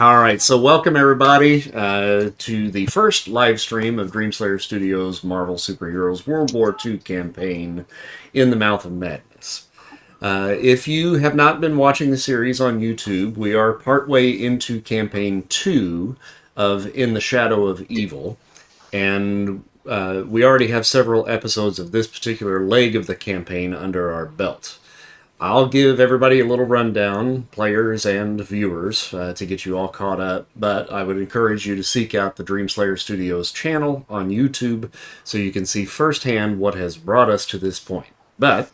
All right, so welcome everybody to the first live stream of Dreamslayer Studios' Marvel Superheroes World War II campaign, In the Mouth of Madness. If you have not been watching the series on YouTube, we are partway into Campaign 2 of In the Shadow of Evil, and we already have several episodes of this particular leg of the campaign under our belt. I'll give everybody a little rundown, players and viewers, to get you all caught up, but I would encourage you to seek out the Dreamslayer Studios channel on YouTube so you can see firsthand what has brought us to this point. But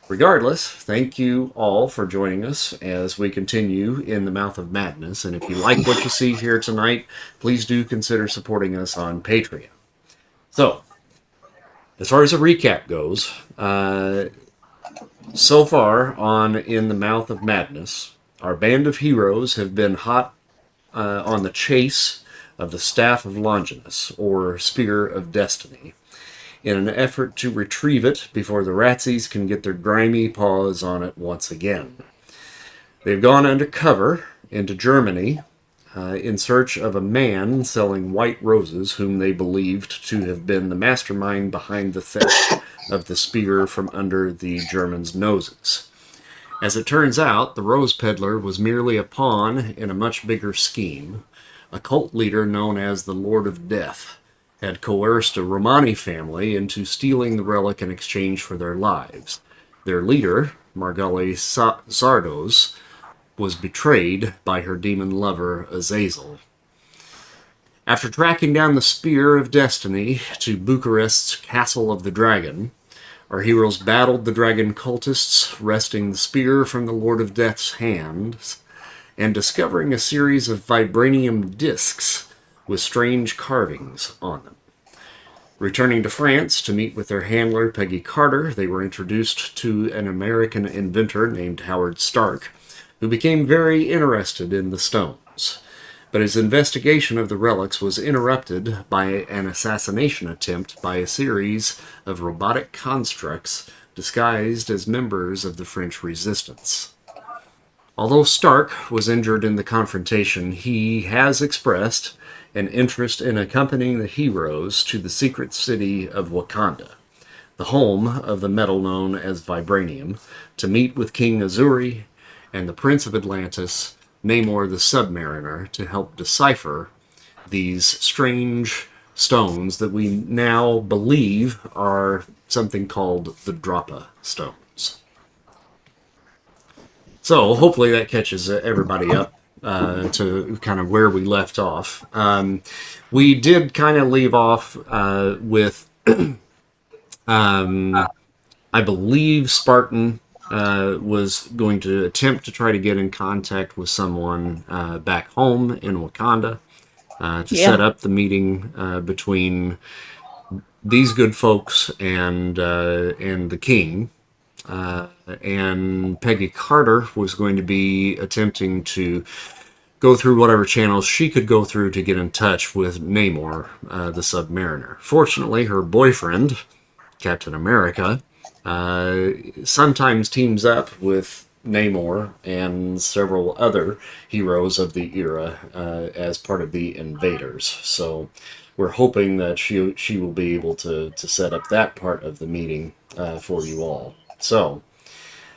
regardless, thank you all for joining us as we continue In the Mouth of Madness, and if you like what you see here tonight, please do consider supporting us on Patreon. So, as far as a recap goes, so far on In the Mouth of Madness, our band of heroes have been hot on the chase of the Staff of Longinus, or Spear of Destiny, in an effort to retrieve it before the Ratsies can get their grimy paws on it once again. They've gone undercover into Germany in search of a man selling white roses whom they believed to have been the mastermind behind the theft of the spear from under the Germans' noses. As it turns out, the rose peddler was merely a pawn in a much bigger scheme. A cult leader known as the Lord of Death had coerced a Romani family into stealing the relic in exchange for their lives. Their leader, Margale Sardos, was betrayed by her demon lover, Azazel. After tracking down the Spear of Destiny to Bucharest's Castle of the Dragon, our heroes battled the dragon cultists, wresting the spear from the Lord of Death's hands, and discovering a series of vibranium discs with strange carvings on them. Returning to France to meet with their handler, Peggy Carter, they were introduced to an American inventor named Howard Stark, who became very interested in the stones. But his investigation of the relics was interrupted by an assassination attempt by a series of robotic constructs disguised as members of the French resistance. Although Stark was injured in the confrontation, he has expressed an interest in accompanying the heroes to the secret city of Wakanda, the home of the metal known as vibranium, to meet with King Azuri and the Prince of Atlantis, Namor the Submariner, to help decipher these strange stones that we now believe are something called the Dropa Stones. So hopefully that catches everybody up to kind of where we left off. We did kind of leave off with, I believe Spartan was going to attempt to try to get in contact with someone back home in Wakanda to set up the meeting between these good folks and the king. And Peggy Carter was going to be attempting to go through whatever channels she could go through to get in touch with Namor, the Submariner. Fortunately, her boyfriend, Captain America, sometimes teams up with Namor and several other heroes of the era as part of the Invaders. So we're hoping that she will be able to set up that part of the meeting for you all. So,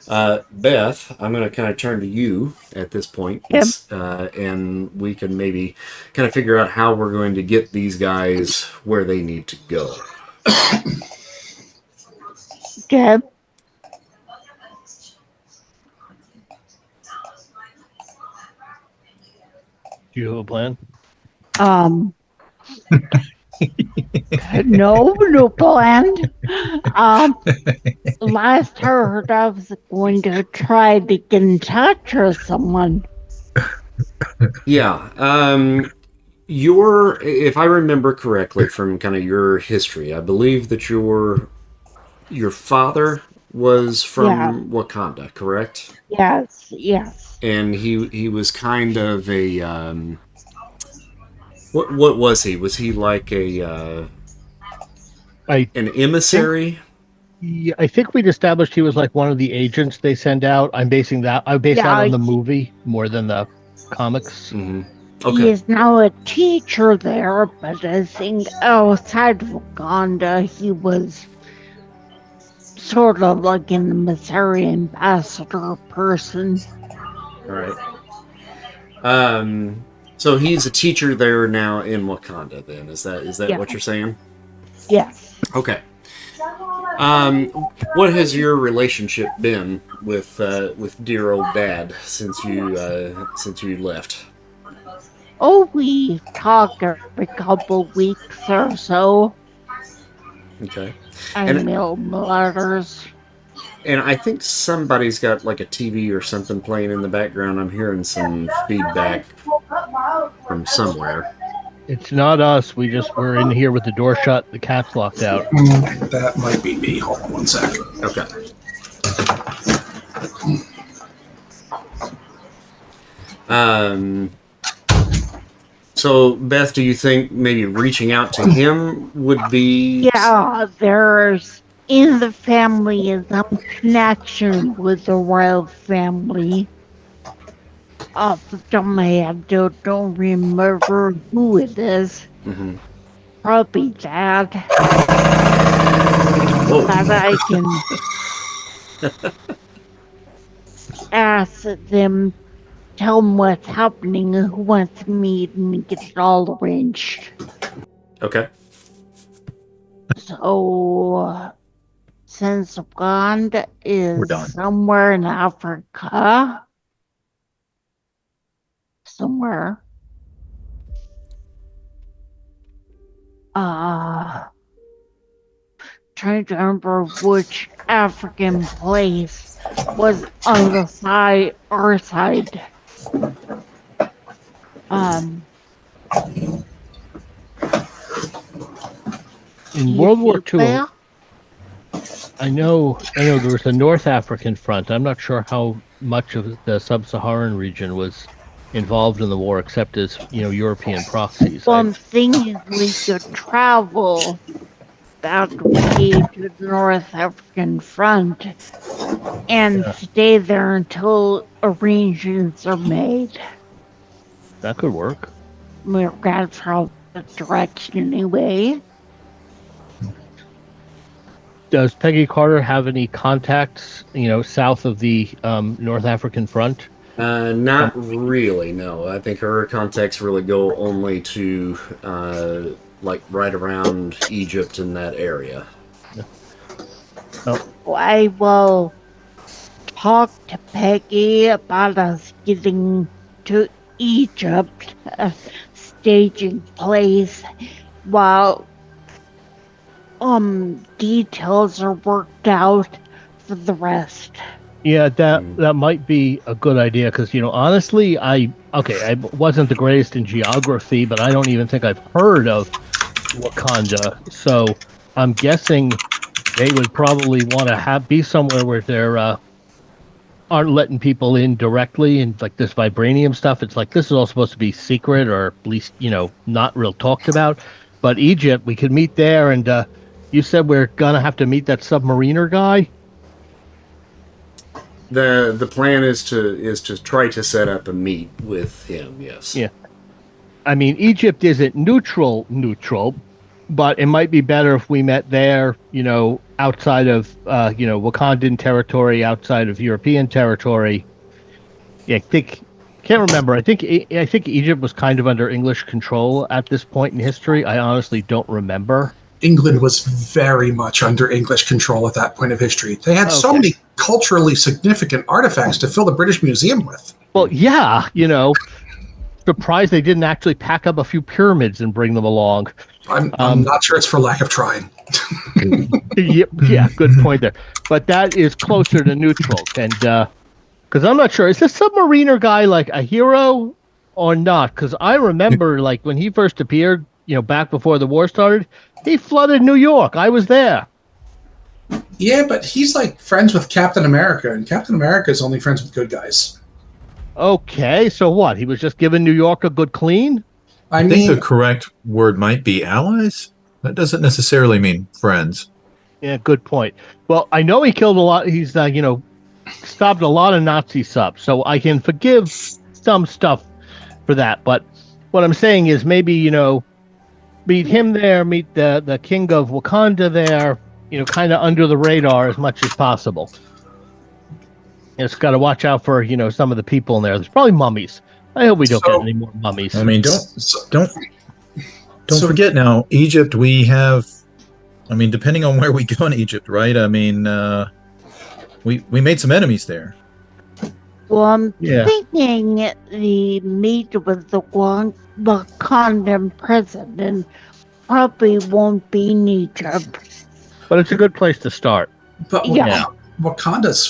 Beth, I'm going to kind of turn to you at this point, and we can maybe kind of figure out how we're going to get these guys where they need to go. Deb? Do you have a plan? No plan. Last heard, I was going to try to get in touch with someone. Yeah. If I remember correctly from kind of your history, I believe that your father was from Wakanda, correct? Yes. And he was kind of a what was he? Was he like an emissary? I think we'd established he was like one of the agents they send out. I based that on the movie more than the comics. Mm-hmm. He Okay. is now a teacher there, but I think outside of Wakanda, he was sort of like an emissary ambassador person. All right. So he's a teacher there now in Wakanda. Then is that Yeah. what you're saying? Yes. Okay. What has your relationship been with dear old Dad since you left? Oh, we talk every couple weeks or so. Okay. I And mail letters. and I think somebody's got like a TV or something playing in the background. I'm hearing some feedback from somewhere. It's not us. We're in here with the door shut, the cat's locked out. That might be me. Hold on one sec. Okay. Um. So, Beth, do you think maybe reaching out to him would be? Yeah, there's in the family is some connection with the royal family. Off the top of my head, don't remember who it is. Mm-hmm. Probably Dad. Whoa. But I can ask them, tell them what's happening, and who wants to meet, and get it all arranged. Okay. So, since Wakanda We're is done. somewhere in Africa, somewhere, trying to remember which African place was on the side, our side. In World War II, Ethiopia? I know there was a North African front. I'm not sure how much of the sub-Saharan region was involved in the war, except as European proxies. Well, I'm thinking we could travel that way to the North African front and stay there until arrangements are made. That could work. We're gonna travel that direction anyway. Does Peggy Carter have any contacts, south of the North African front? Not really. No, I think her contacts really go only to like right around Egypt and that area. I will talk to Peggy about us getting to Egypt, a staging place, while details are worked out for the rest. Yeah, that might be a good idea because honestly, I wasn't the greatest in geography, but I don't even think I've heard of Wakanda. So I'm guessing they would probably want to be somewhere where they're aren't letting people in directly, and like this vibranium stuff. It's like this is all supposed to be secret, or at least not real talked about. But Egypt, we could meet there, and you said we're gonna have to meet that submariner guy. The plan is to try to set up a meet with him. Yes. Yeah. I mean, Egypt isn't neutral, but it might be better if we met there, outside of, Wakandan territory, outside of European territory. Yeah, can't remember. I think Egypt was kind of under English control at this point in history. I honestly don't remember. England was very much under English control at that point of history. They had so many culturally significant artifacts to fill the British Museum with. Well, yeah, surprised they didn't actually pack up a few pyramids and bring them along. I'm not sure it's for lack of trying. Yeah, good point there. But that is closer to neutral, and because I'm not sure, is this submariner guy like a hero or not? Because I remember, like when he first appeared, back before the war started, he flooded New York. I was there. Yeah, but he's like friends with Captain America, and Captain America is only friends with good guys. Okay, so what? He was just giving New York a good clean? I think the correct word might be allies. That doesn't necessarily mean friends. Yeah, good point. Well, I know he killed a lot. He's, stopped a lot of Nazi subs, so I can forgive some stuff for that. But what I'm saying is maybe, meet him there, meet the king of Wakanda there, kind of under the radar as much as possible. It's got to watch out for, some of the people in there. There's probably mummies. I hope we don't get any more mummies. I mean, So- don't forget now, Egypt. We have, I mean, depending on where we go in Egypt, right? I mean, we made some enemies there. Well, I'm Yeah. thinking the meet with the Wakandan president probably won't be in Egypt. But it's a good place to start. But Yeah. Wakanda's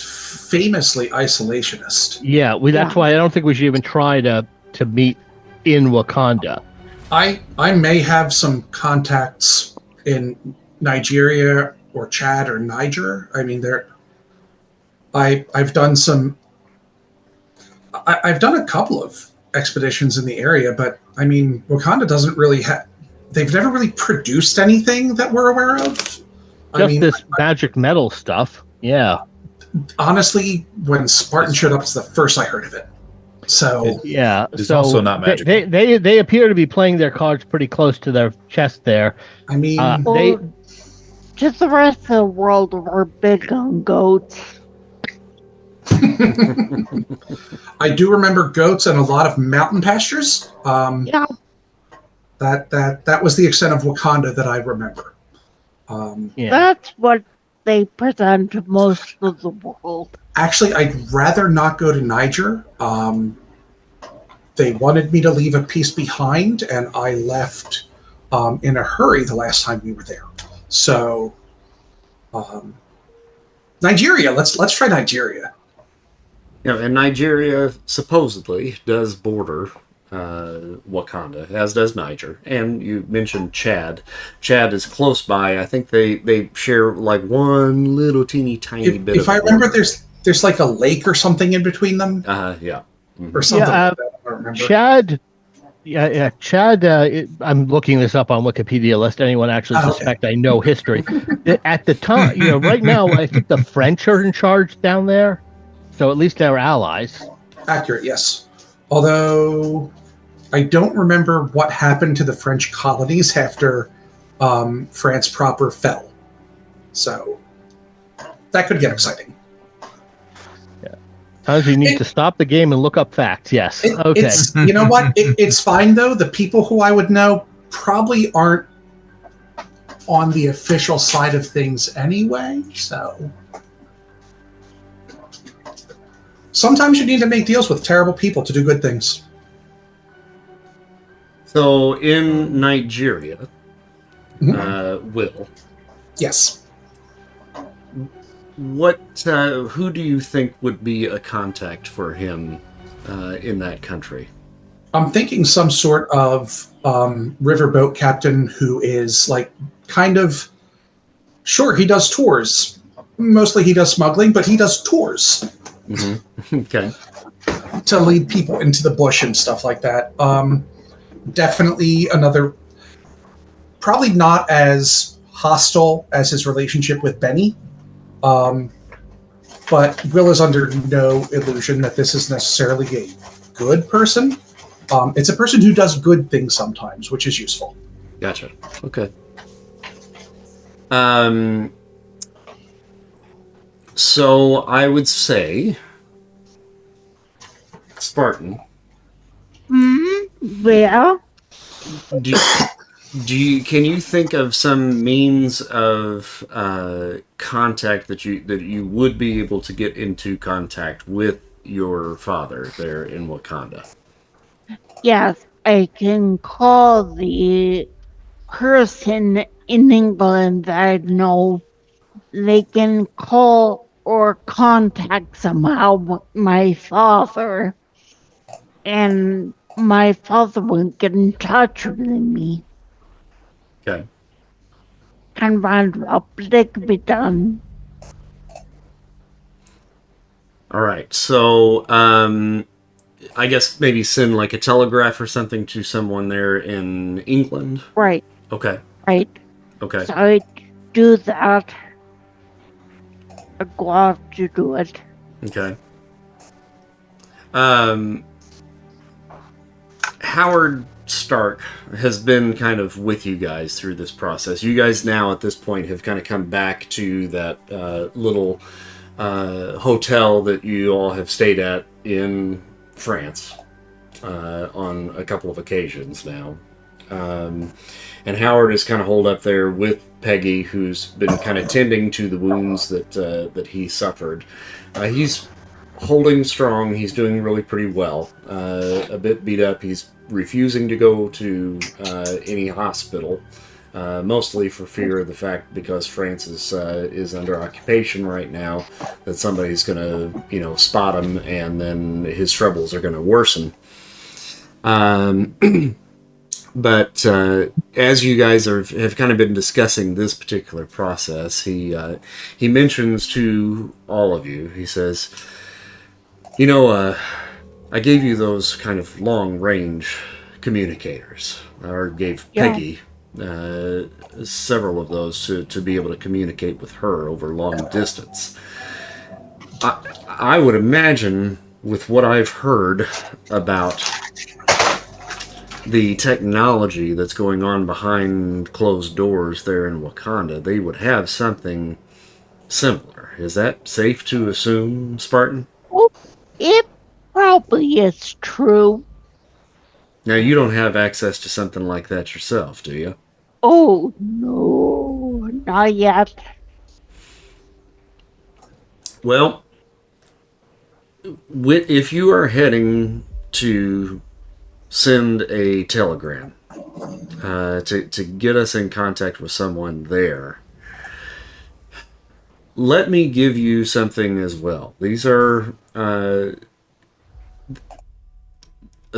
famously isolationist. Yeah, that's why I don't think we should even try to meet in Wakanda. I may have some contacts in Nigeria or Chad or Niger. I mean, I've done some. I've done a couple of expeditions in the area, but I mean, Wakanda doesn't really have. They've never really produced anything that we're aware of. Just this magic metal stuff. Yeah. Honestly, when Spartan showed up, it's the first I heard of it. So yeah, it's also not magic. They appear to be playing their cards pretty close to their chest there. I mean, just the rest of the world are big on goats. I do remember goats and a lot of mountain pastures. Yeah. That was the extent of Wakanda that I remember. That's what they present to most of the world. Actually, I'd rather not go to Niger. They wanted me to leave a piece behind, and I left in a hurry the last time we were there. So, Nigeria. Let's try Nigeria. And Nigeria supposedly does border Wakanda, as does Niger. And you mentioned Chad. Chad is close by. I think they share like one little teeny tiny bit. If I remember, there's like a lake or something in between them. Yeah. Mm-hmm. Or something like that. I don't remember. Chad. Yeah, Chad. I'm looking this up on Wikipedia lest anyone actually suspect I know history. At the time, right now, I think the French are in charge down there. So at least they're allies. Accurate, yes. Although I don't remember what happened to the French colonies after France proper fell. So that could get exciting. Yeah. Sometimes you need to stop the game and look up facts. Yes. Okay. You know what? It's fine, though. The people who I would know probably aren't on the official side of things anyway. So sometimes you need to make deals with terrible people to do good things. So in Nigeria, Will. Yes. Who do you think would be a contact for him in that country? I'm thinking some sort of riverboat captain who is like kind of, sure, he does tours. Mostly he does smuggling, but he does tours. Mm-hmm. Okay. To lead people into the bush and stuff like that. Definitely another, probably not as hostile as his relationship with Benny. But Will is under no illusion that this is necessarily a good person. It's a person who does good things sometimes, which is useful. Gotcha. Okay. So I would say Spartan. Yeah. Can you think of some means of contact that you would be able to get into contact with your father there in Wakanda? Yes, I can call the person in England that I know. They can call or contact somehow my father, and my father will get in touch with me. Okay. And find what can be done. All right. So, I guess maybe send like a telegraph or something to someone there in England. Right. Okay. Right. Okay. So I do that. I go out to do it. Howard Stark has been kind of with you guys through this process. You guys now at this point have kind of come back to that little hotel that you all have stayed at in France on a couple of occasions now. And Howard is kind of holed up there with Peggy, who's been kind of tending to the wounds that he suffered. He's holding strong. He's doing really pretty well. A bit beat up. He's refusing to go to any hospital, mostly for fear of the fact because France is under occupation right now, that somebody's going to spot him and then his troubles are going to worsen. But as you guys have kind of been discussing this particular process, he mentions to all of you, he says, I gave you those kind of long-range communicators, or gave Peggy several of those to be able to communicate with her over long distance. I would imagine, with what I've heard about the technology that's going on behind closed doors there in Wakanda, they would have something similar. Is that safe to assume, Spartan? Well, it probably is true. Now, you don't have access to something like that yourself, do you? Oh, no, not yet. Well, if you are heading to send a telegram to get us in contact with someone there, let me give you something as well. These are a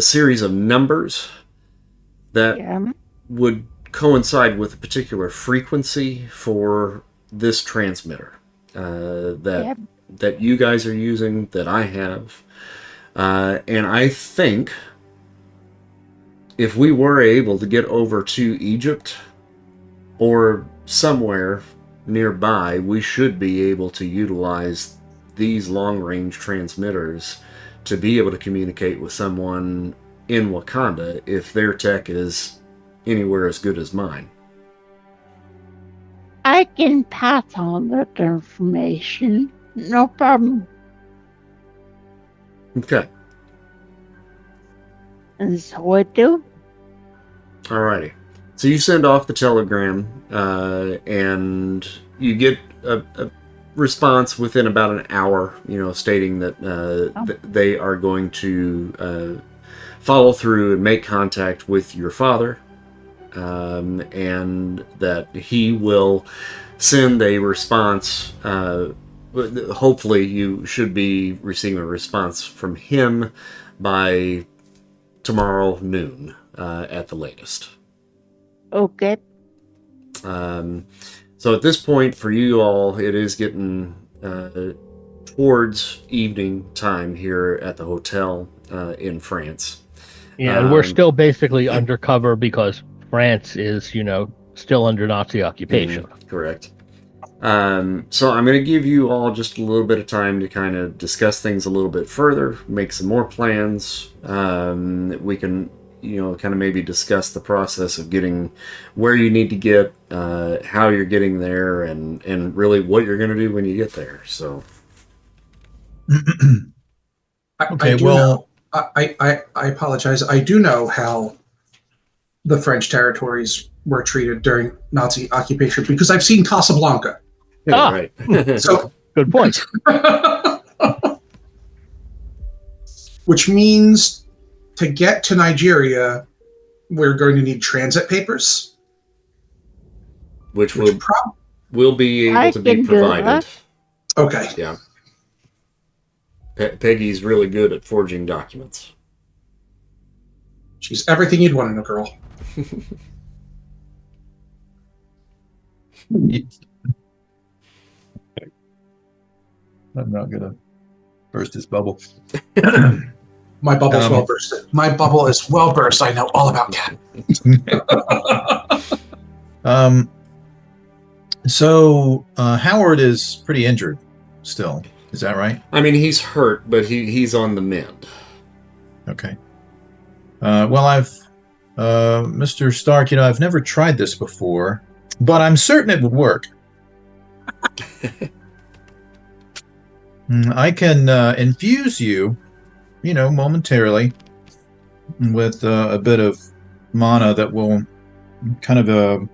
series of numbers that would coincide with a particular frequency for this transmitter that you guys are using, that I have. And I think if we were able to get over to Egypt or somewhere nearby, we should be able to utilize these long-range transmitters to be able to communicate with someone in Wakanda if their tech is anywhere as good as mine. I can pass on that information. No problem. Okay. And so I do. Alrighty. So you send off the telegram, and you get a response within about an hour, stating that they are going to follow through and make contact with your father, and that he will send a response. Hopefully you should be receiving a response from him by tomorrow noon at the latest. Okay. So at this point, for you all, it is getting towards evening time here at the hotel in France. Yeah, and we're still basically undercover because France is, still under Nazi occupation. Correct. So I'm going to give you all just a little bit of time to kind of discuss things a little bit further, make some more plans. We can, kind of maybe discuss the process of getting where you need to get, how you're getting there, and really what you're going to do when you get there. So. Okay, I apologize. I do know how the French territories were treated during Nazi occupation because I've seen Casablanca. Yeah, right. So good point. Which means to get to Nigeria, we're going to need transit papers, which will be able to be provided. Okay. Yeah. Peggy's really good at forging documents. She's everything you'd want in a girl. I'm not gonna burst his bubble. My bubble's well bursted. My bubble is well burst. I know all about cat. So Howard is pretty injured still. Is that right? I mean, he's hurt, but he's on the mend. Okay. Well, Mr. Stark, I've never tried this before, but I'm certain it would work. I can infuse you, momentarily with a bit of mana that will kind of,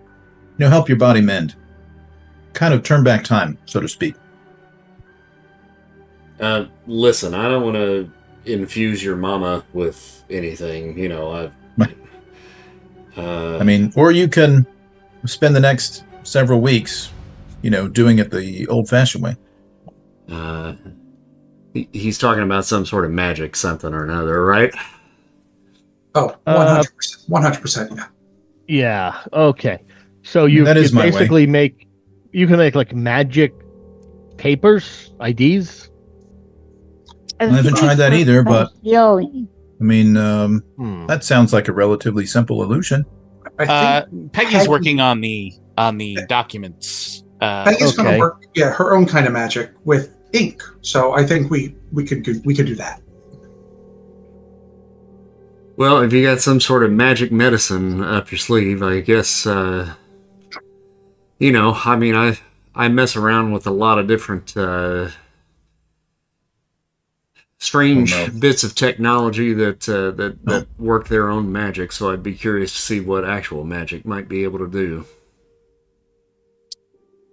help your body mend. Kind of turn back time, so to speak. Listen, I don't want to infuse your mama with anything, Or you can spend the next several weeks, doing it the old-fashioned way. He's talking about some sort of magic something or another, right? Oh, 100%. 100%, yeah. Yeah. Okay. So you That is my basically you can make like magic papers, IDs. I haven't tried that either, but healing. that sounds like a relatively simple illusion. I think Peggy's working on the documents. Peggy's going to work, her own kind of magic with ink. So I think we could do that. Well, if you got some sort of magic medicine up your sleeve, I guess, I mess around with a lot of different strange bits of technology that work their own magic, so I'd be curious to see what actual magic might be able to do.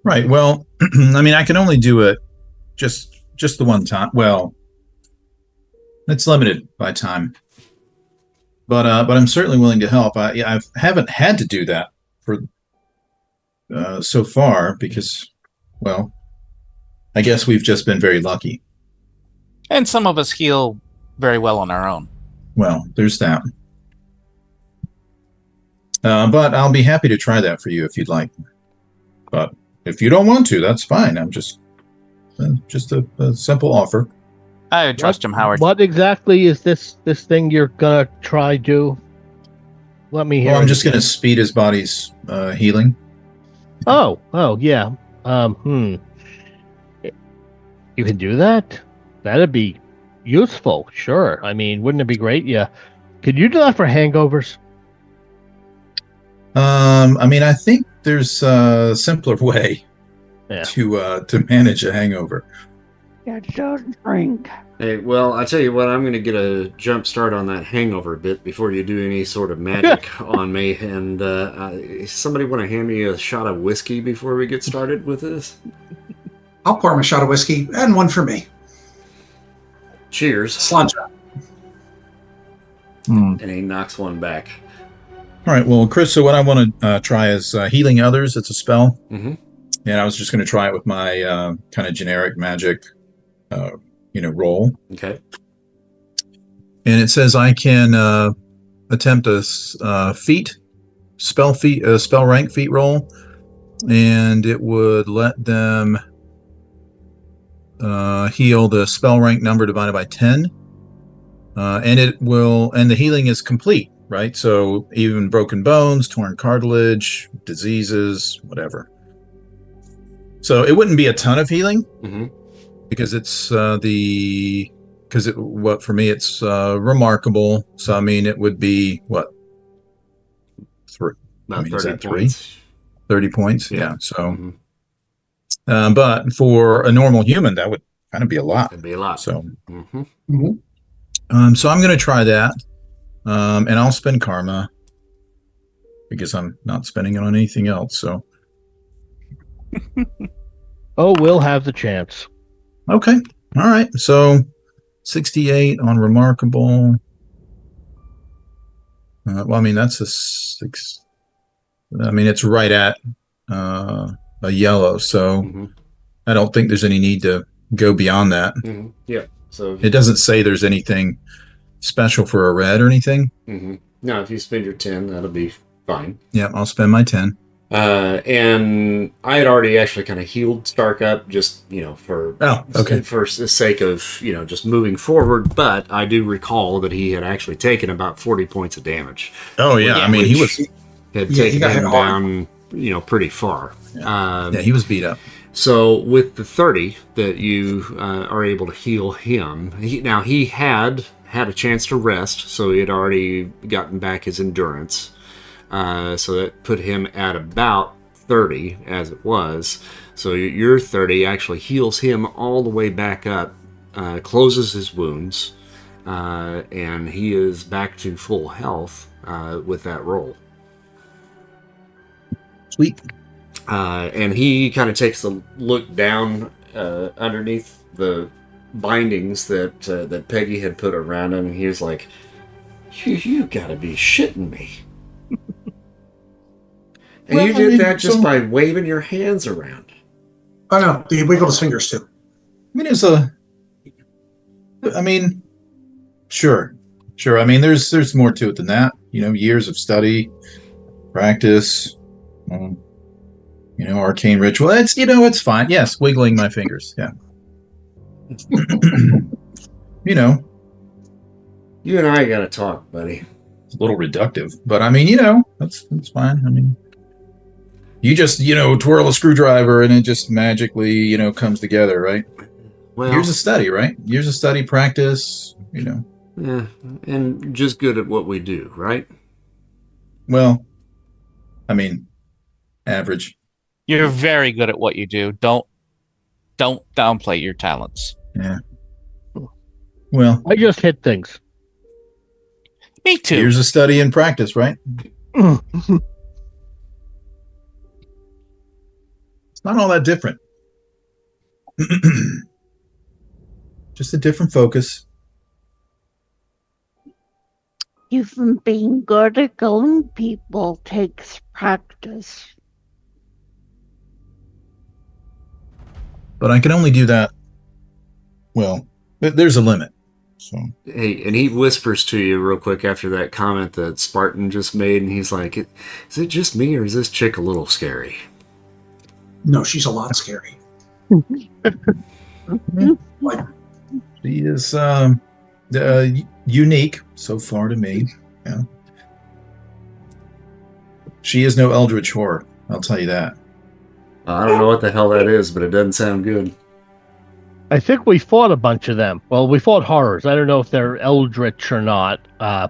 Right. Well, I can only do it just the one time. Well, it's limited by time. But I'm certainly willing to help. I haven't had to do that for so far because, well, I guess we've just been very lucky. And some of us heal very well on our own. Well, there's that. But I'll be happy to try that for you if you'd like. But if you don't want to, that's fine. I'm just a simple offer. I would trust him, Howard. What exactly is this thing you're gonna try do? Let me hear. Well, I'm just gonna speed his body's healing. Oh, yeah. You can do that? That'd be useful, sure. Wouldn't it be great? Yeah. Could you do that for hangovers? I think there's a simpler way to manage a hangover. Yeah, don't drink. Hey, well, I tell you what, I'm going to get a jump start on that hangover bit before you do any sort of magic on me. And somebody want to hand me a shot of whiskey before we get started with this? I'll pour him a shot of whiskey and one for me. Cheers. Sláinte. And he knocks one back. All right, well, Chris, so what I want to try is healing others. It's a spell. Mm-hmm. And I was just going to try it with my kind of generic magic roll. Okay. And it says I can attempt a spell rank feat roll, and it would let them heal the spell rank number divided by 10, and the healing is complete, right? So even broken bones, torn cartilage, diseases, whatever. So it wouldn't be a ton of healing. Mm-hmm. Because it's for me it's remarkable. So it would be what? About 30 points. 30 points. Yeah. Yeah. So, but for a normal human, that would kind of be a lot. It'd be a lot. So, Mm-hmm. So I'm going to try that, and I'll spend karma because I'm not spending it on anything else. So. Oh, we'll have the chance. Okay. All right. So 68 on remarkable. That's a 6. It's right at a yellow. So I don't think there's any need to go beyond that. Mm-hmm. Yeah. So it doesn't say there's anything special for a red or anything. Mm-hmm. No, if you spend your 10, that'll be fine. Yeah, I'll spend my 10. And I had already actually kind of healed Stark up just, for the sake of, just moving forward. But I do recall that he had actually taken about 40 points of damage. Oh, yeah. He had taken him down, pretty far. Yeah. He was beat up. So with the 30 that you are able to heal him, he had had a chance to rest, so he had already gotten back his endurance. So that put him at about 30 as it was. So your 30 actually heals him all the way back up, closes his wounds, and he is back to full health with that roll. Sweet. And he kind of takes a look down underneath the bindings that Peggy had put around him, and he was like, you gotta be shitting me. And Well, you I did mean, that just so- by waving your hands around. Oh no, he wiggled his fingers too. Sure. I mean, there's more to it than that. Years of study, practice, arcane ritual. It's fine. Yes, wiggling my fingers. Yeah. You and I gotta talk, buddy. It's a little reductive, but that's fine. You just, twirl a screwdriver and it just magically, comes together, right? Well, Years of study, right? Years of study, practice, yeah, and just good at what we do, right? Well, average. You're very good at what you do. Don't downplay your talents. Yeah. Well, I just hit things. Me too. years of study and practice, right? It's not all that different. Just a different focus. Even being good at killing people takes practice. But I can only do that. Well, there's a limit. So Hey, and he whispers to you real quick after that comment that Spartan just made, and he's like, is it just me, or is this chick a little scary? No, she's a lot scary. she is unique so far to me. Yeah. She is no eldritch horror. I'll tell you that. I don't know what the hell that is, but it doesn't sound good. I think we fought a bunch of them. Well, we fought horrors. I don't know if they're eldritch or not.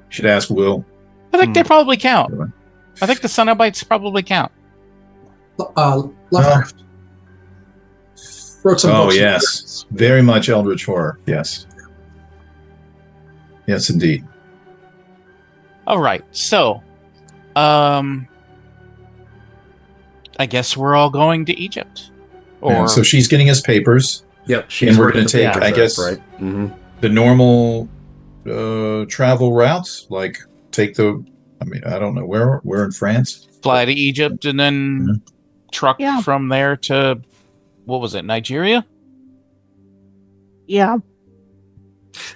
Should ask Will. I think they probably count. I think the Cenobites probably count. Lovecraft wrote some Oh books. yes, very much eldritch horror. Yes, indeed. All right. So, I guess we're all going to Egypt. Or And so she's getting us papers. Yep, And we're working gonna the take, papers I up, guess, right? Mm-hmm. the normal travel routes. Like take the. I don't know where we're in France. fly to Egypt and then truck Yeah. from there to, what was it, Nigeria? Yeah.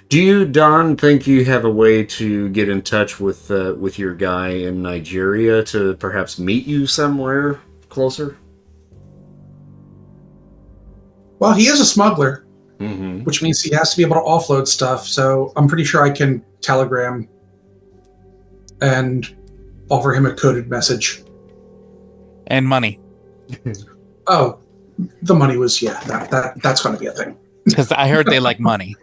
Do you, Don, think you have a way to get in touch with your guy in Nigeria to perhaps meet you somewhere closer? Well, he is a smuggler, Mm-hmm. which means he has to be able to offload stuff. So I'm pretty sure I can telegram and offer him a coded message. And money. Oh, the money was that's going to be a thing. Because I heard they like money.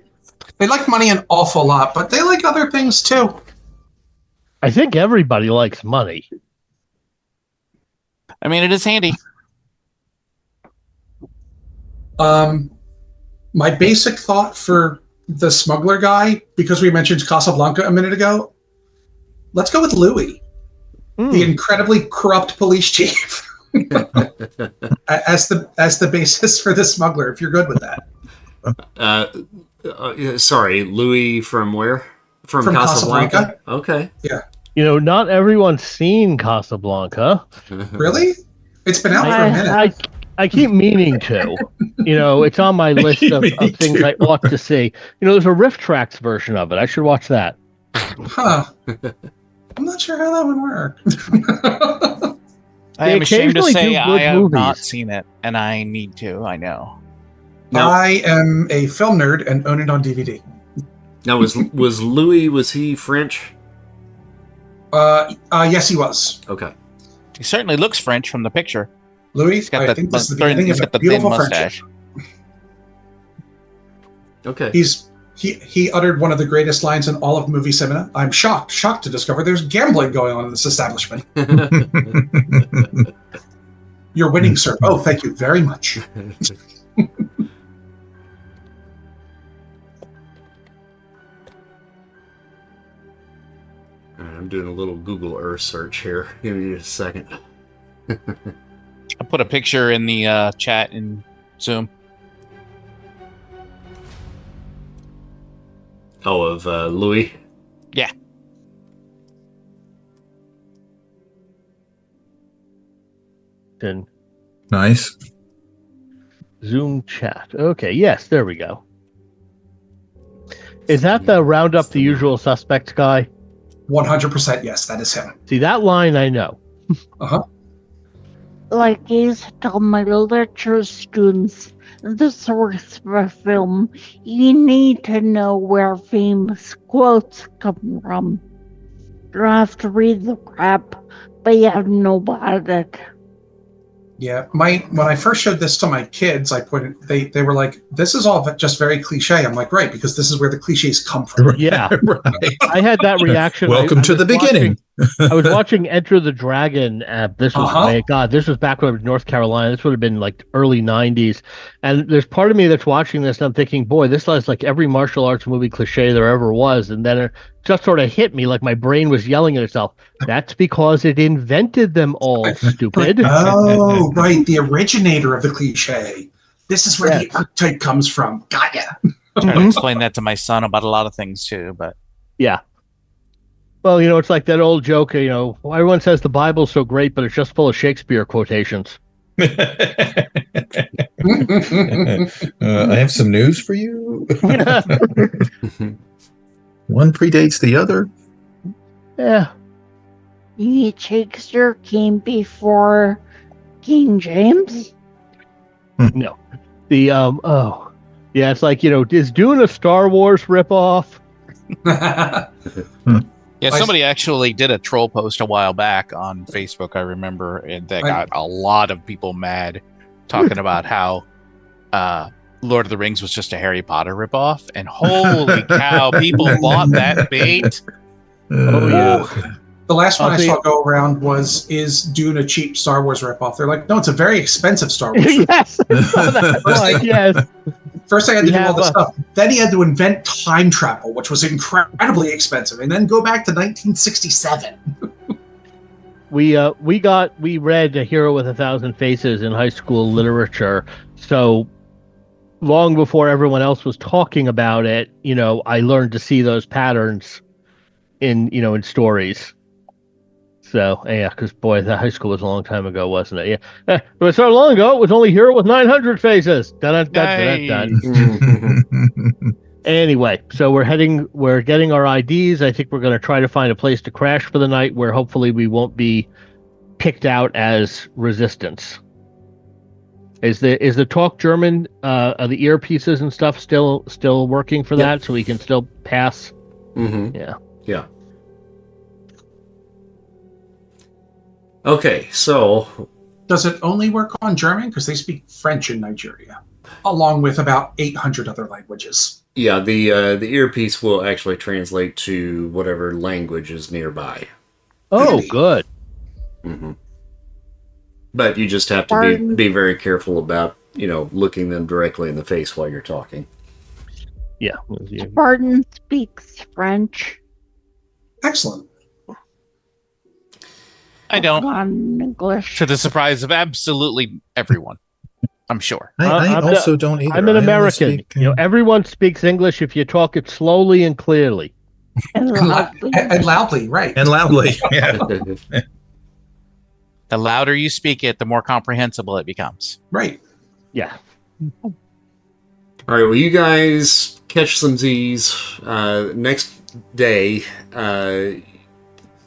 They like money an awful lot, but they like other things too. I think everybody likes money. I mean, it is handy. My basic thought for the smuggler guy, because we mentioned Casablanca a minute ago, let's go with Louis, the incredibly corrupt police chief, as the basis for the smuggler. If you're good with that. Sorry, Louis from where? From Casablanca. Okay. Not everyone's seen Casablanca. Really? It's been out for a minute. I keep meaning to. It's on my list of things I ought to see. There's a Rift Tracks version of it. I should watch that. Huh. I'm not sure how that would work. I am ashamed to occasionally say do I good have not movies. seen it, and I need to. I know. Now, I am a film nerd and own it on DVD. now was Louis, was he French? Yes, he was. Okay. He certainly looks French from the picture. Louis, He's got I the, think this is the beginning he's of got a the thin beautiful mustache. friendship. Okay. He's He uttered one of the greatest lines in all of movie cinema. I'm shocked to discover there's gambling going on in this establishment. You're winning, sir. Oh, thank you very much. I'm doing a little Google Earth search here. Give me just a second. I put a picture in the chat in Zoom. Oh, of Louis? Yeah. And Nice. Zoom chat. Okay, yes, there we go. Is that the round up the usual suspects guy? 100% yes, that is him. See, that line I know. Uh-huh. Like I used to tell my literature students, the source for a film, you need to know where famous quotes come from. You don't have to read the crap, but you have to know about it. Yeah, when I first showed this to my kids, I pointed. They were like, "This is all just very cliche." I'm like, "Right," because this is where the cliches come from. Yeah. Right. I had that reaction. Welcome to the beginning. I was watching Enter the Dragon. This was this was back when I was in North Carolina. This would have been like early '90s. And there's part of me that's watching this, and I'm thinking, boy, this is like every martial arts movie cliche there ever was. And then it just sort of hit me, like my brain was yelling at itself. That's because it invented them all, stupid. Oh, right, the originator of the cliche. This is where the archetype comes from. Got ya. Trying to explain that to my son about a lot of things too, but yeah. Well, it's like that old joke, everyone says the Bible's so great, but it's just full of Shakespeare quotations. I have some news for you. One predates the other. Yeah. Shakespeare came before King James? No. Yeah, it's like, is Dune a Star Wars ripoff? yeah, somebody actually did a troll post a while back on Facebook, I remember, and that got a lot of people mad, talking about how Lord of the Rings was just a Harry Potter ripoff, and holy cow, people bought that bait. Oh yeah. The last one I saw go around was, is Dune a cheap Star Wars ripoff? They're like, no, it's a very expensive Star Wars ripoff. Yes. Yes. First I had to do all this stuff. Then he had to invent time travel, which was incredibly expensive, and then go back to 1967. We read A Hero with a Thousand Faces in high school literature. So long before everyone else was talking about it, I learned to see those patterns in stories. So, yeah, because, boy, the high school was a long time ago, wasn't it? Yeah. It was so long ago, it was only Hero with 900 Faces. Anyway, so we're getting our IDs. I think we're going to try to find a place to crash for the night where hopefully we won't be picked out as resistance. Is the talk German, are the earpieces and stuff still working for that, so we can still pass? Mm-hmm. Yeah. Yeah. Okay, so does it only work on German? Because they speak French in Nigeria, along with about 800 other languages. Yeah, the earpiece will actually translate to whatever language is nearby. Oh, good. Mm-hmm. But you just have to be very careful about, looking them directly in the face while you're talking. Yeah. Spartan speaks French. Excellent. I don't. English. To the surprise of absolutely everyone, I'm sure. I also don't either. I'm an American. Everyone speaks English if you talk it slowly and clearly. And loudly. And loudly, right. And loudly, yeah. The louder you speak it, the more comprehensible it becomes. Right. Yeah. All right, well, you guys catch some Z's. Next day,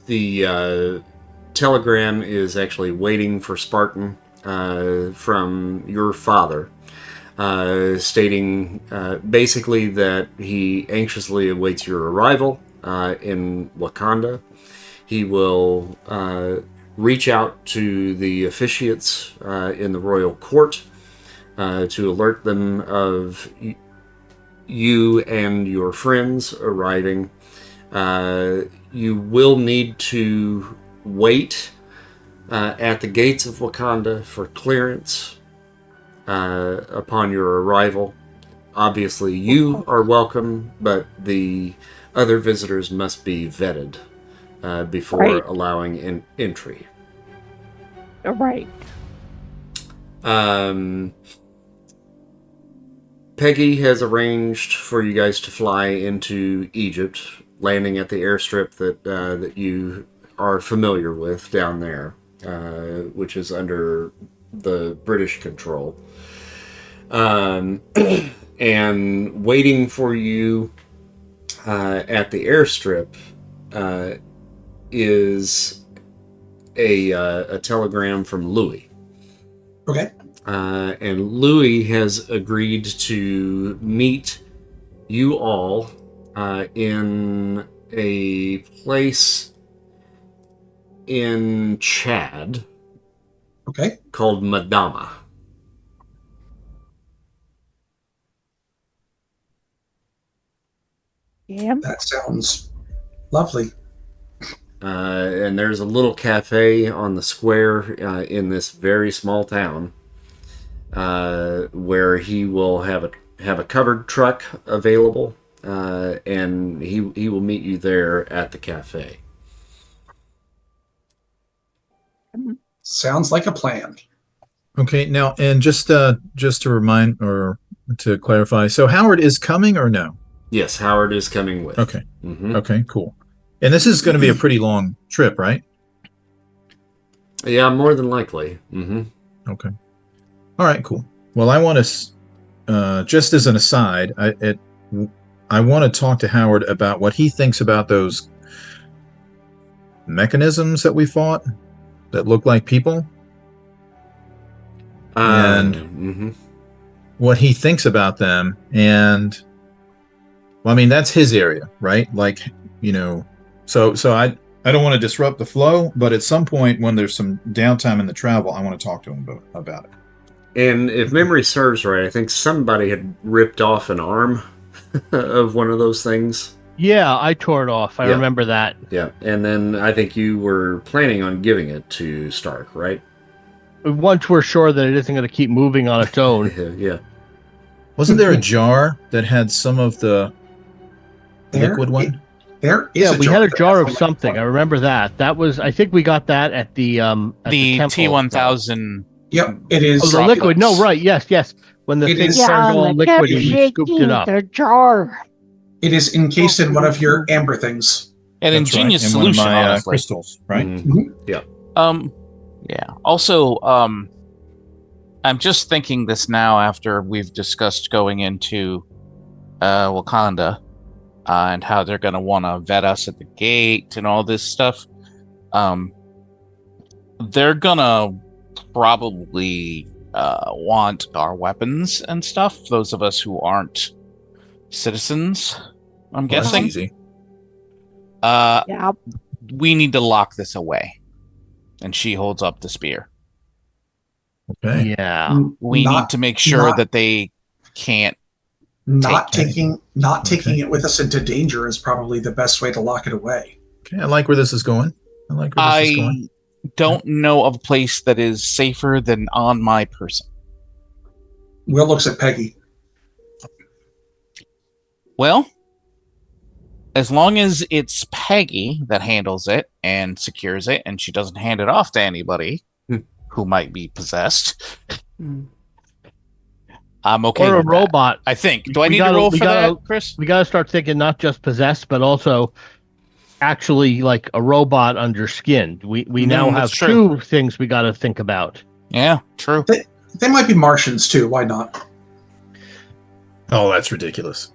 the telegram is actually waiting for Spartan from your father, stating basically that he anxiously awaits your arrival in Wakanda. He will reach out to the officiates in the royal court to alert them of you and your friends arriving, you will need to wait at the gates of Wakanda for clearance upon your arrival. Obviously, you are welcome, but the other visitors must be vetted before allowing entry. Right. Peggy has arranged for you guys to fly into Egypt, landing at the airstrip that you are familiar with down there, which is under the British control. And waiting for you at the airstrip is a telegram from Louis. Okay. And Louis has agreed to meet you all in a place in Chad called Madama. Yeah. That sounds lovely. And there's a little cafe on the square in this very small town where he will have a covered truck available, and he will meet you there at the cafe. Sounds like a plan. Okay, now, and just to remind or to clarify, so Howard is coming or no? Yes, Howard is coming with. Okay. Mm-hmm. Okay, cool. And this is going to be a pretty long trip, right? Yeah, more than likely. Mm-hmm. Okay. All right, cool. Well, I want to, just as an aside, I want to talk to Howard about what he thinks about those mechanisms that we fought that look like people. And what he thinks about them. And, well, I mean, that's his area, right? Like, you know, so I don't want to disrupt the flow, but at some point when there's some downtime in the travel, I want to talk to him about it. And if memory serves right, I think somebody had ripped off an arm of one of those things. Yeah, I tore it off. I remember that. Yeah, and then I think you were planning on giving it to Stark, right? Once we're sure that it isn't going to keep moving on its own. Yeah. Wasn't there a jar that had some of the liquid one? Yeah, we had a jar of something. I remember that. That was, I think we got that at the T1000. Yep, it is. Oh, the liquid. No, right. Yes. When the thing turned all liquid, we scooped it up. The jar. It is encased in one of your amber things. An ingenious solution, one of my, honestly. crystals, right? Mm-hmm. Yeah. Yeah. Also, I'm just thinking this now after we've discussed going into Wakanda and how they're going to want to vet us at the gate and all this stuff. They're going to probably want our weapons and stuff. Those of us who aren't citizens, I'm guessing. That's easy. Yeah. We need to lock this away. And she holds up the spear. Okay. Yeah. We need to make sure that they can't. Not taking it with us into danger is probably the best way to lock it away. Okay, I like where this is going. I don't know of a place that is safer than on my person. Will looks at Peggy. Well, as long as it's Peggy that handles it and secures it, and she doesn't hand it off to anybody who might be possessed, I'm okay. Or a with robot. That, I think. Do I need to roll for that, Chris? We got to start thinking not just possessed, but also actually like a robot under skin. We now have two things we got to think about. Yeah, true. They might be Martians too. Why not? Oh, that's ridiculous.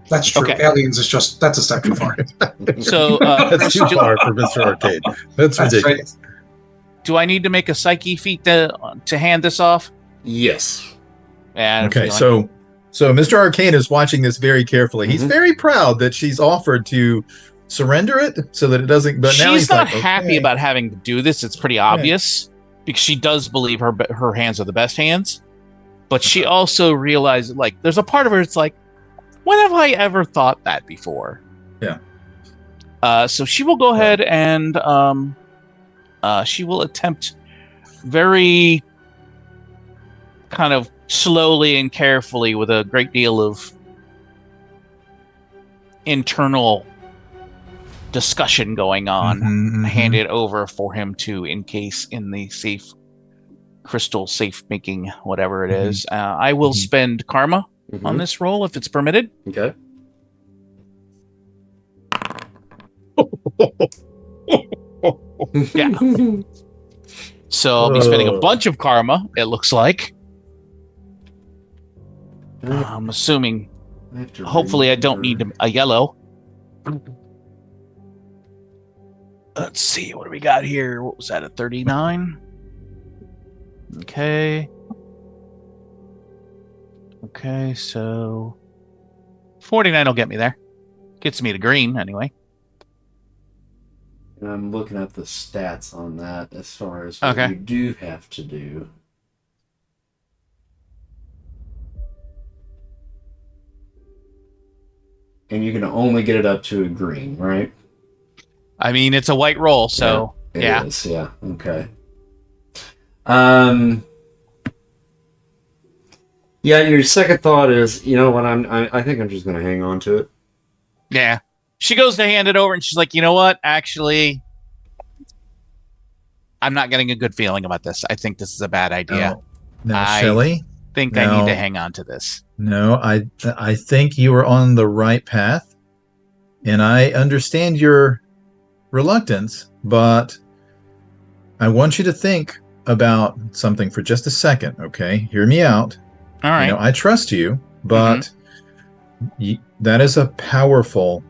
That's true. Okay. Aliens is just, that's a step too far. So that's too far for Mr. Arcade. That's ridiculous. Right. Do I need to make a psyche feat to hand this off? Yes. And okay, so Mr. Arcane is watching this very carefully. He's very proud that she's offered to surrender it so that it doesn't. But now she's not happy about having to do this. It's pretty obvious because she does believe her hands are the best hands, but she also realizes like there's a part of her. It's like, when have I ever thought that before? Yeah. So she will go ahead and she will attempt very kind of slowly and carefully, with a great deal of internal discussion going on, hand it over for him to encase in the safe crystal safe making, whatever it is. I will spend karma on this roll if it's permitted. Okay. Yeah. So I'll be spending a bunch of karma, it looks like. I'm assuming, hopefully I don't need a yellow. Let's see, what do we got here? What was that, a 39? Okay. Okay, so 49 will get me there. Gets me to green, anyway. And I'm looking at the stats on that as far as what you do have to do. And you can only get it up to a green, right? I mean, it's a white roll, so It is, yeah. Okay. Yeah, your second thought is, you know what, I think I'm just gonna hang on to it. Yeah. She goes to hand it over and she's like, you know what? Actually, I'm not getting a good feeling about this. I think this is a bad idea. Now, Shelley, I need to hang on to this. No, I think you are on the right path, and I understand your reluctance, but I want you to think about something for just a second, okay? Hear me out. All right. You know, I trust you, but that is a powerful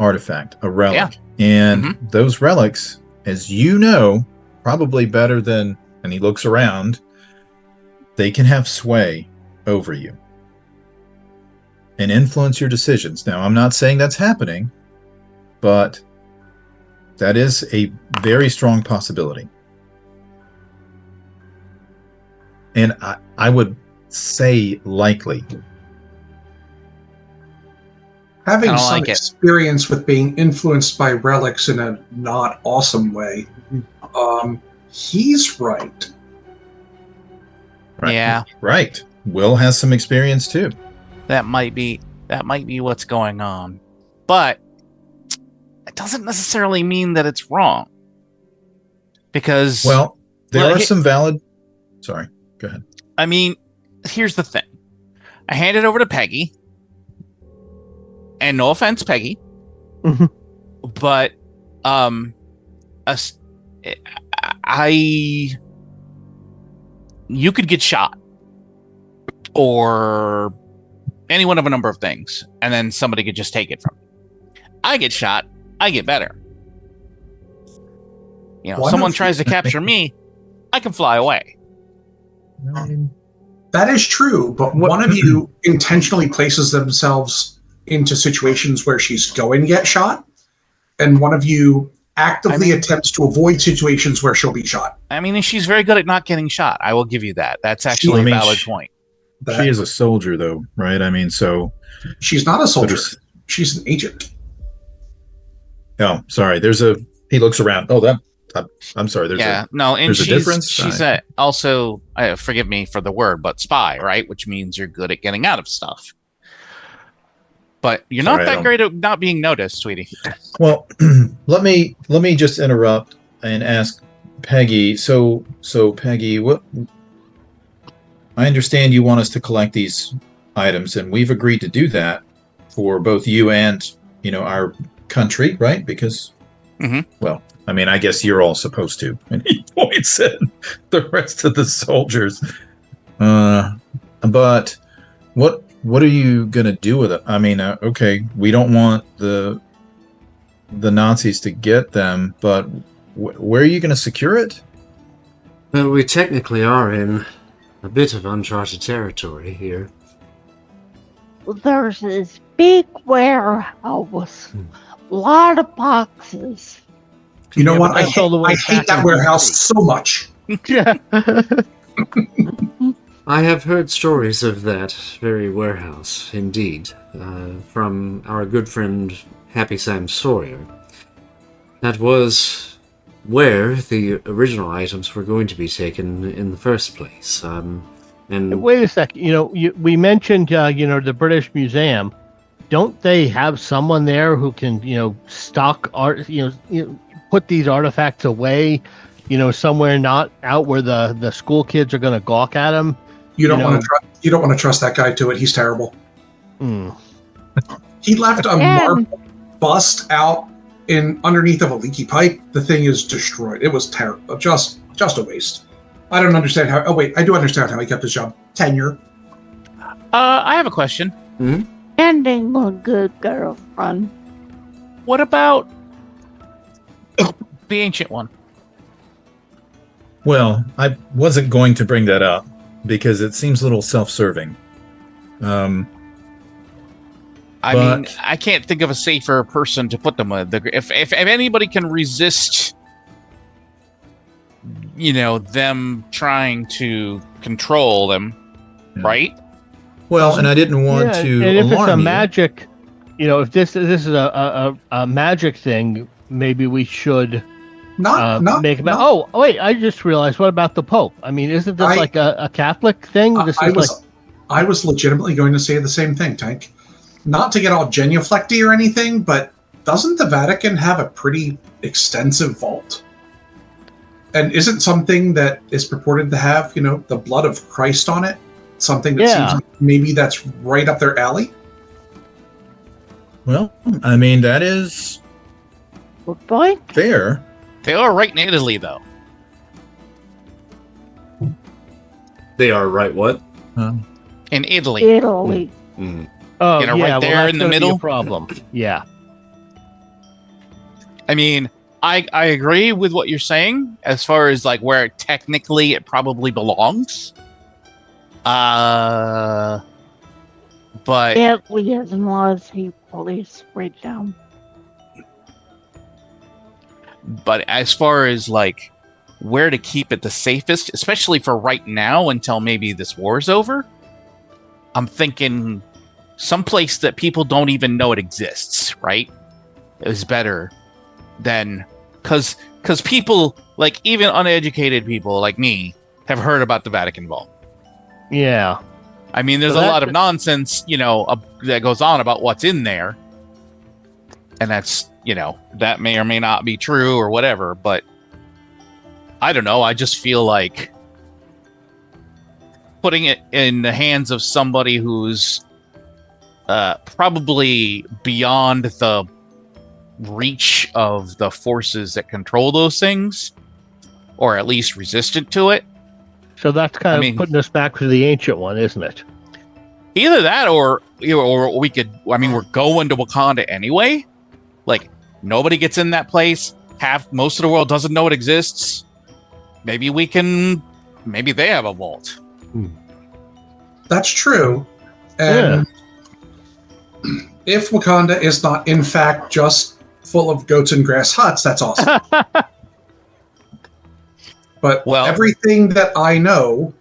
artifact, a relic. Yeah. And those relics, as you know, probably better than, and he looks around, they can have sway over you and influence your decisions. Now, I'm not saying that's happening, but that is a very strong possibility. And I would say likely. Having some experience with being influenced by relics in a not awesome way, he's right. Yeah. Right. Will has some experience too. That might be what's going on. But it doesn't necessarily mean that it's wrong. Because there are some valid. Sorry, go ahead. I mean, here's the thing. I hand it over to Peggy. And no offense, Peggy. But you could get shot, or any one of a number of things, and then somebody could just take it from me. I get shot, I get better. You know, someone tries to capture me, I can fly away. That is true, but one of you intentionally places themselves into situations where she's going to get shot, and one of you actively attempts to avoid situations where she'll be shot. I mean, she's very good at not getting shot. I will give you that. That's actually a valid point. She is a soldier, though, right? I mean, so... She's not a soldier. She's an agent. Oh, sorry. He looks around. Oh, I'm sorry. And there's a difference. She's also, forgive me for the word, but spy, right? Which means you're good at getting out of stuff. But you're not that great at not being noticed, sweetie. Well, let me just interrupt and ask Peggy. So Peggy, what? I understand you want us to collect these items, and we've agreed to do that for both you and our country, right? Because, well, I mean, I guess you're all supposed to. And he points at the rest of the soldiers. But what are you going to do with it? I mean, okay, we don't want the Nazis to get them, but where are you going to secure it? Well, we technically are in a bit of uncharted territory here. There's this big warehouse, a lot of boxes. You know what? I hate that warehouse so much. Yeah. I have heard stories of that very warehouse, indeed, from our good friend Happy Sam Sawyer. That was where the original items were going to be taken in the first place. And Wait a sec. We mentioned, the British Museum. Don't they have someone there who can, stock art, put these artifacts away, somewhere not out where the school kids are going to gawk at them? You don't want to trust that guy to it. He's terrible. He left a marble bust out underneath of a leaky pipe. The thing is destroyed. It was terrible. Just a waste. I don't understand how. Oh wait, I do understand how he kept his job tenure. I have a question. Mm-hmm. Ending a good girlfriend. What about the ancient one? Well, I wasn't going to bring that up because it seems a little self-serving. I mean, I can't think of a safer person to put them with. If anybody can resist, them trying to control them, right? Well, and I didn't want to and if alarm it's a you. magic, if this is a magic thing, maybe we should make about. Oh, wait! I just realized. What about the Pope? I mean, isn't this like a Catholic thing? I was legitimately going to say the same thing, Tank. Not to get all genuflecty or anything, but doesn't the Vatican have a pretty extensive vault? And isn't something that is purported to have, the blood of Christ on it? Something that seems like maybe that's right up their alley? Well, I mean, that is fair. They are right in Italy, though. They are right what? In Italy. Italy. Mm. Oh, right there in the middle. Problem. Yeah. I mean, I agree with what you're saying as far as like where technically it probably belongs. But Italy has laws he police right down. But as far as like where to keep it the safest, especially for right now until maybe this war's over, I'm thinking someplace that people don't even know it exists, right? Is better than because people like even uneducated people like me have heard about the Vatican Vault. Yeah. I mean, there's a lot of nonsense, that goes on about what's in there. And that's, that may or may not be true or whatever. But I don't know. I just feel like putting it in the hands of somebody who's probably beyond the reach of the forces that control those things, or at least resistant to it. So that's kind of putting us back to the ancient one, isn't it? Either that, or we could. I mean, we're going to Wakanda anyway. Like nobody gets in that place. Most of the world doesn't know it exists. Maybe we can. Maybe they have a vault. That's true. And if Wakanda is not, in fact, just full of goats and grass huts, that's awesome. But everything that I know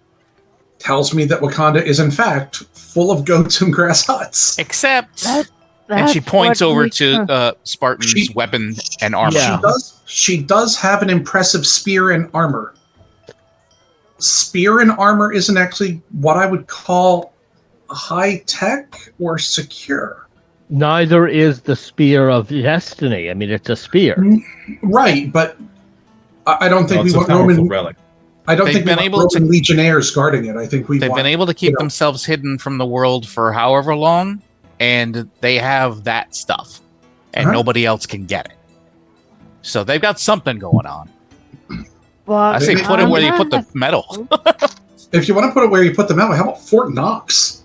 tells me that Wakanda is, in fact, full of goats and grass huts. Except, and she points over to Spartan's weapon and armor. She does have an impressive spear and armor. Spear and armor isn't actually what I would call high tech or secure. Neither is the spear of destiny. I mean, it's a spear, right? But I don't think we want Roman relic. I don't think we want Roman legionnaires guarding it. I think they've been able to keep themselves hidden from the world for however long, and they have that stuff, and nobody else can get it. So they've got something going on. I say put it where you put the metal. If you want to put it where you put the metal, how about Fort Knox?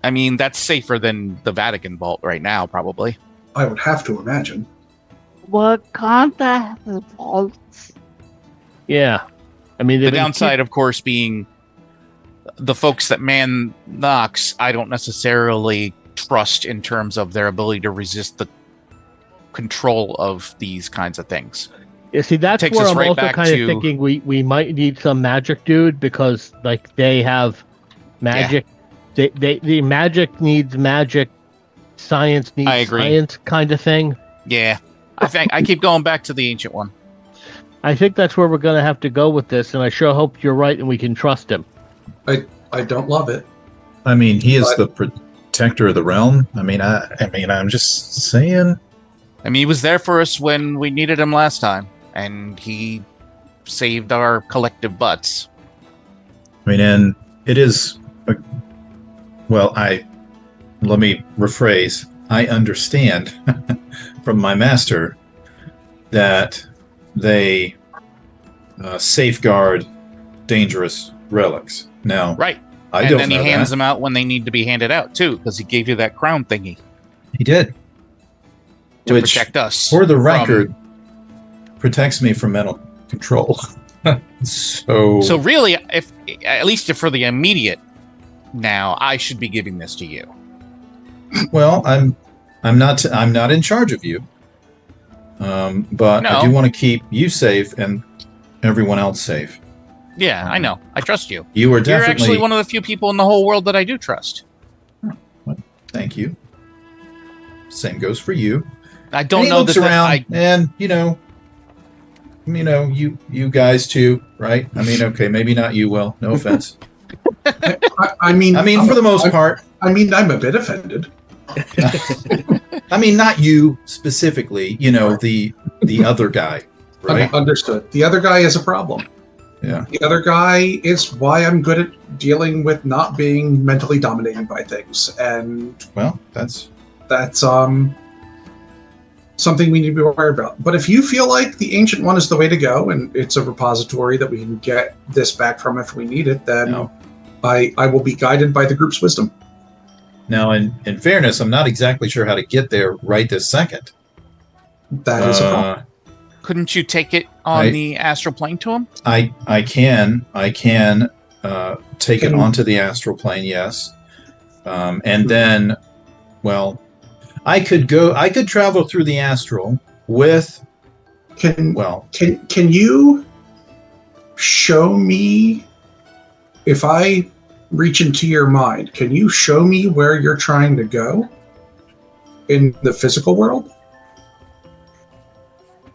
I mean, that's safer than the Vatican Vault right now, probably. I would have to imagine. Wakanda has vaults. Yeah. I mean, the downside, of course, being the folks that man Knox, I don't necessarily trust in terms of their ability to resist the control of these kinds of things. Yeah, see, that's Takes where us I'm right also back kind of to- thinking we might need some magic dude, because like they have magic. The magic needs magic, science I needs agree. science kind of thing. Yeah. I keep going back to the ancient one. I think that's where we're going to have to go with this, and I sure hope you're right and we can trust him. I don't love it. I mean, he is the protector of the realm. I mean, I'm just saying. I mean, he was there for us when we needed him last time, and he saved our collective butts. I mean, and it is. Well, let me rephrase. I understand from my master that they safeguard dangerous relics. Now, Right. I and don't then he know hands that. them out when they need to be handed out, too, because he gave you that crown thingy He did. to Which, protect us. for the from- record, protects me from mental control. So really, if at least for the immediate now, I should be giving this to you. well, I'm not in charge of you. But I No. do want to keep you safe and everyone else safe. Yeah, I know. I trust you. You are You're definitely. actually one of the few people in the whole world that I do trust. Thank you. Same goes for you. I And don't he know looks that around, and you guys too, right? I mean, okay, maybe not you. Will, no offense. I mean, for the most part. I mean, I'm a bit offended. I mean, not you specifically. The other guy, right? Understood. The other guy is a problem. Yeah. The other guy is why I'm good at dealing with not being mentally dominated by things, and Well, that's something we need to be aware about. But if you feel like the Ancient One is the way to go, and it's a repository that we can get this back from if we need it, then No. I will be guided by the group's wisdom. now. In fairness, I'm not exactly sure how to get there right this second. That is a problem. couldn't you take it on I- the astral plane to him? I can take it Can- onto the astral plane, yes, and then, well, I could travel through the astral with, Can well, Can you show me, if I reach into your mind, can you show me where you're trying to go in the physical world?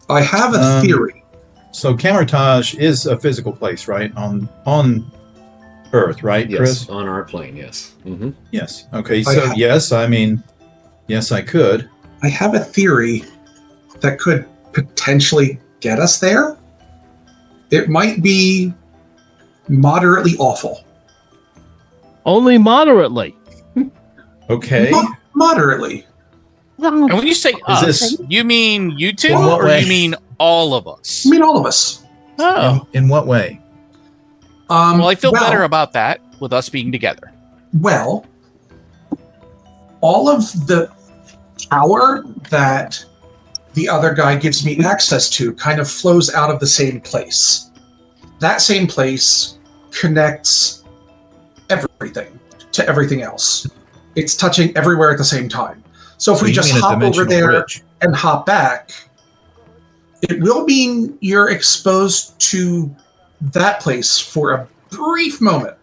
I have a theory. so Camertage is a physical place, right? On Earth, right, Yes, Chris? on our plane, yes. Mm-hmm. Yes. Okay, I so ha- yes, I mean, yes, I could. I have a theory that could potentially get us there. It might be moderately awful. Only moderately. Okay. Moderately. And when you say us, this- you mean you two, In what or way? you mean all of us? I mean, all of us. Oh, In what way? well, I feel better about that with us being together. Well, all of the power that the other guy gives me access to kind of flows out of the same place. That same place connects everything to everything else. It's touching everywhere at the same time. So if we you just mean a hop over dimensional there bridge. and hop back, it will mean you're exposed to that place for a brief moment.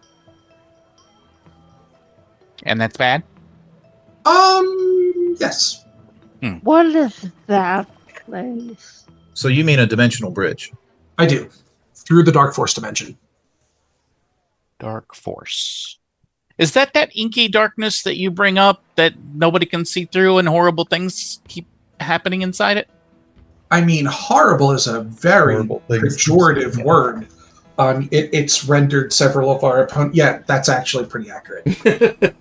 And that's bad? Yes. What is that place? So you mean a dimensional bridge? I do. Through the Darkforce Dimension. Dark Force. Is that inky darkness that you bring up that nobody can see through and horrible things keep happening inside it? I mean, horrible is a very Horrible things. pejorative Yeah. word. It's rendered several of our opponents. Yeah, that's actually pretty accurate.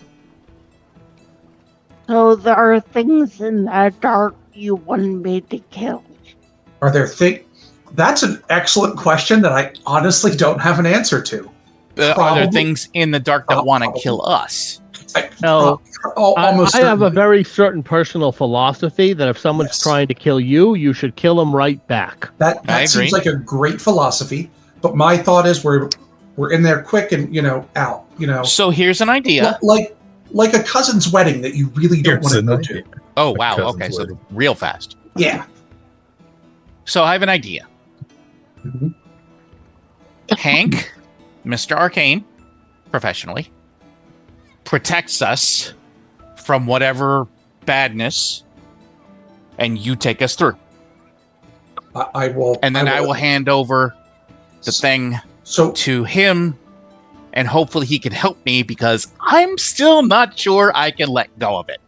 So there are things in the dark you want me to kill. Are there things? That's an excellent question that I honestly don't have an answer to. Are there Probably. things in the dark that want to Probably. kill us? No, Almost. I have a certainly. very certain personal philosophy that if someone's Yes. trying to kill you, you should kill them right back. That I seems agree. like a great philosophy, but my thought is we're in there quick and out. So here's an idea. Like a cousin's wedding that you really don't want Here's to an go to. idea. Oh, wow. cousin's Okay, so wedding. real fast. Yeah. So I have an idea. Mhm. Hank, Mr. Arcane, professionally, protects us from whatever badness, and you take us through. I will. And then I will hand over the thing So to him, and hopefully he can help me because I'm still not sure I can let go of it.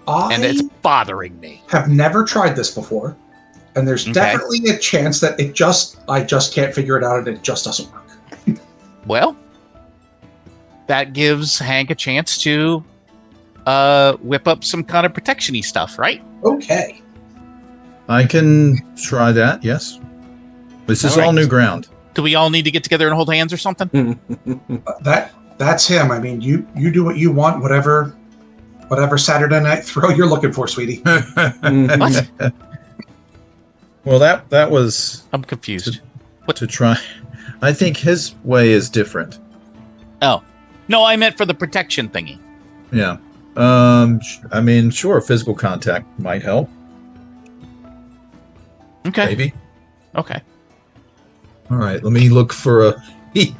And it's I bothering me. have never tried this before, and there's Okay. definitely a chance that I just can't figure it out and it just doesn't work. Well, that gives Hank a chance to whip up some kind of protection-y stuff, right? Okay. I can try that, yes. This is all new ground. Do we all need to get together and hold hands or something? That's him. I mean, you do what you want, whatever Saturday night throw you're looking for, sweetie. What? Well, that was I'm confused. to try. I think his way is different. Oh. No, I meant for the protection thingy. Yeah. I mean, sure, physical contact might help. Okay. Maybe. Okay. All right, let me look for a. He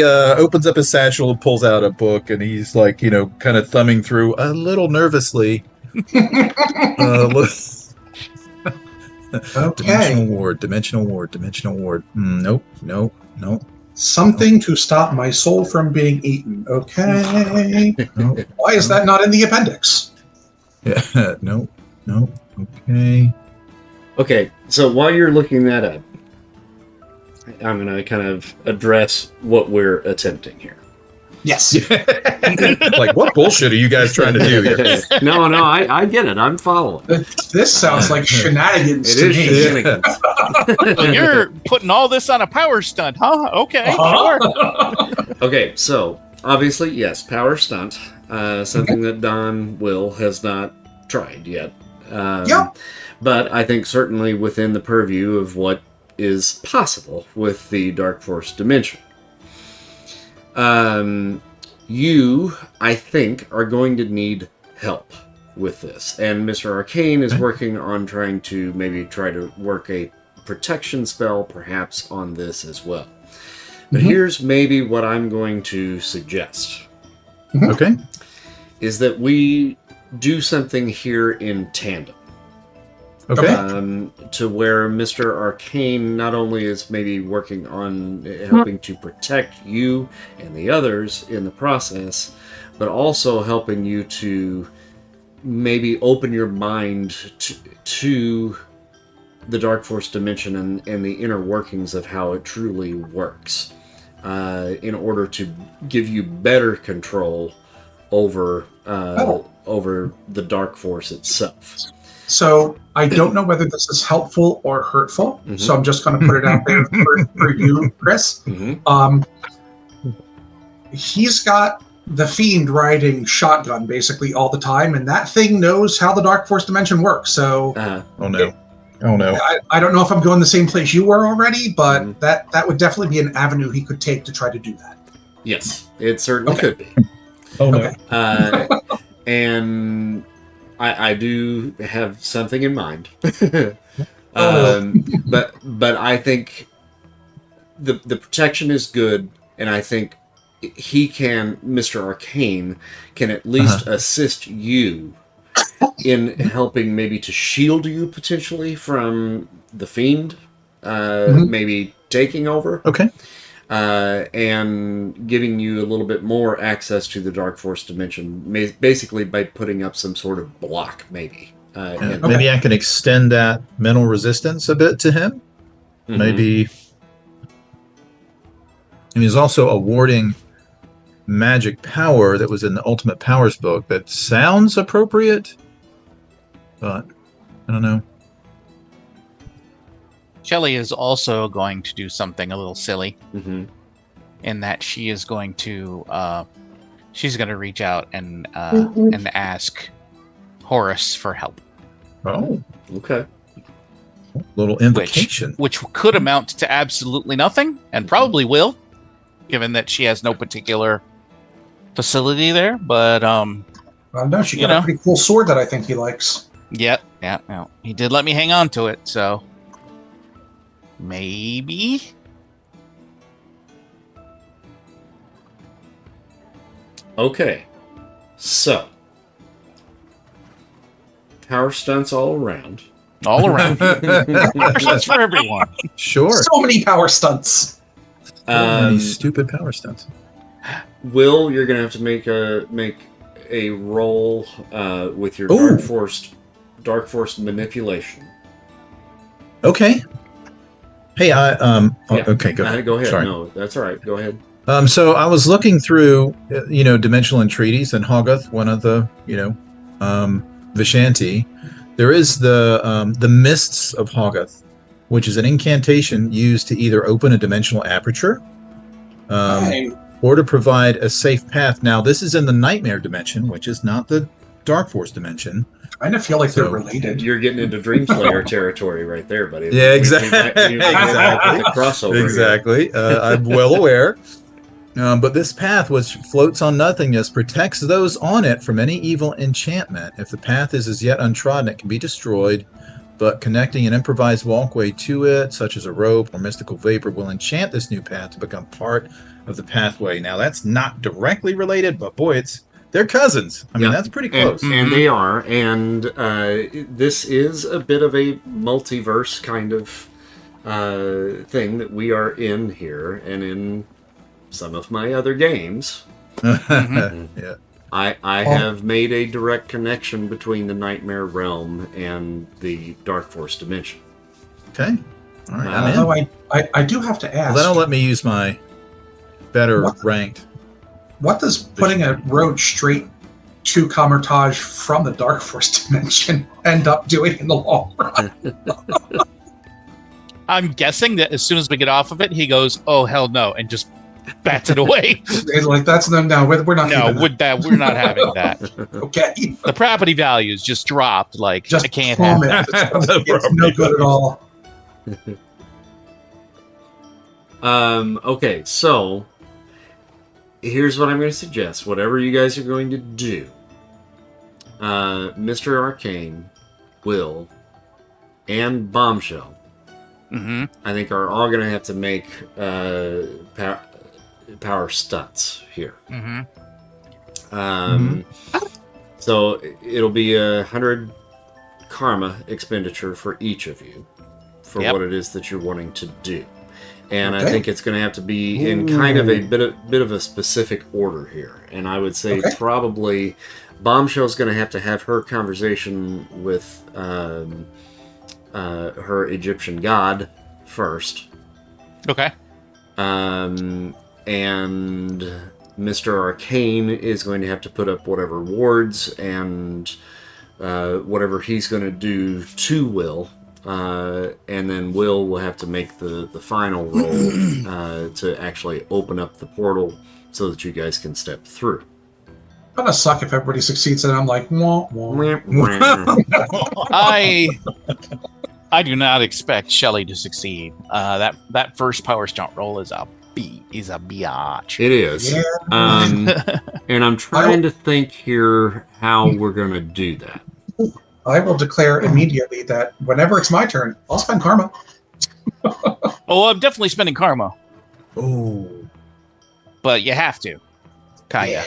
opens up his satchel and pulls out a book, and he's like, kind of thumbing through a little nervously. Okay. Dimensional ward. Nope. Something to stop my soul from being eaten. Okay. Nope. Why is that not in the appendix? Yeah. Nope. Okay. Okay, so while you're looking that up, I'm going to kind of address what we're attempting here. Yes. Like, what bullshit are you guys trying to do here? No, I get it. I'm following. This sounds like shenanigans It to is me. shenanigans. So you're putting all this on a power stunt, huh? Okay, sure. Okay, so obviously, yes, power stunt. Something that Don Will has not tried yet. Yep. But I think certainly within the purview of what is possible with the Darkforce Dimension. You, I think, are going to need help with this. And Mr. Arcane is working on trying to work a protection spell perhaps on this as well. But here's maybe what I'm going to suggest. Okay. Is that we do something here in tandem. Okay. To where Mr. Arcane not only is maybe working on helping to protect you and the others in the process, but also helping you to maybe open your mind to the Darkforce Dimension and the inner workings of how it truly works, in order to give you better control over the Dark Force itself. So I don't know whether this is helpful or hurtful. So I'm just going to put it out there for you, Chris. He's got the Fiend riding shotgun basically all the time, and that thing knows how the Dark Force Dimension works. So Oh no. I don't know if I'm going the same place you were already, but that would definitely be an avenue he could take to try to do that. Yes, it certainly could be. Oh no. And I do have something in mind. But I think the protection is good, and I think Mr. Arcane can at least assist you in helping maybe to shield you potentially from the Fiend, maybe taking over. Okay. And giving you a little bit more access to the Dark Force Dimension, basically by putting up some sort of block, maybe. Maybe I can extend that mental resistance a bit to him. Maybe. And he's also awarding magic power that was in the Ultimate Powers book that sounds appropriate, but I don't know. Shelley is also going to do something a little silly, in that she is going to she's going to reach out and ask Horus for help. Oh, okay. Little invocation, which could amount to absolutely nothing, and probably will, given that she has no particular facility there. But no, she got a pretty cool sword that I think he likes. Yeah. He did let me hang on to it, so. Maybe. Okay, so power stunts all around. All around. That's for everyone. Sure. So many power stunts. So many stupid power stunts. Will, you're gonna have to make a roll with your Ooh. Dark Force manipulation. Okay. Hey, Yeah. okay, go ahead. Go ahead. Sorry. No, that's all right. Go ahead. So I was looking through, dimensional entreaties, and Hoggoth, one of the, Vishanti. There is the Mists of Hoggoth, which is an incantation used to either open a dimensional aperture, or to provide a safe path. Now, this is in the Nightmare dimension, which is not the Darkforce dimension. I kind of feel like they're related. You're getting into Dreamslayer territory right there, buddy. Yeah, exactly. Exactly. The crossover. Exactly. I'm well aware. But this path, which floats on nothingness, protects those on it from any evil enchantment. If the path is as yet untrodden, it can be destroyed, but connecting an improvised walkway to it, such as a rope or mystical vapor, will enchant this new path to become part of the pathway. Now, that's not directly related, but boy, they're cousins. I mean, that's pretty close. And they are. And this is a bit of a multiverse kind of thing that we are in here, and in some of my other games, Yeah. I have made a direct connection between the Nightmare Realm and the Darkforce Dimension. Okay. All right. I'm in. Although I do have to ask. Well, that'll let me use my better ranked. What does putting a road straight to Comertage from the Darkforce Dimension end up doing in the long run? I'm guessing that as soon as we get off of it, he goes, "Oh hell no," and just bats it away. It's like we're not. We're not having that. Okay. The property values just dropped. Like Just I can't have that. It's no good at all. Okay, so here's what I'm going to suggest. Whatever you guys are going to do, Mr. Arcane, Will, and Bombshell, I think are all going to have to make power stunts here. So it'll be 100 karma expenditure for each of you for what it is that you're wanting to do. And I think it's going to have to be in kind of a bit of a specific order here. And I would say probably Bombshell's going to have her conversation with her Egyptian god first. Okay. And Mr. Arcane is going to have to put up whatever wards and whatever he's going to do to Will. And then Will have to make the final roll to actually open up the portal so that you guys can step through. It's gonna suck if everybody succeeds and I'm like, wah, wah. I do not expect Shelley to succeed. That first power stunt roll is a biatch. It is. Yeah. And I'm trying to think here how we're going to do that. I will declare immediately that whenever it's my turn, I'll spend karma. Oh, I'm definitely spending karma, Oh. but you have to. Kinda.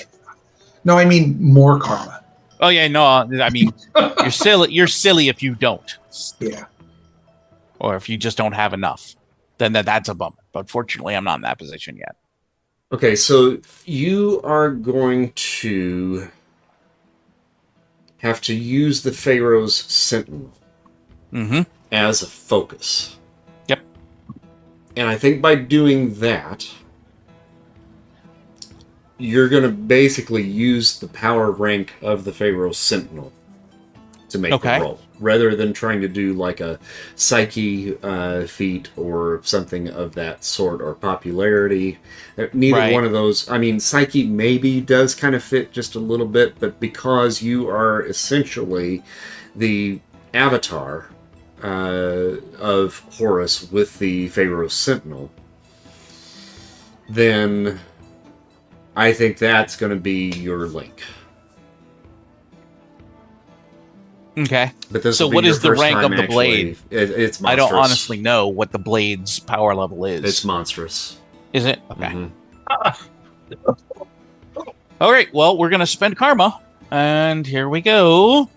No, I mean more karma. Oh yeah, no. I mean, you're silly. You're silly if you don't. Yeah. Or if you just don't have enough, then that's a bummer. But fortunately, I'm not in that position yet. Okay, so you are going to have to use the Pharaoh's Sentinel as a focus. Yep. And I think by doing that, you're going to basically use the power rank of the Pharaoh's Sentinel to make the roll, rather than trying to do like a psyche feat or something of that sort, or popularity. Neither one of those. I mean, psyche maybe does kind of fit just a little bit, but because you are essentially the avatar of Horus with the Pharaoh's Sentinel, then I think that's going to be your link. Okay. But this So will be what your is the first rank time of the actually- blade? It's monstrous. I don't honestly know what the blade's power level is. It's monstrous. Is it? Okay. Mhm. All right. Well, we're gonna spend karma, and here we go.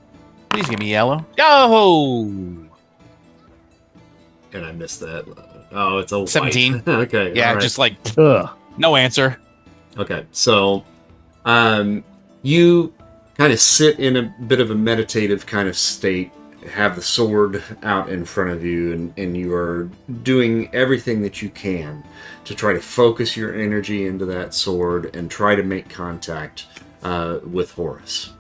Please give me yellow. Yo! And I missed that. Oh, it's a white. 17. Okay. Yeah, all right. just like Ugh. no answer. Okay, so you kind of sit in a bit of a meditative kind of state, have the sword out in front of you, and you are doing everything that you can to try to focus your energy into that sword and try to make contact with Horus.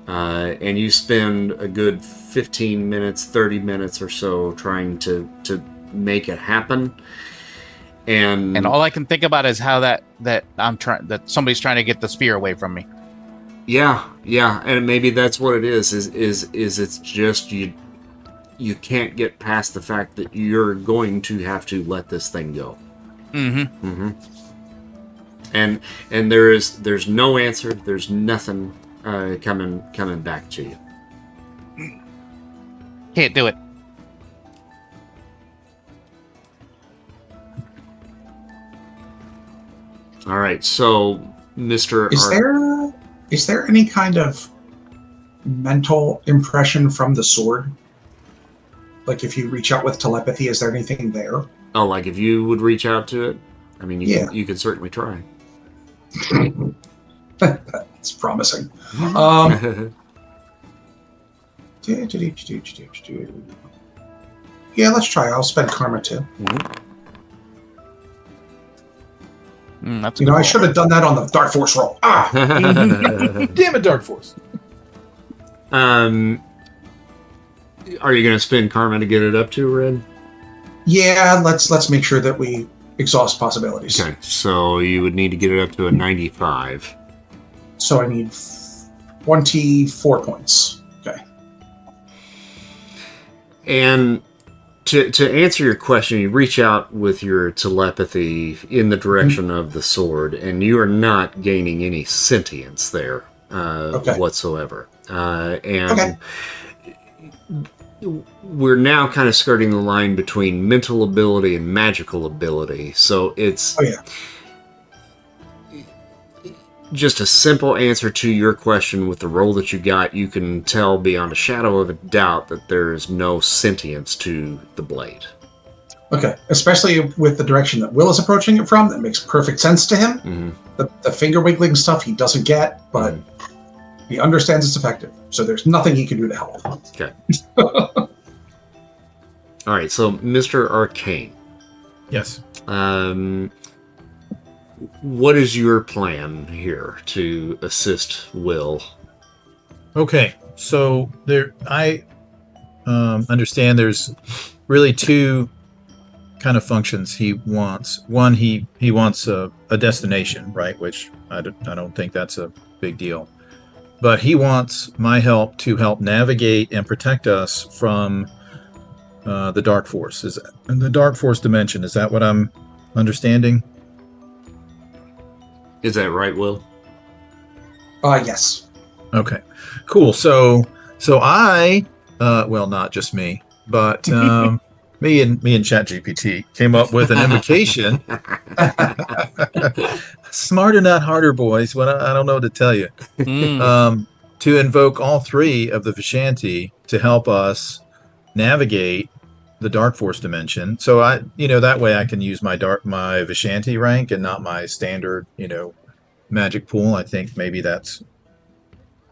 And you spend a good 15 minutes, 30 minutes or so trying to make it happen. And all I can think about is how that somebody's trying to get the spear away from me. yeah, and maybe that's what it is it's just you can't get past the fact that you're going to have to let this thing go. And there's no answer, there's nothing coming back to you. Can't do it. All right, so Mr. Is there any kind of mental impression from the sword? Like if you reach out with telepathy, is there anything there? Oh, like if you would reach out to it? I mean, you could certainly try. That's promising. Yeah, let's try. I'll spend karma too. That's You know, I should have done that on the Darkforce roll. Ah! Damn it, Darkforce. Are you going to spend karma to get it up to Red? Yeah, let's make sure that we exhaust possibilities. Okay, so you would need to get it up to a 95. So I need 24 points. Okay. And to answer your question, you reach out with your telepathy in the direction of the sword, and you are not gaining any sentience there whatsoever. And we're now kind of skirting the line between mental ability and magical ability. So it's just a simple answer to your question with the roll that you got. You can tell beyond a shadow of a doubt that there's no sentience to the blade. Okay, especially with the direction that Will is approaching it from, that makes perfect sense to him. The finger wiggling stuff he doesn't get, but he understands it's effective. So there's nothing he can do to help. Okay. All right, so Mr. Arcane. Yes. What is your plan here to assist Will? Okay, so I understand there's really two kind of functions he wants. One, he wants a destination, right? Which I don't think that's a big deal. But he wants my help to help navigate and protect us from the Dark Force. The Darkforce Dimension. Is that what I'm understanding? Is that right, Will? Yes. Okay, cool. So I, well, not just me, but me and ChatGPT came up with an invocation. Smarter, not harder, boys. What I don't know what to tell you. To invoke all three of the Vishanti to help us navigate the Darkforce Dimension. So that way I can use my Vishanti rank and not my standard, magic pool. I think maybe that's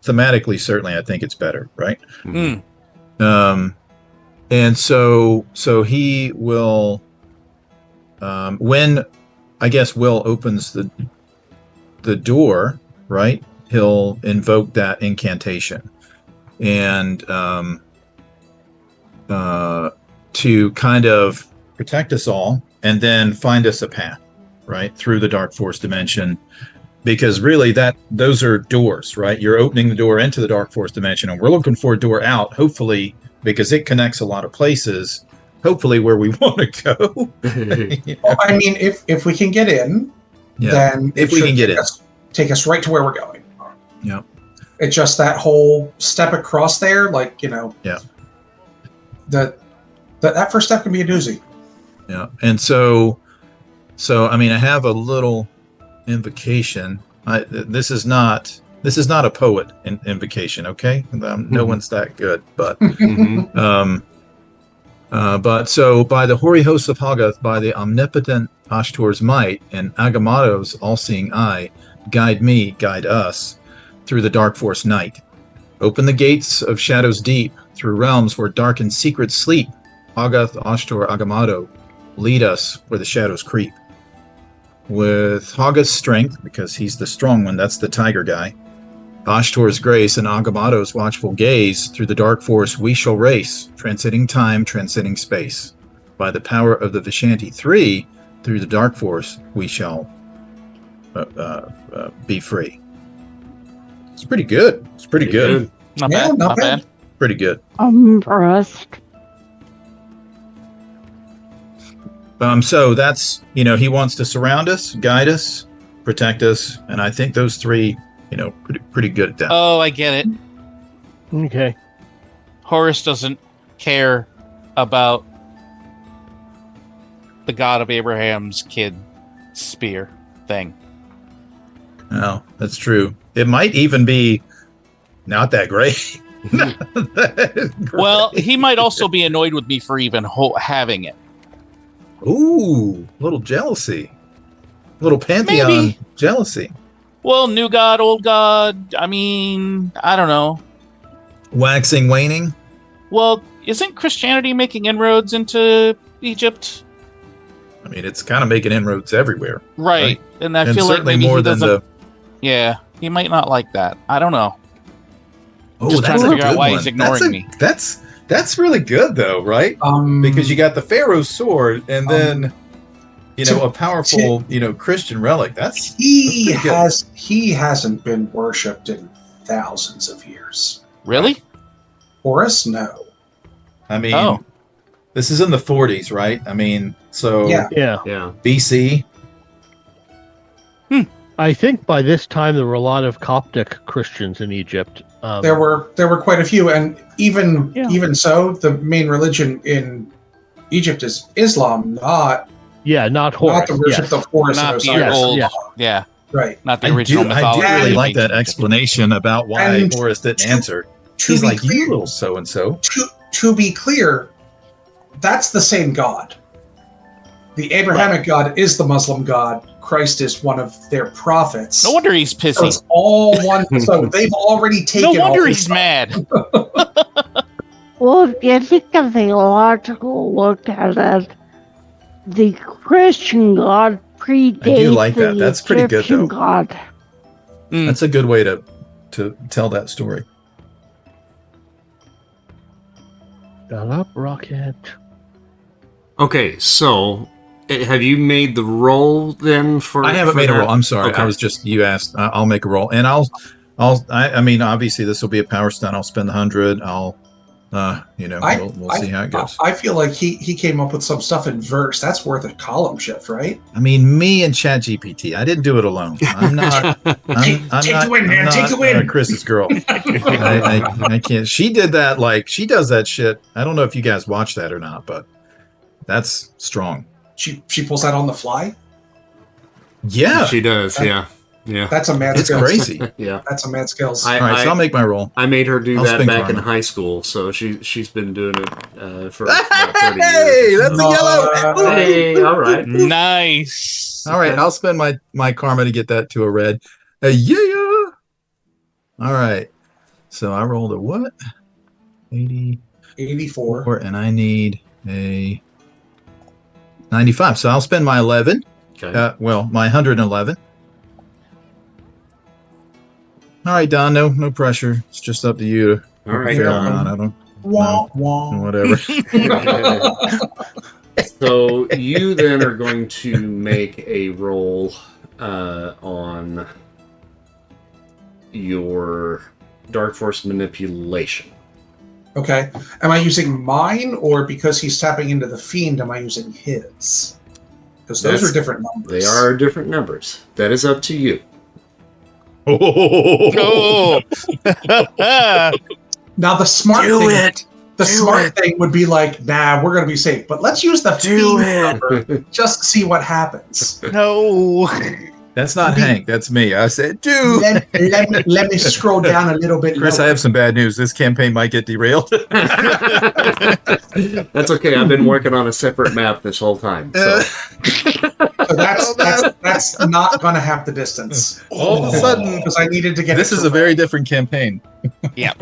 thematically, certainly I think it's better, right? And so he will, when I guess Will opens the door, right? He'll invoke that incantation and to kind of protect us all and then find us a path, right, through the Darkforce Dimension. Because really those are doors, right? You're opening the door into the Darkforce Dimension, and we're looking for a door out, hopefully, because it connects a lot of places, hopefully where we want to go. Well, I mean, if we can get in, then if we can get in, take us right to where we're going. Yeah. It's just that whole step across there, like, Yeah. That first step can be a doozy. Yeah. And so I mean, I have a little invocation. This is not a poet invocation, okay? No one's that good, but but so by the hoary hosts of Hoggoth, by the omnipotent Ashtor's might and Agamotto's all-seeing eye, guide me, guide us through the Darkforce night. Open the gates of shadows deep, through realms where dark and secret sleep. Hoggoth, Ashtor, Agamotto, lead us where the shadows creep. With Hoggoth's strength, because he's the strong one, that's the tiger guy, Ashtor's grace and Agamotto's watchful gaze, through the dark force we shall race, transcending time, transcending space. By the power of the Vishanti 3, through the dark force we shall be free. It's pretty good. It's pretty good. Not bad. Not bad. Pretty good. I'm impressed. So that's, he wants to surround us, guide us, protect us, and I think those three, pretty good at that. Oh, I get it. Okay. Horus doesn't care about the God of Abraham's kid spear thing. No, that's true. It might even be not that great. Well, he might also be annoyed with me for even having it. Ooh, little jealousy. Little pantheon jealousy. Well, new god, old god. I mean, I don't know. Waxing, waning? Well, isn't Christianity making inroads into Egypt? I mean, it's kind of making inroads everywhere. Right. And I feel like certainly maybe more he than doesn't... Yeah, he might not like that. I don't know. Oh, Just trying that's to a figure out good why one. he's ignoring me. That's really good, though, right? Because you got the Pharaoh's sword, and then a powerful Christian relic. He hasn't been worshipped in thousands of years. Really? Horus, no. I mean, this is in the 40s, right? I mean, so Yeah. BC. I think by this time there were a lot of Coptic Christians in Egypt. There were quite a few, and even so, the main religion in Egypt is Islam, not Horus. the worship of Horus and Not the Osiris. old, Yes. Right. not the original I mythology. do really of like that Egypt. explanation about why And Horus didn't answer. To He's be like, clear, you little so-and-so. to be clear, that's the same God. The Abrahamic God is the Muslim God. Christ is one of their prophets. No wonder he's So pissy. it's all one. So they've already taken. No wonder all he's this mad. Well, if you take a theological look at it, the Christian God predates I do like that. the That's pretty good, Egyptian though. God. That's a good way to tell that story. Shut up, Rocket. Okay, so have you made the roll then for? I haven't for made a that? roll. I'm sorry. Okay. I was just, you asked. I'll make a roll, and I mean, obviously this will be a power stunt. I'll spend 100. I'll, we'll see how it goes. I feel like he came up with some stuff in verse. That's worth a column shift, right? I mean, me and ChatGPT. I didn't do it alone. I'm not. I'm Take not, the win, man. I'm Take not, the win. Chris's girl. I can't. She did that. Like, she does that shit. I don't know if you guys watch that or not, but that's strong. She pulls that on the fly. Yeah, She does, yeah. That's a mad it's skills. crazy. Yeah. That's a mad skills. All right, so I'll make my roll. I made her do I'll that spin back in karma. high school, so she's been doing it for about 30 Hey, years. that's a yellow. Hey, all right. Nice. All right, I'll spend my karma to get that to a red. Yeah. All right. So I rolled a what? 84, 84. and I need a 95. So I'll spend my 11. Okay. My 111. All right, Don. No pressure. It's just up to you. To All right, fair or Don. not. I don't. Wah, wah. Whatever. So you then are going to make a roll on your Dark Force manipulation. Okay. Am I using mine, or because he's tapping into the Fiend, am I using his? Because those That's- are different numbers. They are different numbers. That is up to you. Oh. Now the smart thing would be like, nah, we're gonna be safe, but let's use the Fiend number just to see what happens. No. That's not Hank. That's me. I said, dude. Let me scroll down a little bit. Chris, lower. I have some bad news. This campaign might get derailed. That's okay. I've been working on a separate map this whole time. So, So that's not gonna have the distance. All of a sudden, Because I needed to get. this is a very different campaign. Yeah.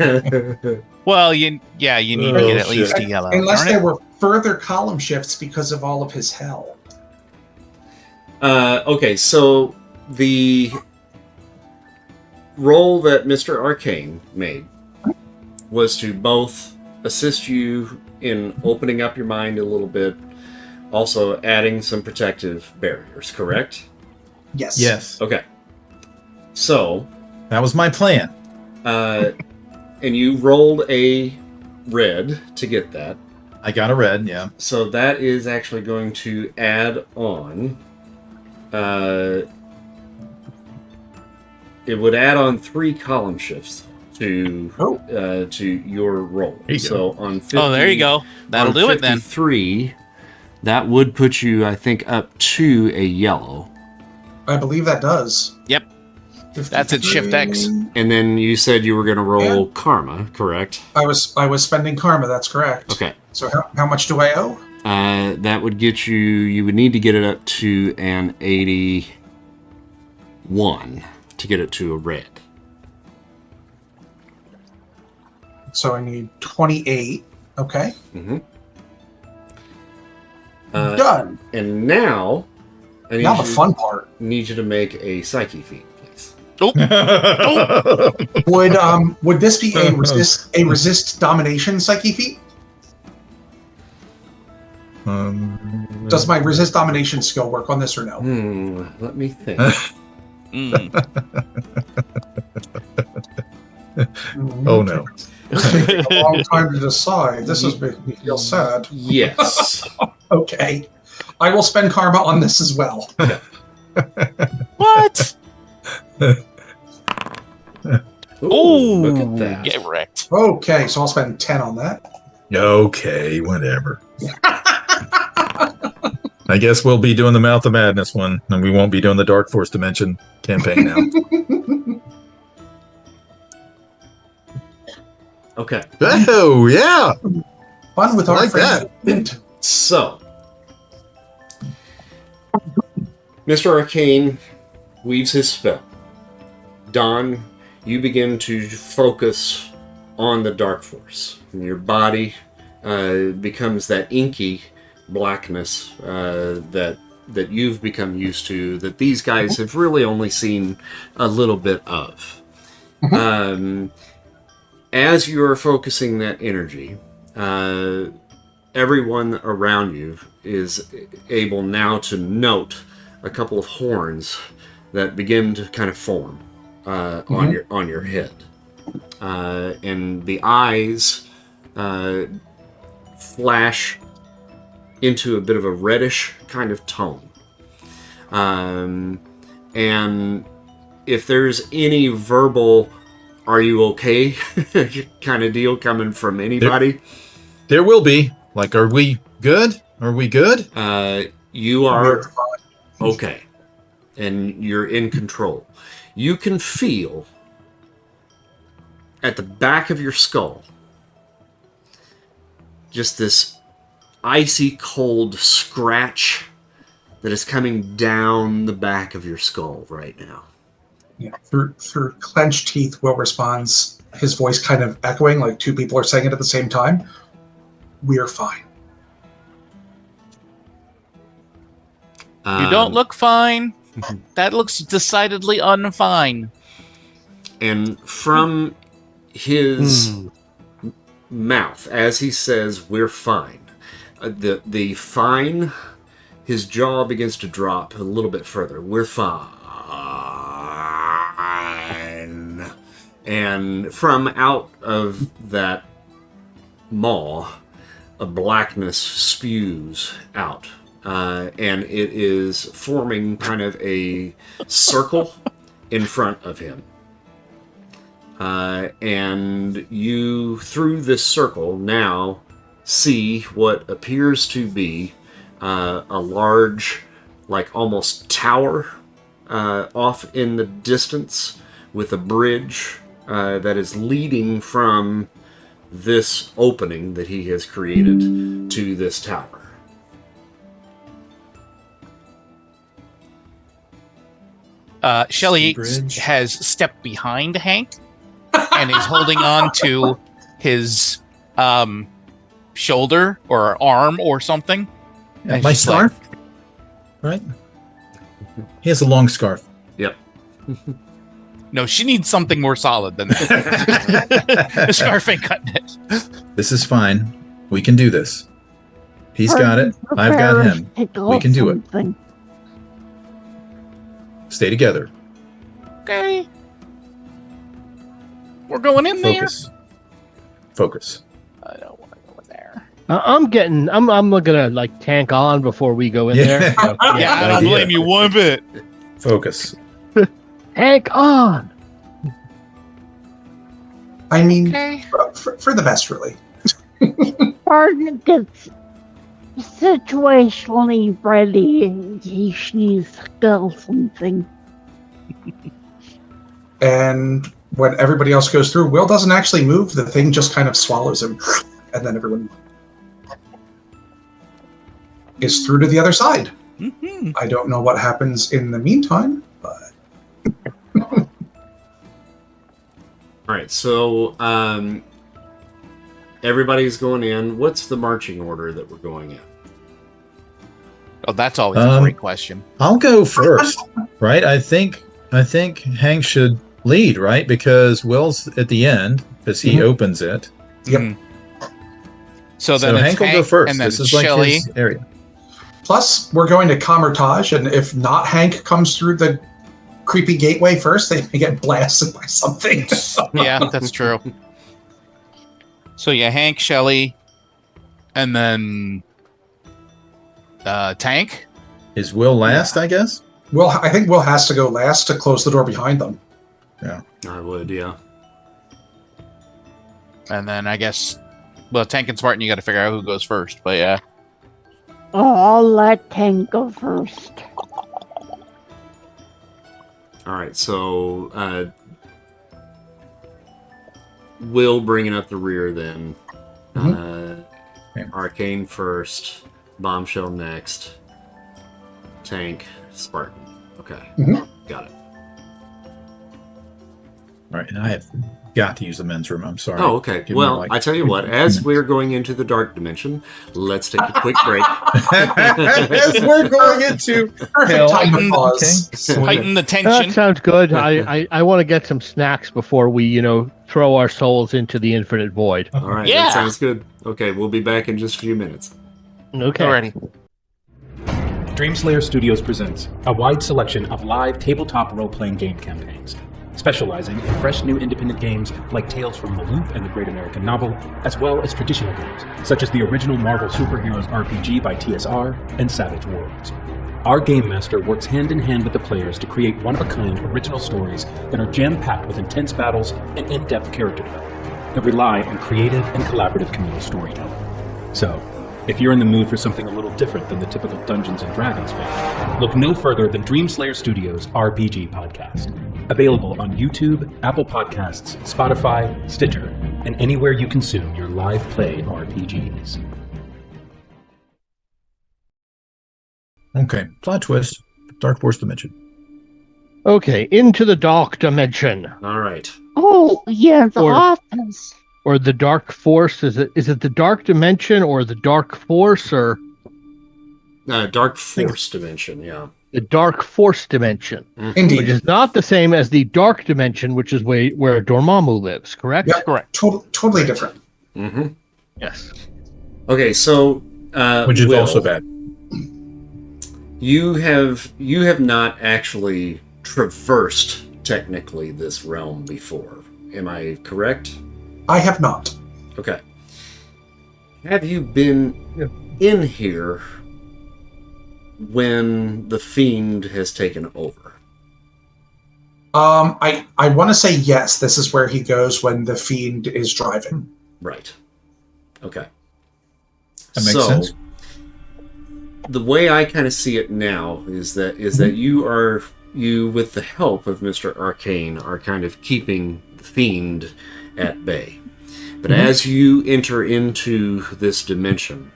Well, you need to get at least a yellow. Unless darn it. there were further column shifts because of all of his hell. okay, so the roll that Mr. Arcane made was to both assist you in opening up your mind a little bit, also adding some protective barriers, correct? Yes. Yes. Okay. So, That was my plan. and you rolled a red to get that. I got a red, yeah. So that is actually going to add on. It would add on 3 column shifts to your roll. There you so on 50, Oh, there you go. That'll do it then. 53, that would put you, I think, up to a yellow. I believe that does. Yep. That's at Shift X. And then you said you were going to roll karma, correct? I was spending karma. That's correct. Okay. So how much do I owe? That would get you. You would need to get it up to an 81 to get it to a red. So I need 28. Okay. Mm-hmm. Done. And now, I need Now the you- fun part. Need you to make a psyche feat, please. Would this be a resist domination psyche feat? Does my resist domination skill work on this or no? Let me think. Oh no. It's taking a long time to decide. This is making me feel sad. Yes. Okay. I will spend karma on this as well. What? Ooh, look at that. Get wrecked. Okay, so I'll spend 10 on that. Okay, whatever. I guess we'll be doing the Mouth of Madness one, and we won't be doing the Darkforce Dimension campaign now. Okay. Oh, yeah! Fun with I our like friends. So, Mr. Arcane weaves his spell. Don, you begin to focus on the Dark Force. And your body becomes that inky blackness that you've become used to, that these guys have really only seen a little bit of. As you're focusing that energy, everyone around you is able now to note a couple of horns that begin to kind of form on your head, and the eyes flash into a bit of a reddish kind of tone, and if there's any verbal "Are you okay?" kind of deal coming from anybody, There will be. Like, are we good? Are we good? You are okay, and you're in control. You can feel at the back of your skull just this icy cold scratch that is coming down the back of your skull right now. Yeah, through clenched teeth, Will responds, his voice kind of echoing, like two people are saying it at the same time. We are fine. You don't look fine. That looks decidedly unfine. And from his mouth, as he says, "We're fine," the fine, his jaw begins to drop a little bit further. "We're fine." And from out of that maw, a blackness spews out. And it is forming kind of a circle in front of him. and you, through this circle, now see what appears to be a large, like almost tower off in the distance with a bridge that is leading from this opening that he has created to this tower. Shelley Bridge. has stepped behind Hank and is holding on to his shoulder or arm or something. Yeah, And my she's like- scarf, right? He has a long scarf. Yep. No, she needs something more solid than that. The scarf ain't cutting it. This is fine. We can do this. He's got it. I've got him. We can do it. Something. Stay together. Okay. We're going in there. Focus. I don't want to go in there. I'm gonna like tank on before we go in there. So, Yeah, I don't idea. blame you one bit. Focus. tank on. I mean, Okay. for the best, really. Barton gets situationally ready in case she needs to kill something. And when everybody else goes through, Will doesn't actually move. The thing just kind of swallows him. And then everyone is through to the other side. Mm-hmm. I don't know what happens in the meantime, but All right, so everybody's going in. What's the marching order that we're going in? Oh, that's always a great question. I'll go first, right? I think Hank should lead, right? Because Will's at the end, because he opens it. Yep. Mm. So then it's Hank will go first. and then This is like Shelley. his area. plus we're going to Camertage, and if not Hank comes through the creepy gateway first, they may get blasted by something. Yeah, that's true. So yeah, Hank, Shelley, and then Tank. Is Will last, I guess? I think Will has to go last to close the door behind them. I would, yeah. And then I guess, well, Tank and Spartan, you got to figure out who goes first. But yeah, Oh, I'll let Tank go first. All right, so Will bringing up the rear then. Arcane first, Bombshell next, Tank, Spartan. Okay, got it. All right, and I have got to use the men's room. I'm sorry. Oh, okay. Give me, Well, like, I tell you what, as we're going into the dark dimension, let's take a quick break. As we're going into Perfect hell. time to pause. Okay. heighten the That tension. sounds good. I want to get some snacks before we, throw our souls into the infinite void. All right, Yeah. that sounds good. Okay, we'll be back in just a few minutes. Okay. Alrighty. Dreamslayer Studios presents a wide selection of live tabletop role-playing game campaigns, specializing in fresh new independent games like Tales from the Loop and the Great American Novel, as well as traditional games such as the original Marvel Superheroes RPG by TSR and Savage Worlds. Our game master works hand in hand with the players to create one-of-a-kind original stories that are jam-packed with intense battles and in-depth character development that rely on creative and collaborative communal storytelling. So, if you're in the mood for something a little different than the typical Dungeons & Dragons fan, look no further than Dreamslayer Studios' RPG podcast. Available on YouTube, Apple Podcasts, Spotify, Stitcher, and anywhere you consume your live play RPGs. Okay, plot twist. Darkforce Dimension. Okay, into the dark dimension. All right. Oh, yeah, the Or- office. Or the dark force. Is it the dark dimension or the dark force or Dark Force Dimension, yeah. the dark force dimension? Which Indeed. is not the same as the dark dimension, which is where Dormammu lives, correct? Yep. Correct. Totally different. Mm-hmm. Yes. Okay, so Which is Will, also bad. You have not actually traversed technically this realm before. Am I correct? I have not. Okay. Have you been in here when the Fiend has taken over? I want to say yes. This is where he goes when the Fiend is driving. Right. Okay. That makes sense. The way I kind of see it now is that you with the help of Mr. Arcane are kind of keeping the Fiend at bay. But as you enter into this dimension,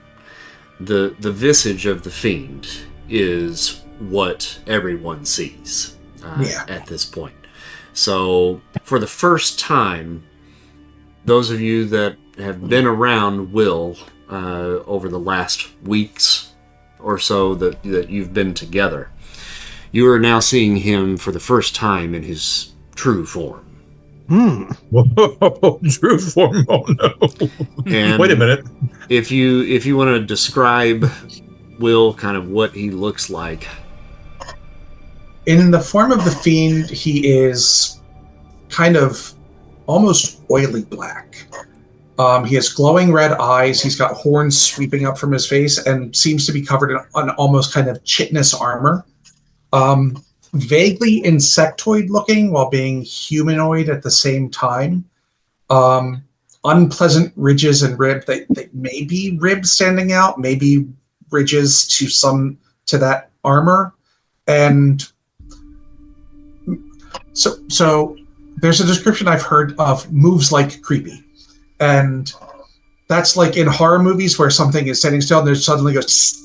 the visage of the Fiend is what everyone sees at this point. So for the first time, those of you that have been around Will over the last weeks or so that you've been together, you are now seeing him for the first time in his true form. Whoa, true form. Oh no. And wait a minute. If you want to describe Will kind of what he looks like. In the form of the Fiend, he is kind of almost oily black. He has glowing red eyes. He's got horns sweeping up from his face and seems to be covered in an almost kind of chitinous armor. Vaguely insectoid looking while being humanoid at the same time. Unpleasant ridges and rib. They may be ribs standing out, maybe ridges to that armor. And so there's a description I've heard of moves like creepy. And that's like in horror movies where something is standing still and there suddenly goes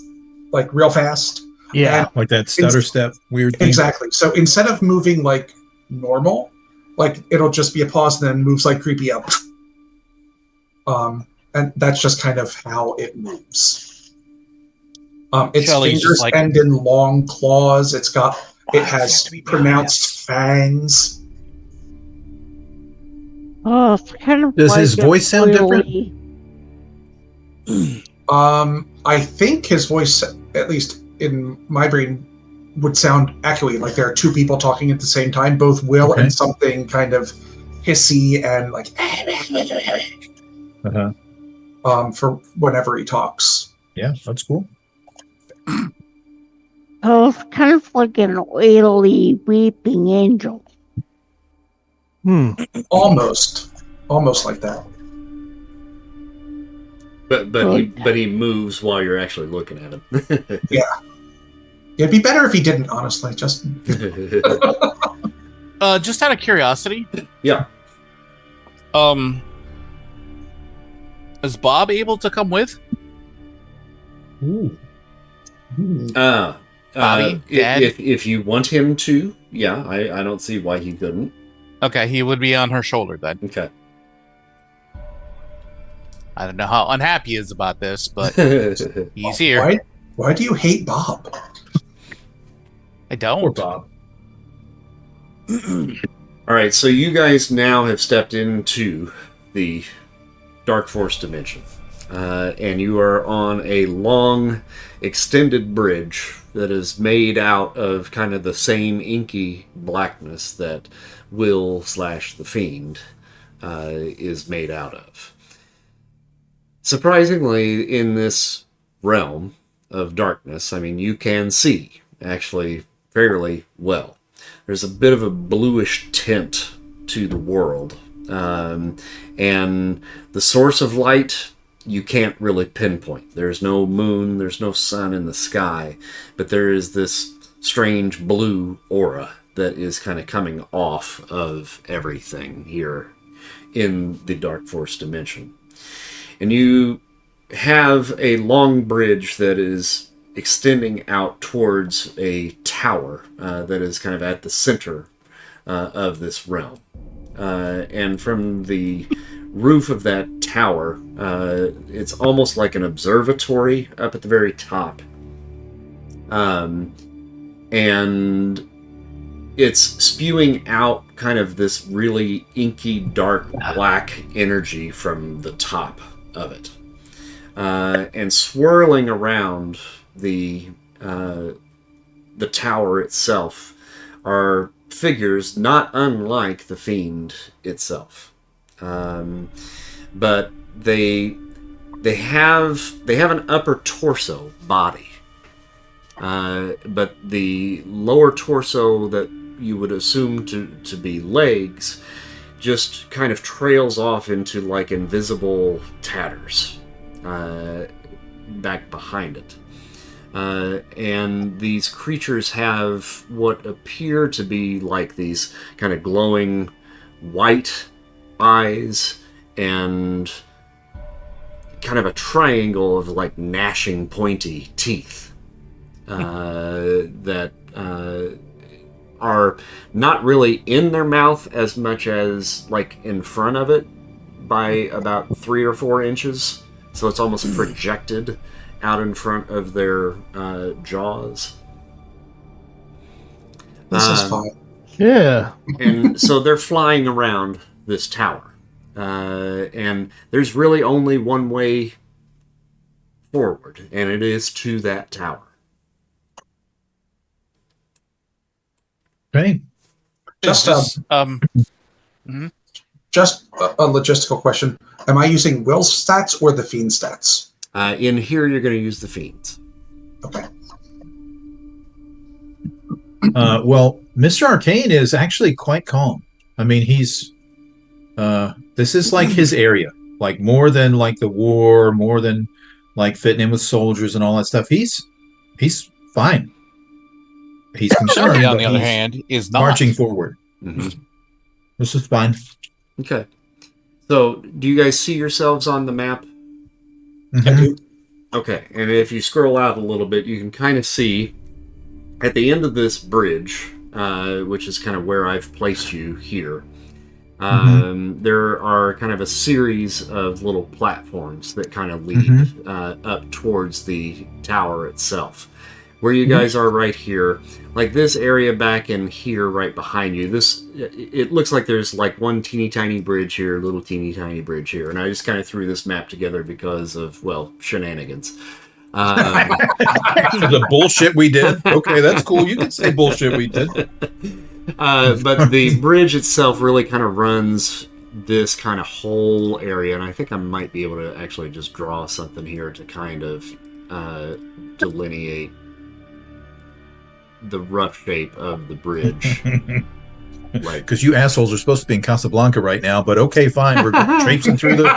like real fast. Yeah. And like that stutter step weird thing. Exactly. So instead of moving like normal, like it'll just be a pause and then moves like creepy up. And that's just kind of how it moves. Its Shelley's fingers like, end in long claws. It has pronounced fangs. Oh, it's kind of Does like his voice sound different? I think his voice, at least in my brain, would sound echoey. Like there are two people talking at the same time, both Will and something kind of hissy and like for whenever he talks. Yeah, that's cool. Oh, it's kind of like an oily weeping angel. Almost like that. But he moves while you're actually looking at him. Yeah. It'd be better if he didn't, honestly. Just just out of curiosity. Yeah. Is Bob able to come with? Bobby, Dad? If you want him to, yeah, I don't see why he couldn't. Okay, he would be on her shoulder then. Okay. I don't know how unhappy he is about this, but he's here. Why do you hate Bob? I don't. Poor Bob. All right, so you guys now have stepped into the Darkforce Dimension. And you are on a long, extended bridge that is made out of kind of the same inky blackness that Will/the Fiend is made out of. Surprisingly, in this realm of darkness, I mean, you can see, actually, fairly well. There's a bit of a bluish tint to the world. And the source of light, you can't really pinpoint. There's no moon, there's no sun in the sky, but there is this strange blue aura that is kind of coming off of everything here in the Darkforce Dimension. And you have a long bridge that is extending out towards a tower that is kind of at the center of this realm. And from the roof of that tower, it's almost like an observatory up at the very top. And it's spewing out kind of this really inky, dark, black energy from the top of it. And swirling around the tower itself are figures not unlike the Fiend itself. But they have an upper torso body. But the lower torso that you would assume to be legs just kind of trails off into like invisible tatters back behind it. And these creatures have what appear to be like these kind of glowing white eyes and kind of a triangle of like gnashing pointy teeth that are not really in their mouth as much as like in front of it by about 3 or 4 inches, so it's almost projected out in front of their jaws. This is fine. Yeah. And so they're flying around this tower. And there's really only one way forward, and it is to that tower. Okay. Just just a logistical question. Am I using Will's stats or the Fiend stats? In here, you're going to use the Fiends. Okay. Well, Mr. Arcane is actually quite calm. I mean, he's this is like his area, like more than like the war, more than like fitting in with soldiers and all that stuff. He's fine. He's concerned. Shelley, on but the other he's hand, is not marching forward. Mm-hmm. This is fine. Okay. So, do you guys see yourselves on the map? I do. Okay, and if you scroll out a little bit, you can kind of see at the end of this bridge, which is kind of where I've placed you here, there are kind of a series of little platforms that kind of lead up towards the tower itself. Where you guys are right here, like this area back in here right behind you, it looks like there's like one teeny tiny bridge here, little teeny tiny bridge here, and I just kind of threw this map together because of, well, shenanigans. The bullshit we did. Okay, that's cool. You can say bullshit we did. But the bridge itself really kind of runs this kind of whole area, and I think I might be able to actually just draw something here to kind of delineate the rough shape of the bridge. Like, because you assholes are supposed to be in Casablanca right now, but okay, fine. We're traipsing through the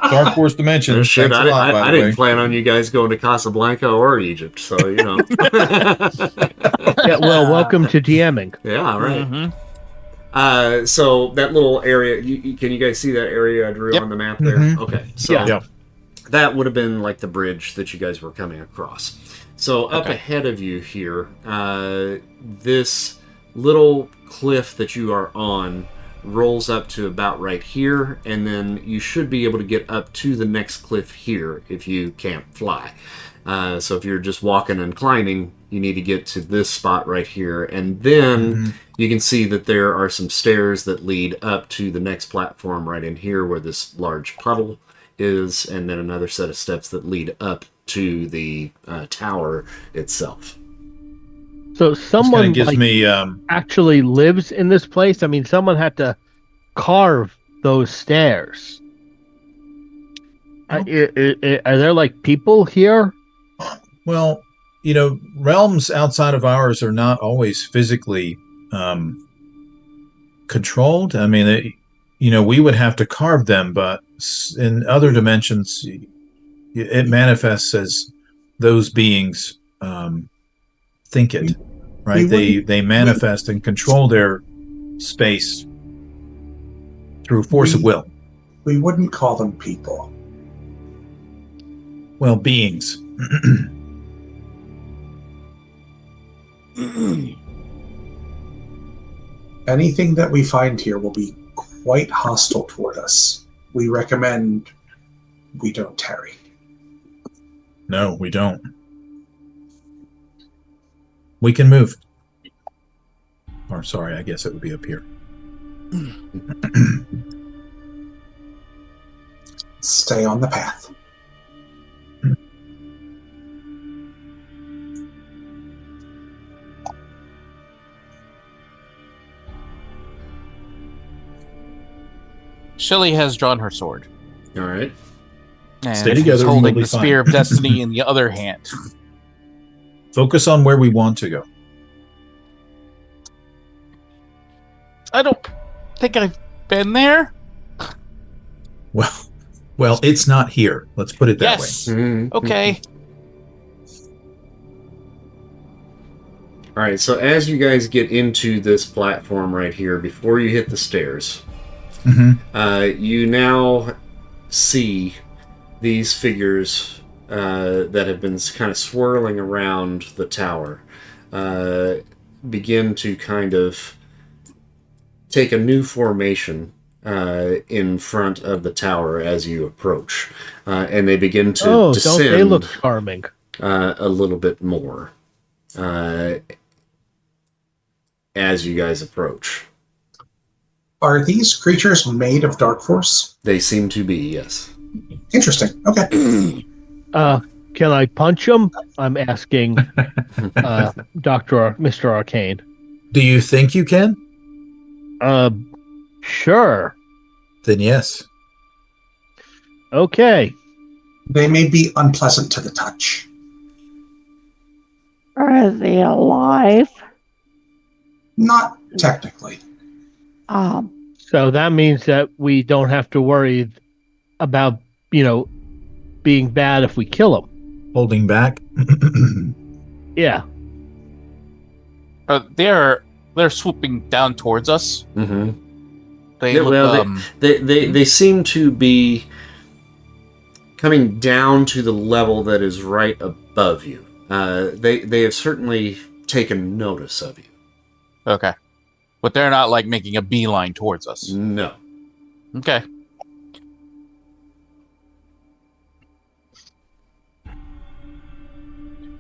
Darkforce Dimension. Shit, Thanks a lot, by I the didn't way. plan on you guys going to Casablanca or Egypt, so you know. Yeah, well, welcome to DMing. Yeah, right. Mm-hmm. So that little area, can you guys see that area I drew Yep. on the map there? Okay, so Yeah. that would have been like the bridge that you guys were coming across. So up Okay. ahead of you here, this little cliff that you are on rolls up to about right here, and then you should be able to get up to the next cliff here if you can't fly. So if you're just walking and climbing, you need to get to this spot right here, and then you can see that there are some stairs that lead up to the next platform right in here where this large puddle is, and then another set of steps that lead up to the tower itself. So someone Kind of gives me actually lives in this place. I mean, someone had to carve those stairs. Are there like people here? well, you know, realms outside of ours are not always physically controlled. I mean, we would have to carve them, but in other dimensions, it manifests as those beings think it, right? They manifest and control their space through force of will. We wouldn't call them people. Well, beings. Anything that we find here will be quite hostile toward us. We recommend we don't tarry. No, we don't. We can move. Or sorry, I guess it would be up here. Stay on the path. Shelley has drawn her sword. All right. And Stay together, is we holding will be the Spear of Destiny in the other hand. Focus on where we want to go. I don't think I've been there. Well, it's not here. Let's put it that Yes. way. Mm-hmm. Okay. All right, so as you guys get into this platform right here, before you hit the stairs, you now see these figures that have been kind of swirling around the tower begin to kind of take a new formation in front of the tower as you approach. And they begin to descend. Don't they look charming? A little bit more as you guys approach. Are these creatures made of Darkforce? They seem to be, yes. Interesting. Okay. Can I punch him? I'm asking Mr. Arcane. Do you think you can? Sure. Then yes. Okay. They may be unpleasant to the touch. Are they alive? Not technically. So that means that we don't have to worry about, being bad if we kill him. Holding back? Yeah. They're swooping down towards us. Mm-hmm. They look. They seem to be coming down to the level that is right above you. They have certainly taken notice of you. Okay, but they're not like making a beeline towards us. No. Okay.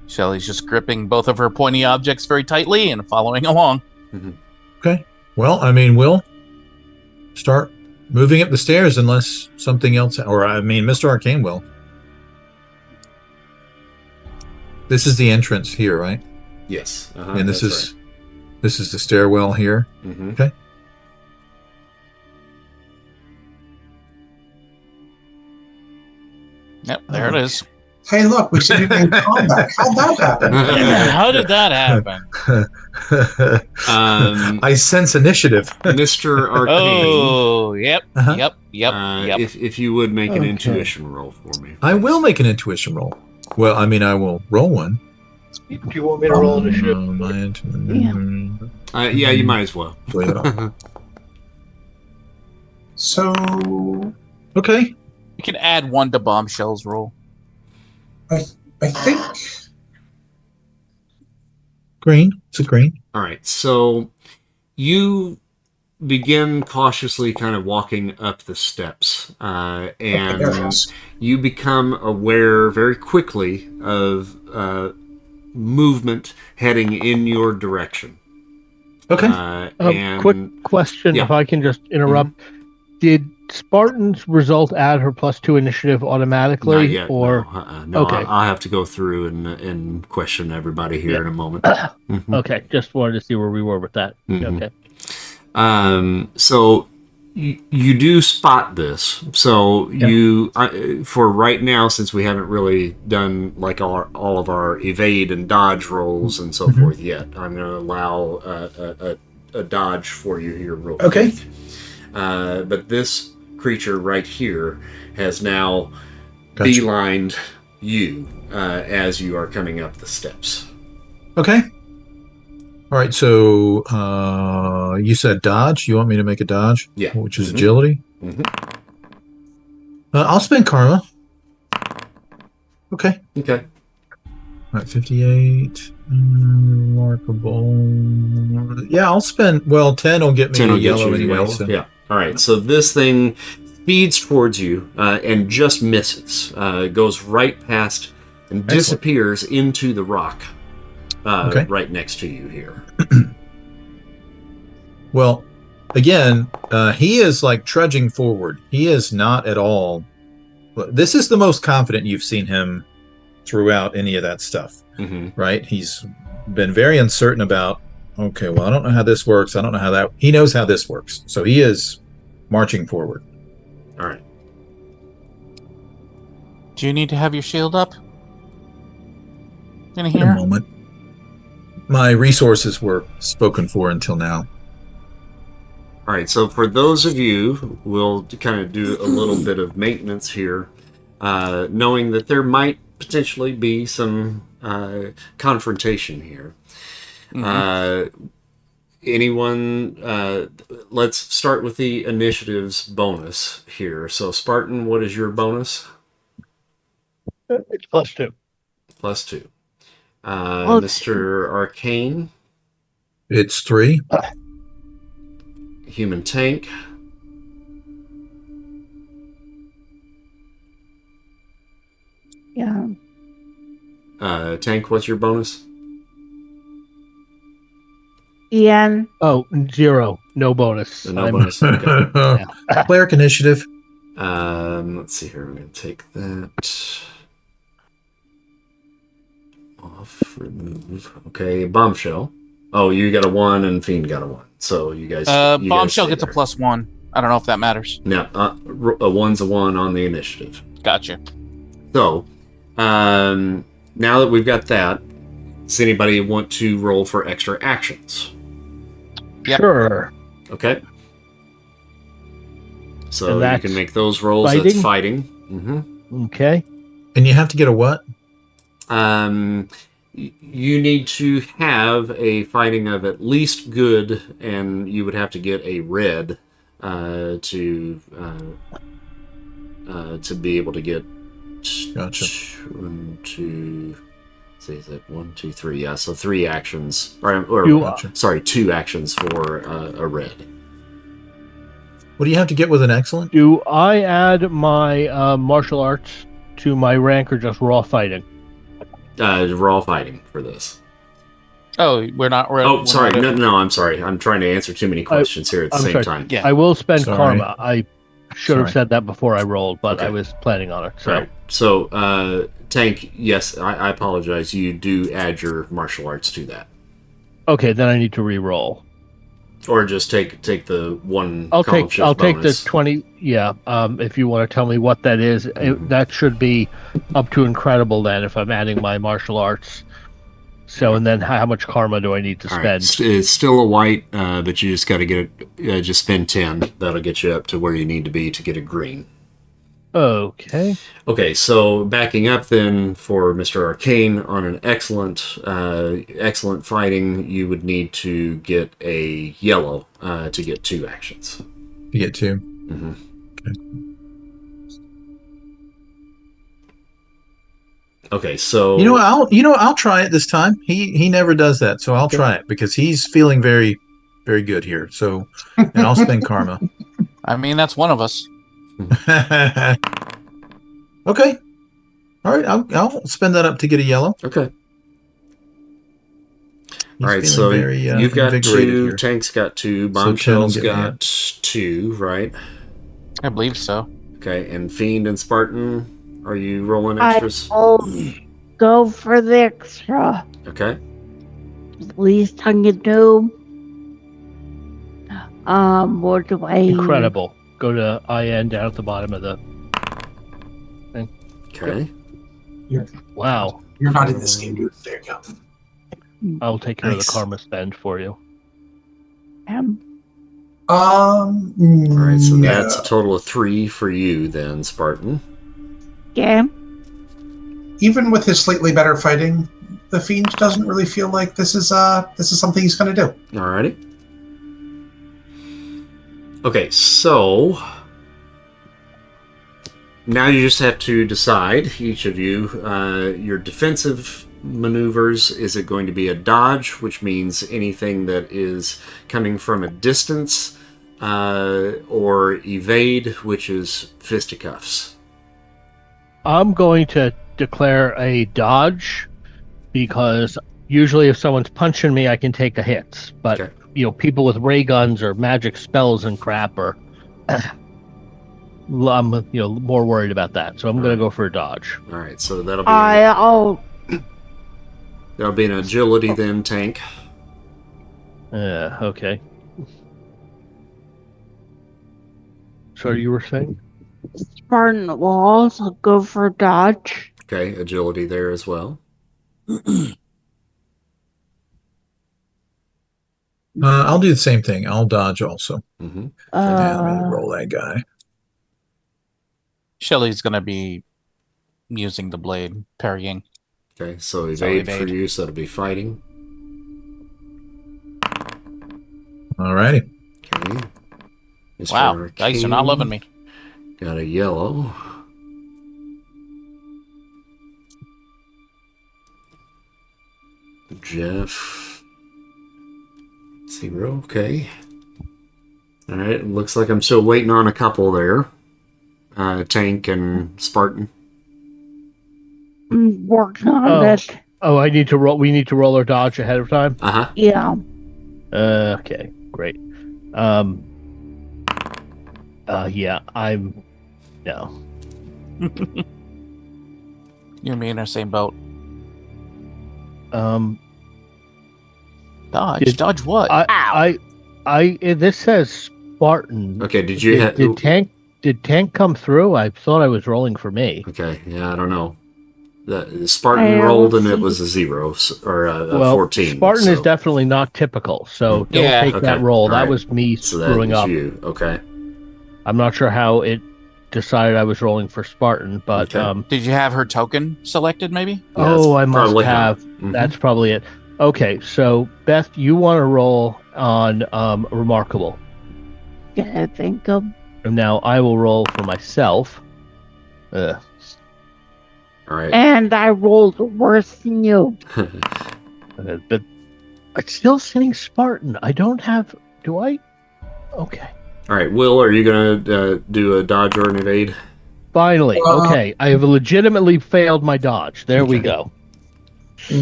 Shelly's just gripping both of her pointy objects very tightly and following along. Mm-hmm. Okay. Well, we'll start moving up the stairs unless something else, Mr. Arcane will. This is the entrance here, right? Yes. And this is the stairwell here. Mm-hmm. Okay. Yep, there it is. Hey, look, we see you in combat. How'd that happen? How did that happen? I sense initiative. Mr. Arcane. Oh, yep, Uh-huh. yep. If you would make an Okay. intuition roll for me. I will make an intuition roll. Well, I will roll one. Do you want me to roll initiative? Yeah, you might as well. Leave it on. So, Okay. You can add one to Bombshell's roll. I think Green. It's a green. All right, so you begin cautiously kind of walking up the steps, there it and is. you become aware very quickly of movement heading in your direction. Okay. And Quick question, yeah. if I can just interrupt. Did Spartan's result add her +2 initiative automatically? Not yet, or no. Okay. I'll have to go through and question everybody here in a moment. Mhm. Okay, just wanted to see where we were with that. Mhm. Okay. So you do spot this. So you, for right now, since we haven't really done like all of our evade and dodge rolls and so forth yet, I'm going to allow a dodge for you here real Okay. quick. But this creature right here has now Gotcha. beelined you as you are coming up the steps. Okay. All right. So you said dodge. You want me to make a dodge? Yeah. Which is agility. Mm-hmm. I'll spend karma. Okay. Okay. All right. 58. Remarkable. Yeah, I'll spend. Well, 10 will get me 10 will get yellow you anyway. yellow. So. Yeah. All right. So this thing speeds towards you and just misses. Goes right past and disappears into the rock right next to you here. Well, again, he is like trudging forward. He is not at all. This is the most confident you've seen him throughout any of that stuff, right? He's been very uncertain about, okay, well, I don't know how this works. I don't know how that. He knows how this works. So he is marching forward. All right. Do you need to have your shield up? In In a here? moment. My resources were spoken for until now. All right, so for those of you, we'll kind of do a little bit of maintenance here, knowing that there might potentially be some confrontation here. Anyone, let's start with the initiatives bonus here. So, Spartan, what is your bonus? It's +2. +2. Well, Mr. Arcane, It's 3. Human Tank, yeah. Tank, what's your bonus? Ian, Oh, 0. No bonus. No bonus. Okay. Cleric initiative. Let's see here. I'm going to take that off. Remove. Okay, Bombshell. Oh, you got a 1 and Fiend got a 1. So you guys. Bombshell gets a +1. I don't know if that matters. No, a 1's a 1 on the initiative. Gotcha. So, now that we've got that, does anybody want to roll for extra actions? Yep. Sure. Okay. So And you that's can make those rolls. fighting? That's fighting. Mm-hmm. Okay. And you have to get a what? You need to have a fighting of at least good, and you would have to get a red to be able to get. Gotcha. 1, 2. See, is it 1, 2, 3? Yeah, so 3 actions, or You- sorry, 2 actions for a red. What do you have to get with an excellent? Do I add my martial arts to my rank or just raw fighting? Raw fighting for this. Oh, we're not. Oh, sorry. No, I'm sorry. I'm trying to answer too many questions here at the I'm same sorry. time. Yeah. I will spend Sorry. karma. I should have Sorry. said that before I rolled, but Okay. I was planning on it. So Right. So, Tank, yes, I apologize. You do add your martial arts to that. okay, then I need to re-roll. Or just take the one I'll column take shift the bonus. 20. Yeah. If you want to tell me what that is, that should be up to incredible then. If I'm adding my martial arts. So and then how much karma do I need to All right. spend? It's still a white, but you just got to get it. Just spend 10. That'll get you up to where you need to be to get a green. Okay. Okay, so backing up then for Mr. Arcane on an excellent fighting, you would need to get a yellow to get 2 actions. You get 2. Mm-hmm. Okay, so I'll try it this time. He never does that, so I'll try it because he's feeling very, very good here. So, and I'll spend karma. I mean, that's one of us. Okay. All right. I'll spend that up to get a yellow. Okay. He's All right, feeling so very, you've got invigorated 2, here. Tank's got 2, So Bombshell's 10 will get got 2, right? I believe so. Okay, and Fiend and Spartan, are you rolling extras? I'll go for the extra. Okay. Least I can do. What do I? Incredible. Go to IN down at the bottom of the. Okay. Wow. You're not in this game, dude. There you go. I'll take care of Nice. the karma spend for you. All right, so no. that's a total of 3 for you then, Spartan. Yeah. Even with his slightly better fighting, the Fiend doesn't really feel like this is something he's going to do. Alrighty. Okay, so now you just have to decide, each of you, your defensive maneuvers. Is it going to be a dodge, which means anything that is coming from a distance, or evade, which is fisticuffs? I'm going to declare a dodge because usually if someone's punching me, I can take a hit. But Okay. people with ray guns or magic spells and crap are. I'm more worried about that, so I'm going to go for a dodge. All right, so that'll be an agility then, Tank. Okay. So you were saying? Spartan will also go for dodge. Okay, agility there as well. I'll do the same thing. I'll dodge also. Mm-hmm. And let me roll that guy. Shelly's going to be using the blade, parrying. Okay, so evade for you, so it'll be fighting. Alrighty. Okay. Wow, dice are not loving me. Got a yellow. Jeff. 0, okay. Alright, looks like I'm still waiting on a couple there. Tank and Spartan. I'm working on it. Oh, I need to roll. We need to roll our dodge ahead of time. Uh-huh. Yeah. Okay, great. Yeah, I'm. No. You and me in our same boat. Dodge what? This says Spartan. Okay, did Tank come through? I thought I was rolling for me. Okay, yeah, I don't know. The Spartan rolled and it was a 0 or a 14. Spartan is definitely not typical, so don't take that roll. All that was me screwing up. You. Okay. I'm not sure how it decided I was rolling for Spartan, but did you have her token selected? Maybe. Oh, I must have. Mm-hmm. That's probably it. Okay, so Beth, you want to roll on Remarkable. Yeah, I think of. And now I will roll for myself. All right. And I rolled worse than you. But it's still saying Spartan. I don't have. Do I? Okay. All right, Will, are you going to do a dodge or an evade? Finally. Okay. I have legitimately failed my dodge. There we go.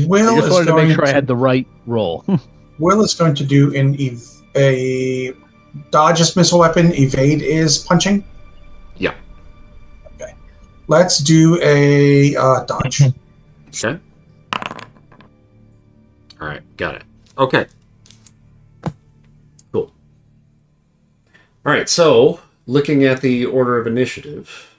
Will I just wanted to make sure I had the right roll. Will is going to do a dodge is missile weapon, evade is punching. Yeah. Okay. Let's do a dodge. Okay. All right, got it. Okay. Cool. All right, so looking at the order of initiative,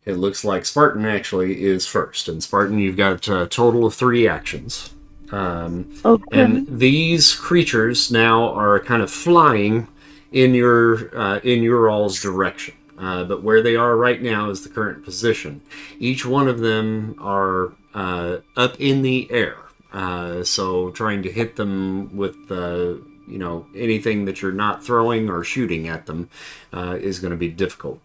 it looks like Spartan actually is first. And Spartan, you've got a total of 3 actions. Okay. And these creatures now are kind of flying in your all's direction. But where they are right now is the current position. Each one of them are up in the air. So trying to hit them with anything that you're not throwing or shooting at them is going to be difficult.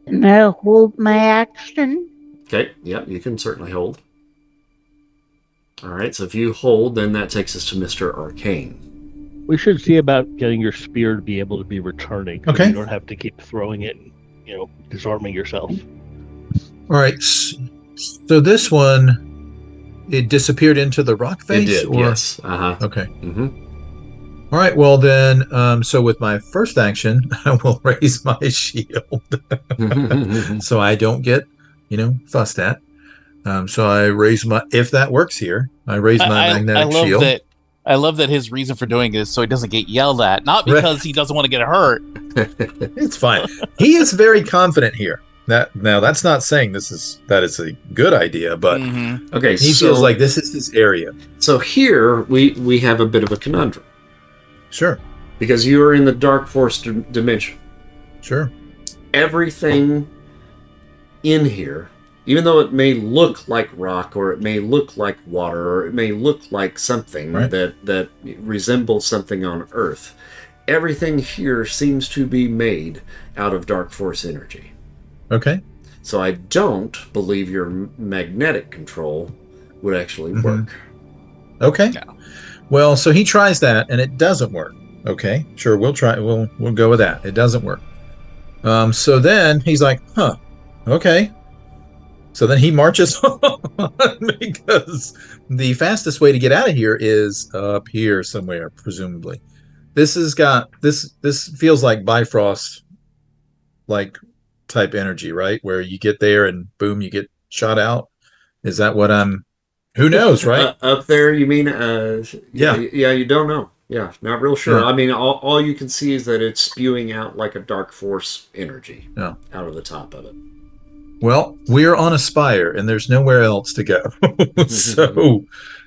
Can I hold my action? Okay, yeah, you can certainly hold. All right, so if you hold, then that takes us to Mr. Arcane. We should see about getting your spear to be able to be returning. Okay. You don't have to keep throwing it and, disarming yourself. All right. So this one, it disappeared into the rock face? It did, yes. Uh-huh. Okay. Mm-hmm. All right, well then, so with my first action, I will raise my shield. So I don't get, fussed at. So I raise if that works here, I raise my magnetic shield. I love that his reason for doing it is so he doesn't get yelled at, not because he doesn't want to get hurt. It's fine. He is very confident here. Now that's not saying that is a good idea, but okay, he feels like this is his area. So here we have a bit of a conundrum. Sure. Because you are in the Darkforce Dimension. Sure. Everything in here, even though it may look like rock, or it may look like water, or it may look like something that resembles something on Earth, everything here seems to be made out of Darkforce energy. Okay. So I don't believe your magnetic control would actually work. Okay. No. Well, so he tries that, and it doesn't work. Okay, sure, we'll try. We'll go with that. It doesn't work. So then he's like, okay. So then he marches on because the fastest way to get out of here is up here somewhere, presumably. This feels like Bifrost, like type energy, right? Where you get there and boom, you get shot out. Is that what I'm? Who knows, right? Up there, you mean? Yeah. Yeah, you don't know. Yeah, not real sure. Yeah. I mean, all you can see is that it's spewing out like a dark force energy out of the top of it. Well, we're on a spire, and there's nowhere else to go.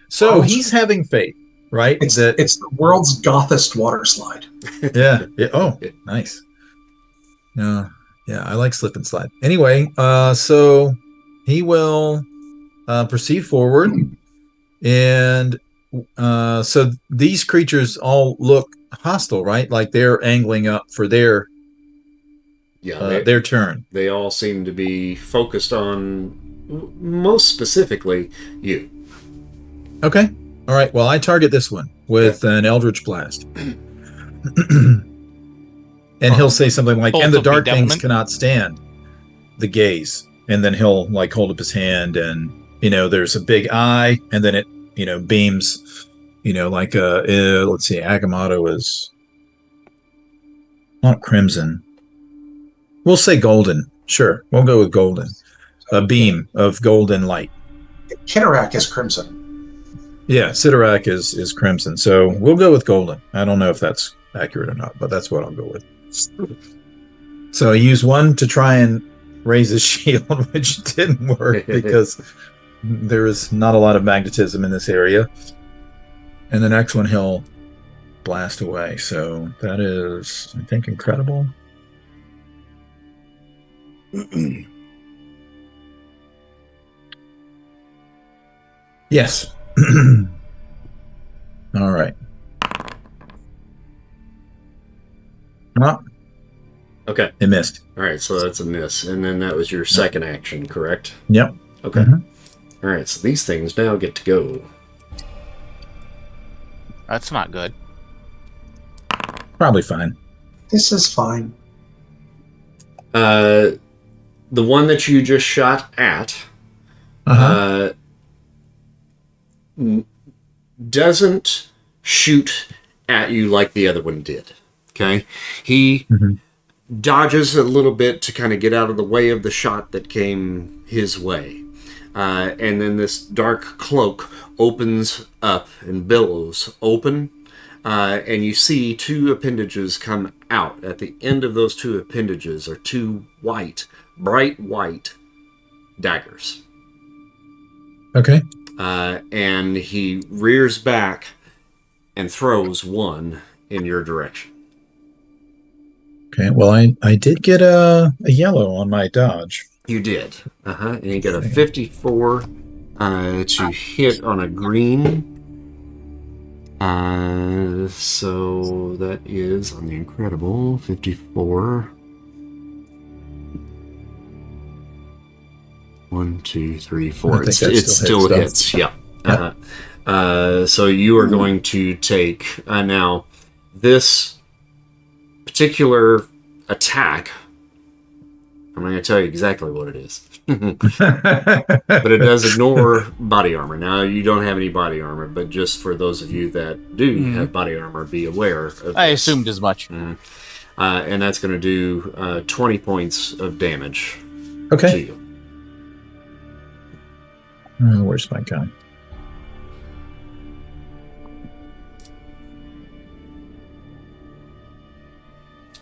So he's having faith. right? It's the world's gothest water slide. Yeah. Oh, nice. Yeah. Yeah, I like slip and slide. Anyway, so he will proceed forward, and so these creatures all look hostile, right? Like they're angling up for their turn. They all seem to be focused on, most specifically, you. Okay. All right. Well, I target this one with an Eldritch Blast. And he'll say something like, "And the dark things cannot stand the gaze." And then he'll like hold up his hand, and there's a big eye, and then it beams, like let's see, Agamotto is not crimson. We'll say golden. Sure, we'll go with golden. A beam of golden light. Kitterak is crimson. Yeah, Sidorak is crimson. So we'll go with golden. I don't know if that's accurate or not, but that's what I'll go with. So I use one to try and raise his shield, which didn't work because there is not a lot of magnetism in this area. And the next one he'll blast away. So that is, I think, incredible. Yes. All right. Well, okay. It missed. All right, so that's a miss. And then that was your second action, correct? Yep. Okay. All right, so these things now get to go. That's not good. Probably fine. This is fine. The one that you just shot at doesn't shoot at you like the other one did. Okay? He dodges a little bit to kind of get out of the way of the shot that came his way. And then this dark cloak opens up and billows open. And you see two appendages come out. At the end of those two appendages are two bright white daggers. Okay. And he rears back and throws one in your direction. Okay, well, I did get a yellow on my dodge. You did. And you get a 54 to hit on a green. So that is on the incredible 54. 1, 2, 3, 4. It still hits. Yeah. So you are going to take now this particular attack. I'm not going to tell you exactly what it is. But it does ignore body armor. Now, you don't have any body armor, but just for those of you that do have body armor, be aware of this. I assumed as much. And that's going to do 20 points of damage to you. Where's my gun?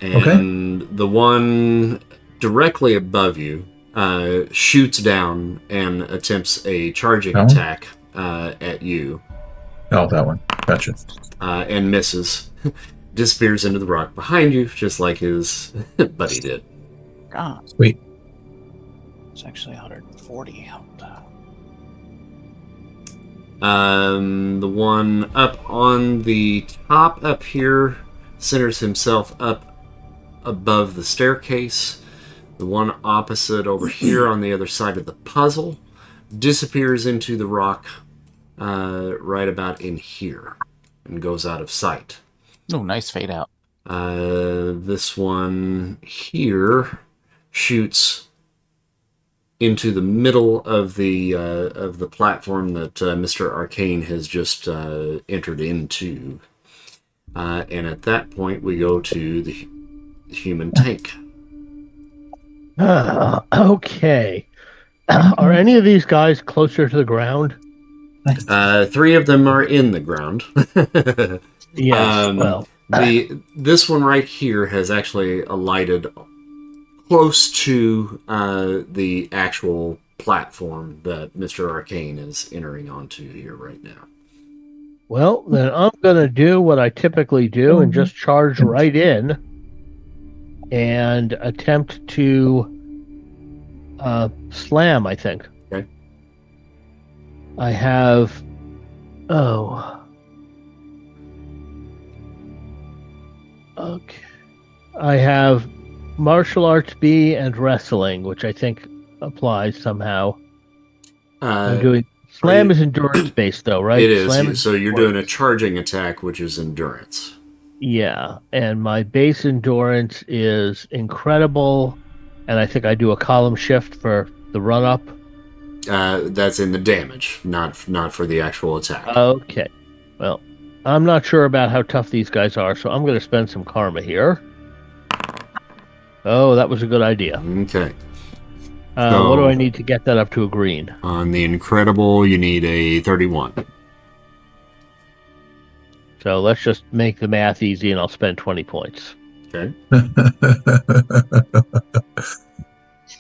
And the one directly above you shoots down and attempts a charging attack at you. Oh, that one. Gotcha. And misses. Disappears into the rock behind you, just like his buddy did. God. Sweet. It's actually 140. The one up on the top up here centers himself up above the staircase. The one opposite over here on the other side of the puzzle disappears into the rock right about in here and goes out of sight. Oh, nice fade out. This one here shoots into the middle of the platform that Mr. Arcane has just entered into. And at that point, we go to the human tank. Okay. Are any of these guys closer to the ground? 3 of them are in the ground. Yes. This one right here has actually alighted close to the actual platform that Mr. Arcane is entering onto here right now. Well, then I'm going to do what I typically do and just charge right in and attempt to slam, I think. Okay. I have... Oh. Okay. I have martial arts B and wrestling, which I think applies somehow. I'm doing... Slam is endurance based, though, right? It is. Slam So you're doing a charging attack, which is endurance. Yeah, and my base endurance is incredible, and I think I do a column shift for the run up. That's in the damage, not for the actual attack. Okay. Well, I'm not sure about how tough these guys are, so I'm going to spend some karma here. Oh, that was a good idea. Okay. What do I need to get that up to a green? On the incredible, you need a 31. So let's just make the math easy, and I'll spend 20 points. Okay.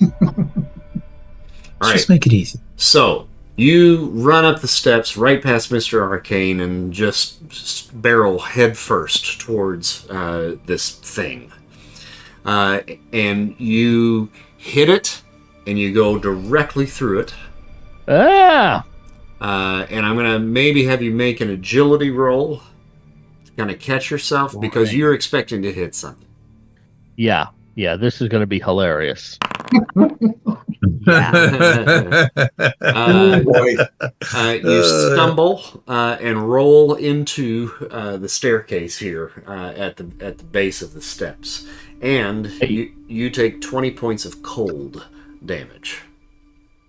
All right. Just make it easy. So you run up the steps right past Mr. Arcane and just barrel headfirst towards this thing. And you hit it, and you go directly through it. Ah! And I'm going to maybe have you make an agility roll to kind of catch yourself, because you're expecting to hit something. Yeah, this is going to be hilarious. Oh boy. You stumble and roll into the staircase here at the base of the steps, and you take 20 points of cold damage.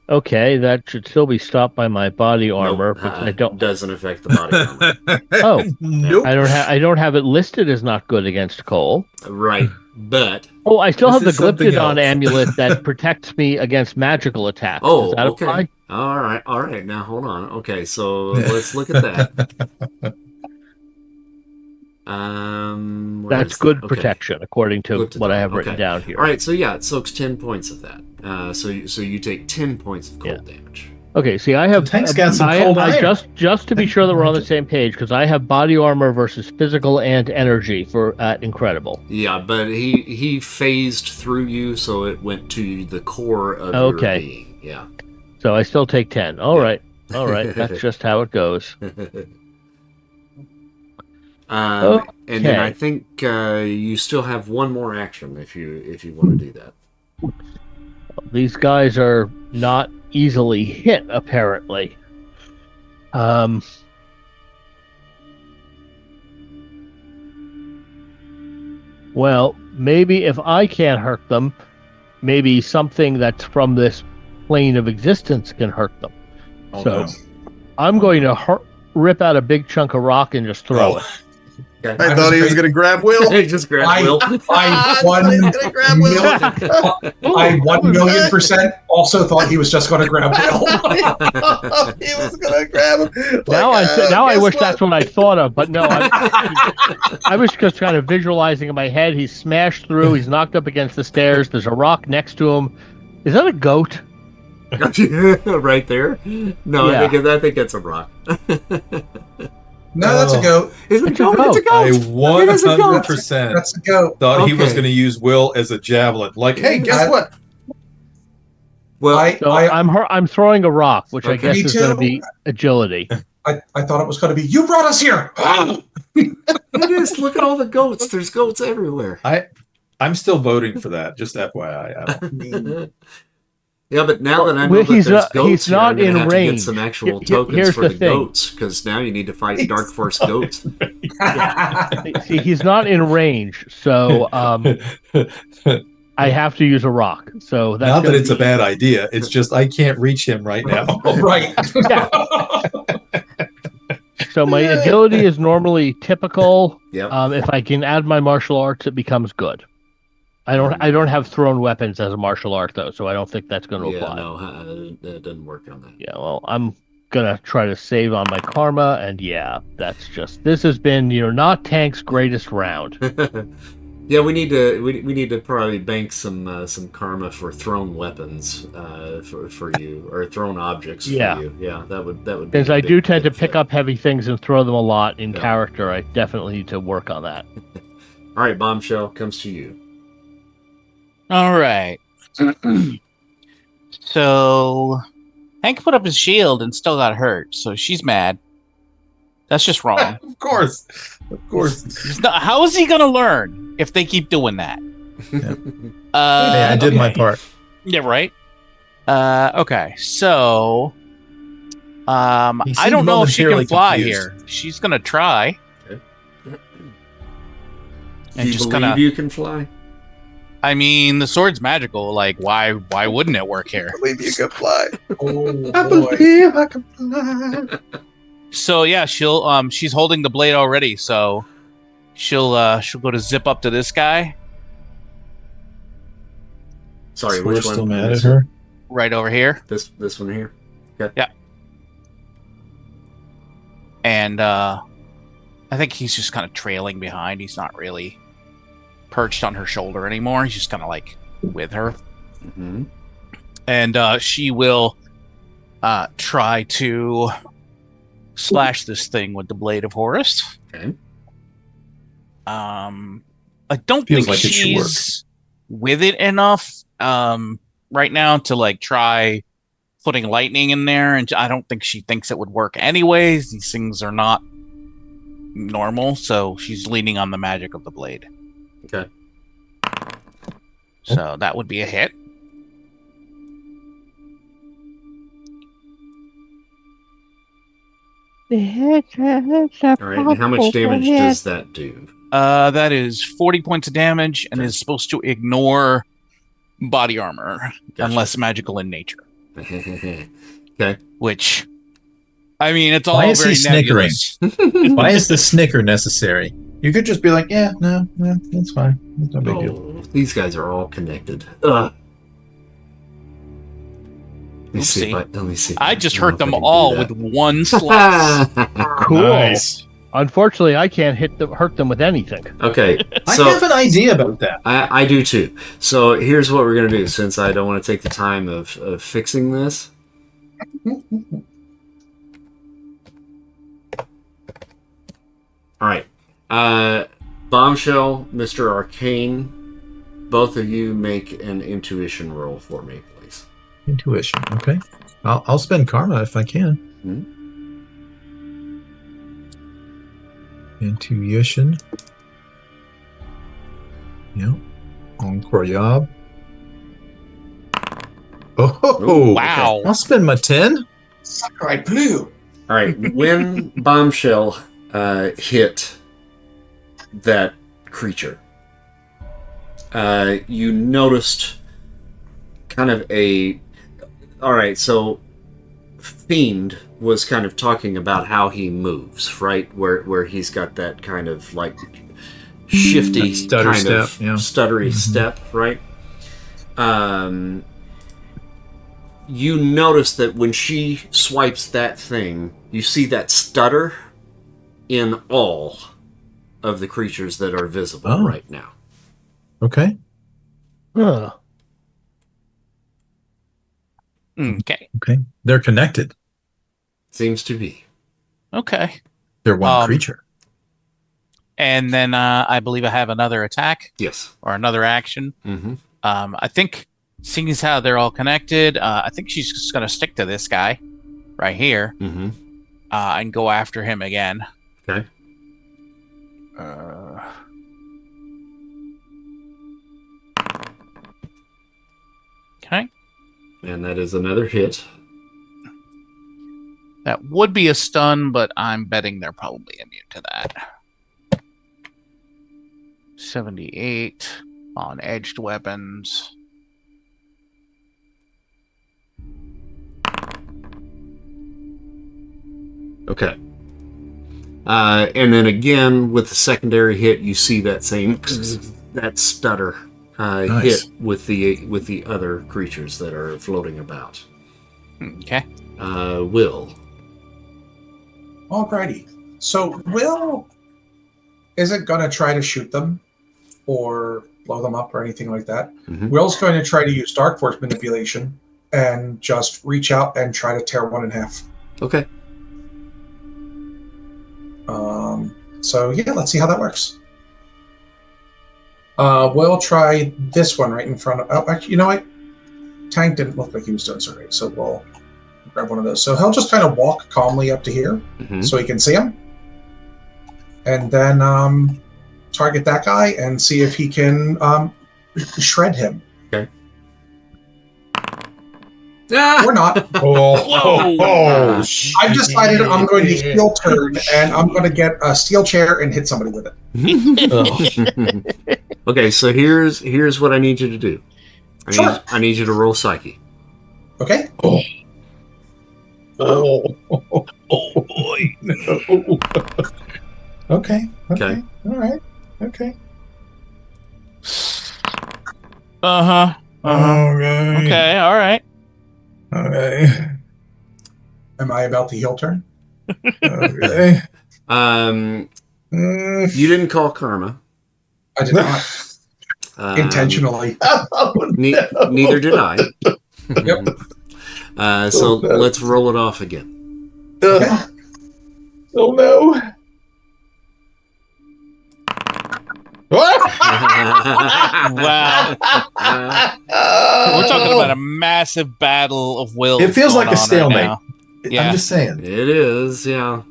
Okay, that should still be stopped by my body armor, Nope, but I don't. Doesn't affect the body armor. Oh, Nope. I don't have it listed as not good against coal. Right, but Oh, I still This have the is something Glyptodon else. amulet that protects me against magical attacks. oh, Does that okay. apply? All right. Now hold on. Okay, so let's look at that. Where That's is good that? Okay. protection, according to Glyptodon, what I have written okay. down here. All right, so yeah, it soaks 10 points of that. So you take 10 points of cold damage. Okay, see, I have Tank's got some cold iron. just to be sure that we're on the same page, because I have body armor versus physical and energy for incredible. Yeah, but he phased through you, so it went to the core of your being. Yeah. So I still take 10. All right, that's just how it goes. And then I think you still have one more action if you want to do that. These guys are not easily hit, apparently. Well, maybe if I can't hurt them, maybe something that's from this plane of existence can hurt them. Oh, So no. I'm going to rip out a big chunk of rock and just throw it. Okay. I thought he was going to grab Will. Just grab Will. I Grab 1,000,000% also thought he was just going to grab Will. He was going to grab him. Now I wish that's what I thought of, but no, I was just kind of visualizing in my head. He's smashed through. He's knocked up against the stairs. There's a rock next to him. Is that a goat? Right there? No, Yeah. I think it's a rock. No, that's a goat. Is it a goat? It's a goat. I It is a goat. 100% That's a goat. thought he was Okay. going to use Will as a javelin. Like, hey, guess what? Well, I'm throwing a rock, which I Okay. guess Me is going to too. be agility. I thought it was going to be, you brought us here. it is. Look at all the goats. There's goats everywhere. I'm still voting for that. Just FYI. I don't... Yeah, but now that I know Well, that there's goats he's here, not I'm going in to have to get range. some actual Here- tokens here's for the the thing. goats, because now you need to fight Darkforce goats. See, he's not in range, so I have to use a rock. So that's Not that gonna it's a be- bad idea. It's just I can't reach him right now. Right. So my agility is normally typical. Yep. If I can add my martial arts, it becomes good. I don't have thrown weapons as a martial art though, so I don't think that's going to Yeah, apply. no, it doesn't work on that. Yeah, well, I'm gonna try to save on my karma, and yeah, that's just this has been not Tank's greatest round. Yeah, we need to probably bank some karma for thrown weapons for you, or thrown objects for you. Yeah, that would be. Because I do tend to pick up heavy things and throw them a lot in Yeah. character. I definitely need to work on that. All right, Bombshell comes to you. All right. So Hank put up his shield and still got hurt, so she's mad. That's just wrong. Of course. How is he going to learn if they keep doing that? Yeah. Hey, I did my part. Yeah, right. Okay, so I don't know if she can fly here. She's going to try. Okay. And Do you just believe you can fly? I mean, the sword's magical. Like, why wouldn't it work here? I believe you can fly. Oh, I boy. believe I can fly. So yeah, she's holding the blade already, so she'll go to zip up to this guy. Sorry, So which we're one? still mad at her? Right over here. This one here. Okay. Yeah. And I think he's just kind of trailing behind. He's not really perched on her shoulder anymore. He's just kind of like with her. Mm-hmm. And she will try to slash this thing with the blade of Horus. Okay. I don't Feels think like it should work. she's with it enough right now to like try putting lightning in there, and I don't think she thinks it would work anyways. These things are not normal, so she's leaning on the magic of the blade. Okay. So that would be a hit. The hits are All right. And how much damage does that do? That is 40 points of damage and is supposed to ignore body armor unless magical in nature. Okay. Which, I mean, it's all Why is very he snickering? nebulous. Why is the snicker necessary? You could just be like, yeah, no, that's fine. That's no big deal. Oh, these guys are all connected. Ugh. Let me see if I just don't know hurt if them I can do all that. with one slice. Cool. Nice. Unfortunately, I can't hurt them with anything. Okay, I so have an idea about that. I do too. So here's what we're gonna do, since I don't want to take the time of fixing this. All right, Bombshell, Mr. Arcane, both of you make an intuition roll for me, please. Intuition. Okay. I'll spend karma if I can. Hmm? Intuition. Yeah. Incroyable. Oh, Wow. I'll spend my 10. Sakurai Blue. All right, when Bombshell hit that creature, you noticed kind of a... All right, so Fiend was kind of talking about how he moves, right? Where he's got that kind of like shifty stutter kind step, of yeah. stuttery step, right? You notice that when she swipes that thing, you see that stutter in all of the creatures that are visible right now. Okay. Huh. Okay. Okay. They're connected. Seems to be. Okay. They're one creature. And then I believe I have another attack. Yes. Or another action. Mm-hmm. I think, seeing as how they're all connected, I think she's just going to stick to this guy right here and go after him again. Okay. Okay. And that is another hit. That would be a stun, but I'm betting they're probably immune to that. 78 on edged weapons. Okay. And then again, with the secondary hit, you see that same that stutter hit with the other creatures that are floating about. Okay. Will. Alrighty. So Will isn't going to try to shoot them. or blow them up or anything like that. Mhm. Will's going to try to use Dark Force manipulation and just reach out and try to tear one in half. Okay. So yeah, let's see how that works. We'll try this one right in front of. Oh, actually, you know what? Tank didn't look like he was doing so great, so we'll grab one of those. So he'll just kind of walk calmly up to here, so he can see him, and then target that guy and see if he can shred him. Okay. Ah! Or not. I've decided I'm going to heel turn, and I'm going to get a steel chair and hit somebody with it. Okay, so here's what I need you to do. I need you to roll psyche. Okay. Oh boy. No. Okay. Okay. All right. Okay. Okay. Okay, all right. Okay. Am I about to heel turn? Okay. You didn't call karma. I did not. Intentionally. Neither did I. Yep. So let's roll it off again. Okay. Oh no. Wow. We're talking about a massive battle of wills. It feels like a going on stalemate. right now. Yeah. I'm just saying. It is, yeah.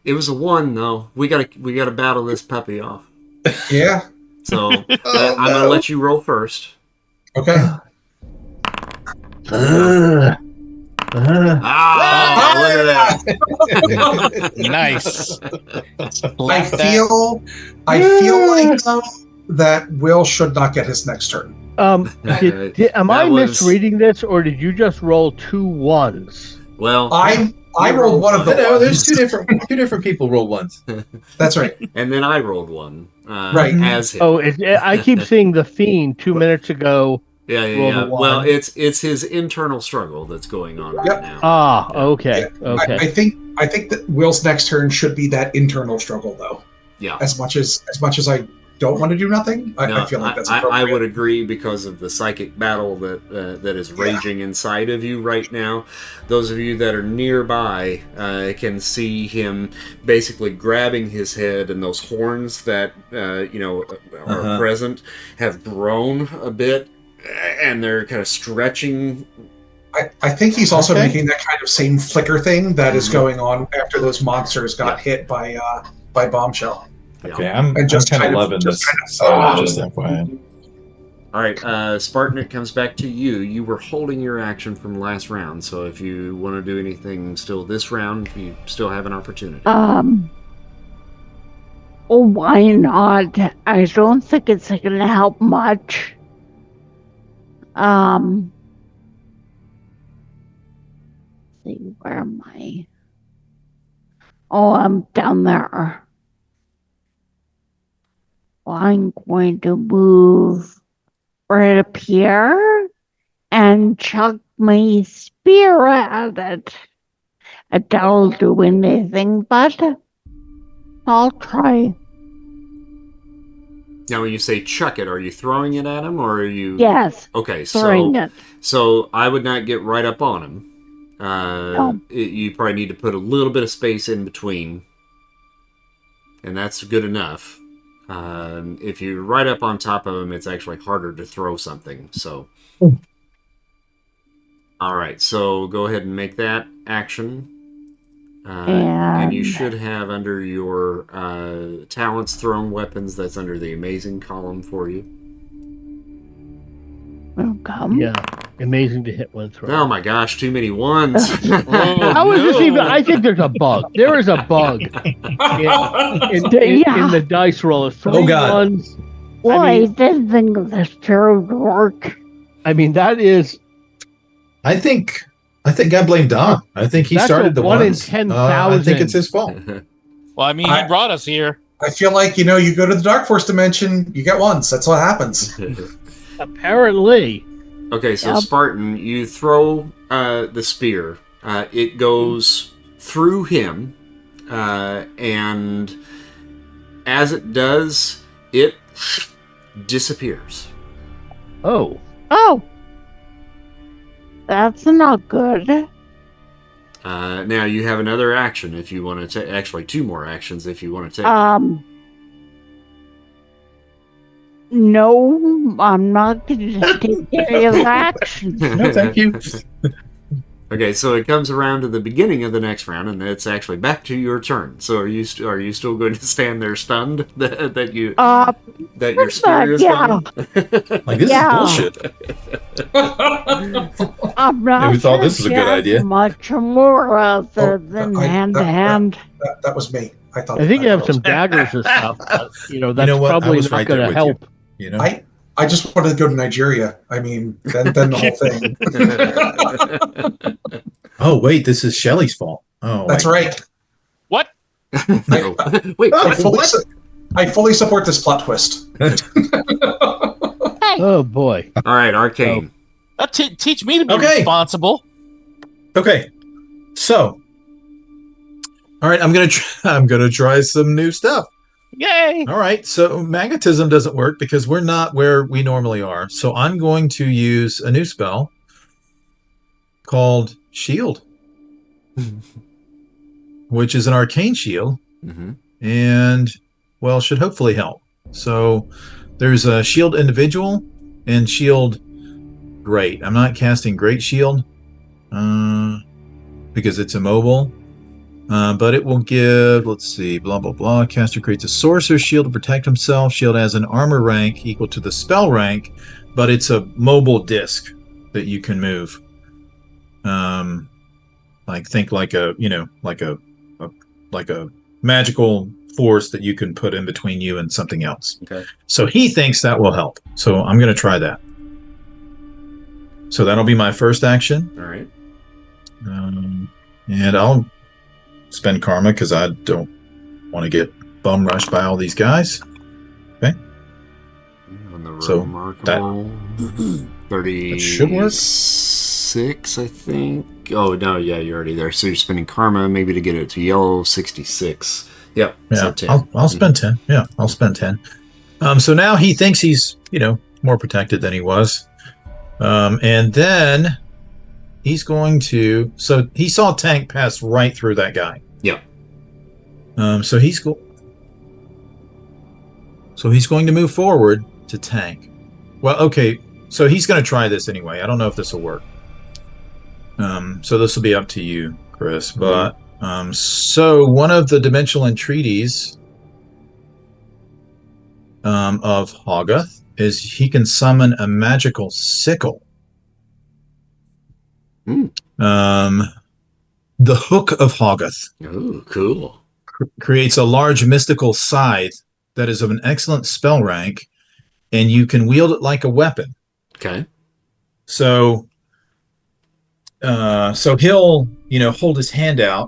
It was a 1 though. We gotta battle this puppy off. Yeah. So I'm gonna let you roll first. Okay. Ah, look at that. Nice. I feel like though, that Will should not get his next turn. Am I was- misreading this, or did you just roll 2 1s? Well, I rolled one of the No, there's ones. two different people roll once. That's right. and then I rolled 1. Right. As him. Oh, I keep seeing the Fiend 2 minutes ago. Yeah. roll the Well, one. it's his internal struggle that's going on right Yep. now. Ah, okay, okay. I think that Will's next turn should be that internal struggle though. Yeah. As much as I don't want to do nothing, I feel like that's appropriate. I would agree because of the psychic battle that is raging inside of you right now. Those of you that are nearby can see him basically grabbing his head, and those horns that are present have grown a bit, and they're kind of stretching. I think he's also Okay. making that kind of same flicker thing that is going on after those monsters got hit by Bombshell. Yeah. Okay, I'm just kind of kind of- loving just this. kind of- Just FYI. All right, Spartan, it comes back to you. You were holding your action from last round, so if you want to do anything still this round, you still have an opportunity. Why not? I don't think it's gonna help much. See, where am I? Oh, I'm down there. Well, I'm going to move right up here and chuck my spear at it. It don't do anything, but I'll try. Now, when you say chuck it, are you throwing it at him, or are you? Yes, Okay, throwing it. so I would not get right up on him. No. You probably need to put a little bit of space in between, and that's good enough. If you're right up on top of him, it's actually harder to throw something. So, all right. So go ahead and make that action, and you should have under your talents thrown weapons. That's under the amazing column for you. Welcome. Yeah, amazing to hit one throw. Oh my gosh, too many ones. How is this even? I think there's a bug. There is a bug in the dice roll. 3 God. ones. Well, I I mean- didn't think this would work. I mean, that is. I think I blame Don. I think he That's started a the 1 in ones. 10,000. I think it's his fault. Well, I mean, he brought us here. I feel like you go to the Darkforce Dimension, you get ones. That's what happens. Apparently. Okay, so Yep. Spartan, you throw the spear. It goes through him, and as it does, it disappears. Oh. Oh, that's not good. Now you have another action if you want to take. Actually, 2 more actions if you want to take. No, I'm not going to take any of the actions. No, thank you. Okay, so it comes around to the beginning of the next round, and it's actually back to your turn. So are you still going to stand there stunned that your spear is gone? Like, this is bullshit. I'm not Yeah, we thought this was a good idea. much more other than hand to hand. That was me. I thought. I think you have thought some it was- daggers and stuff. But, that's You know what? I probably was not right going there to with help. You know? I just wanted to go to Nigeria. I mean, then the whole thing. Oh, wait, this is Shelley's fault. Oh, That's wait. right. What? No. Wait, I fully support this plot twist. Oh boy. all right, Arcane. Teach me to be Okay. responsible. Okay, so, all right, I'm gonna try some new stuff. Yay! All right, so magnetism doesn't work because we're not where we normally are. So I'm going to use a new spell called Shield, which is an arcane shield, Mm-hmm. and well, should hopefully help. So there's a shield individual and shield great. I'm not casting great shield because it's immobile. But it will give, let's see, blah, blah, blah. Caster creates a sorcerer's shield to protect himself. Shield has an armor rank equal to the spell rank, but it's a mobile disc that you can move. Think like a magical force that you can put in between you and something else. Okay. So he thinks that will help. So I'm going to try that. So that'll be my first action. All right. And I'll spend karma because I don't want to get bum rushed by all these guys. Okay. On the So remarkable 36, I think. Oh no, yeah, you're already there. So you're spending karma maybe to get it to yellow 66. Yep. Yeah, so 10. I'll spend 10. Yeah, I'll spend 10. So now he thinks he's, more protected than he was. And then he's going to. So he saw Tank pass right through that guy. Yeah. So he's going to move forward to Tank. Well, okay. So he's going to try this anyway. I don't know if this will work. So this will be up to you, Chris. But so one of the dimensional entreaties of Hoggoth is he can summon a magical sickle. The Hook of Hoggoth. Oh, cool. Creates a large mystical scythe that is of an excellent spell rank, and you can wield it like a weapon. Okay. So he'll, hold his hand out,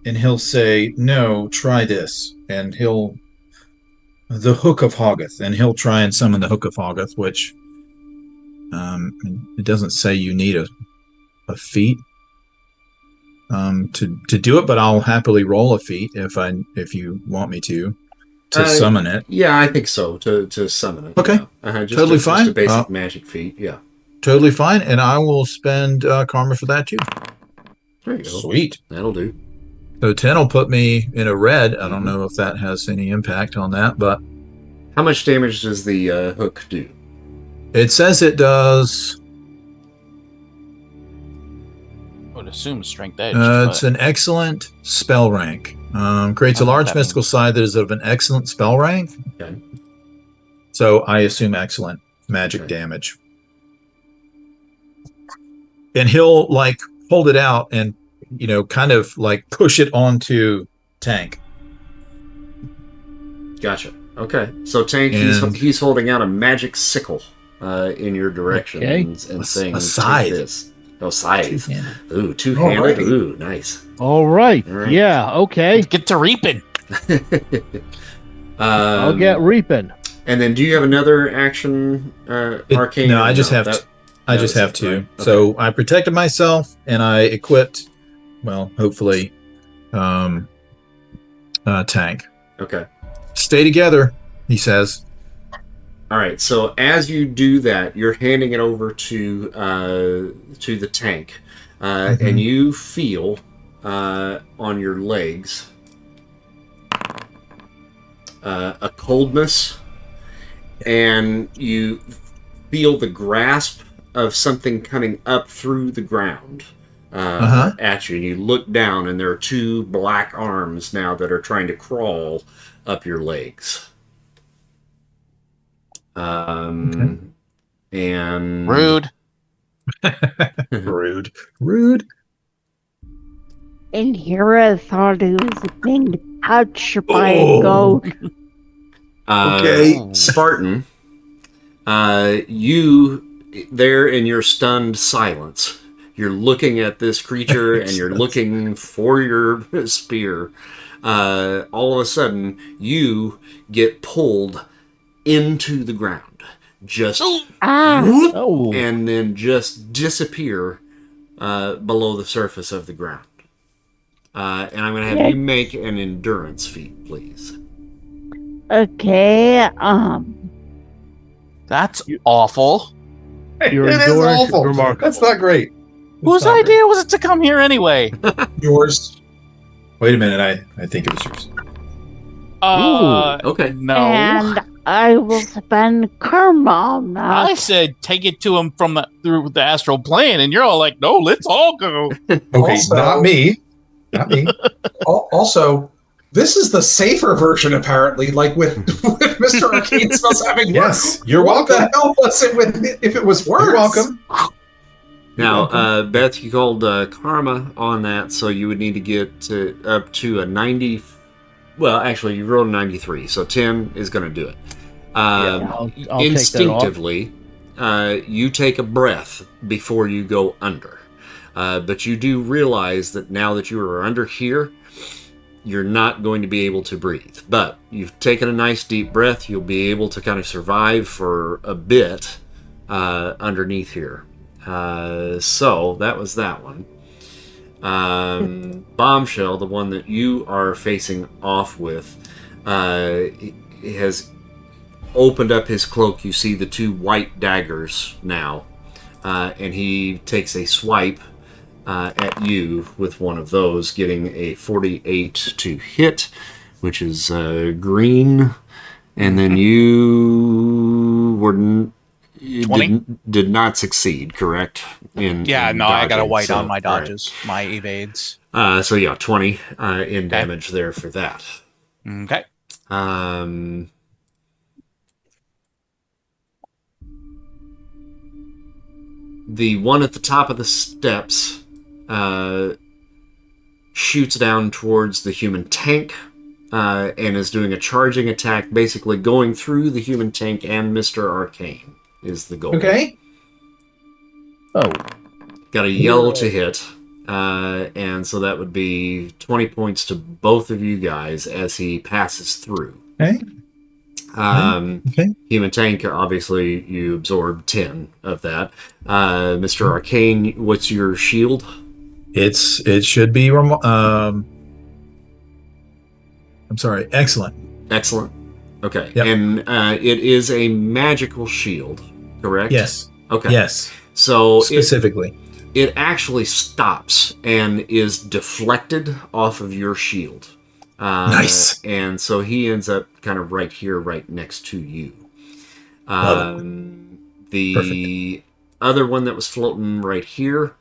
and he'll say, "No, try this," and the Hook of Hoggoth, and he'll try and summon the Hook of Hoggoth, which it doesn't say you need a feat to do it, but I'll happily roll a feat if you want me to summon it. Yeah, I think so. To summon it. Okay. Yeah. Totally fine. Just a basic magic feat. Yeah. Totally fine, and I will spend karma for that too. There you go. Sweet. That'll do. So 10 will put me in a red. I don't know if that has any impact on that, but How much damage does the hook do? it says it does. I would assume strength edge. It's an excellent spell rank. Creates a large that mystical scythe that is of an excellent spell rank. Okay. So I assume excellent magic Okay. damage. And he'll hold it out and kind of push it onto Tank. Gotcha. Okay. So Tank, And- he's holding out a magic sickle in your direction Okay. and saying, A scythe. "Take this." Oh, scythe. Two-handed. Ooh, two-handed. Alrighty. Ooh, nice. All right. All right. Yeah. Okay. Get to reaping. I'll get reaping. And then, do you have another action, arcane? No, I just have that- I just that's have it, two. right? Okay. So I protected myself and I equipped, hopefully, Tank. Okay. stay together, he says. All right. So as you do that, you're handing it over to the tank, and you feel on your legs a coldness, and you feel the grasp of something coming up through the ground at you. And you look down, and there are two black arms now that are trying to crawl up your legs. And Rude. Rude. And Hera thought it was being touched by a goat. Okay. Spartan, you there in your stunned silence, you're looking at this creature and you're looking for your spear. All of a sudden, you get pulled into the ground, just whoop, and then just disappear below the surface of the ground. And I'm going to have you make an endurance feat, please. Okay, That's awful. Your It is endurance is awful. remarkable. That's not great. Whose idea was it to come here anyway? Yours. Wait a minute. I think it was yours. Okay. No. and I will spend karma on that. I said take it to him through the astral plane, and you're all like, no, let's all go. Okay, Also- not me. Not me. Also, this is the safer version, apparently. Like with Mr. Arcane Spells having Yes, you're what welcome. the hell was it if it was worse? You're welcome. Now, Beth, you called karma on that, so you would need to get up to a 90. Well, actually, you rolled a 93, so 10 is going to do it. I'll take that off. Instinctively, you take a breath before you go under. But you do realize that now that you are under here, you're not going to be able to breathe. But you've taken a nice deep breath. You'll be able to kind of survive for a bit underneath here. So that was that one. Bombshell, the one that you are facing off with, has opened up his cloak. You see the two white daggers now, and he takes a swipe at you with one of those, getting a 48 to hit, which is green, and then you were did not succeed, correct? In I got a dodging, white so, on my all right. dodges, my evades. So yeah, 20 in damage there for that. Okay. The one at the top of the steps shoots down towards the human tank and is doing a charging attack, basically going through the human tank and Mr. Arcane is the goal. Okay. Oh, Got a yellow to hit, and so that would be 20 points to both of you guys as he passes through. Okay. Okay. Human tank, obviously, you absorb 10 of that. Mr. Arcane, what's your shield? It should be. I'm sorry. Excellent. Excellent. Okay. Yep. And it is a magical shield, correct? Yes. Okay. Yes. So Specifically. it actually stops and is deflected off of your shield. Nice. And so he ends up kind of right here, right next to you. The Perfect. other one that was floating right here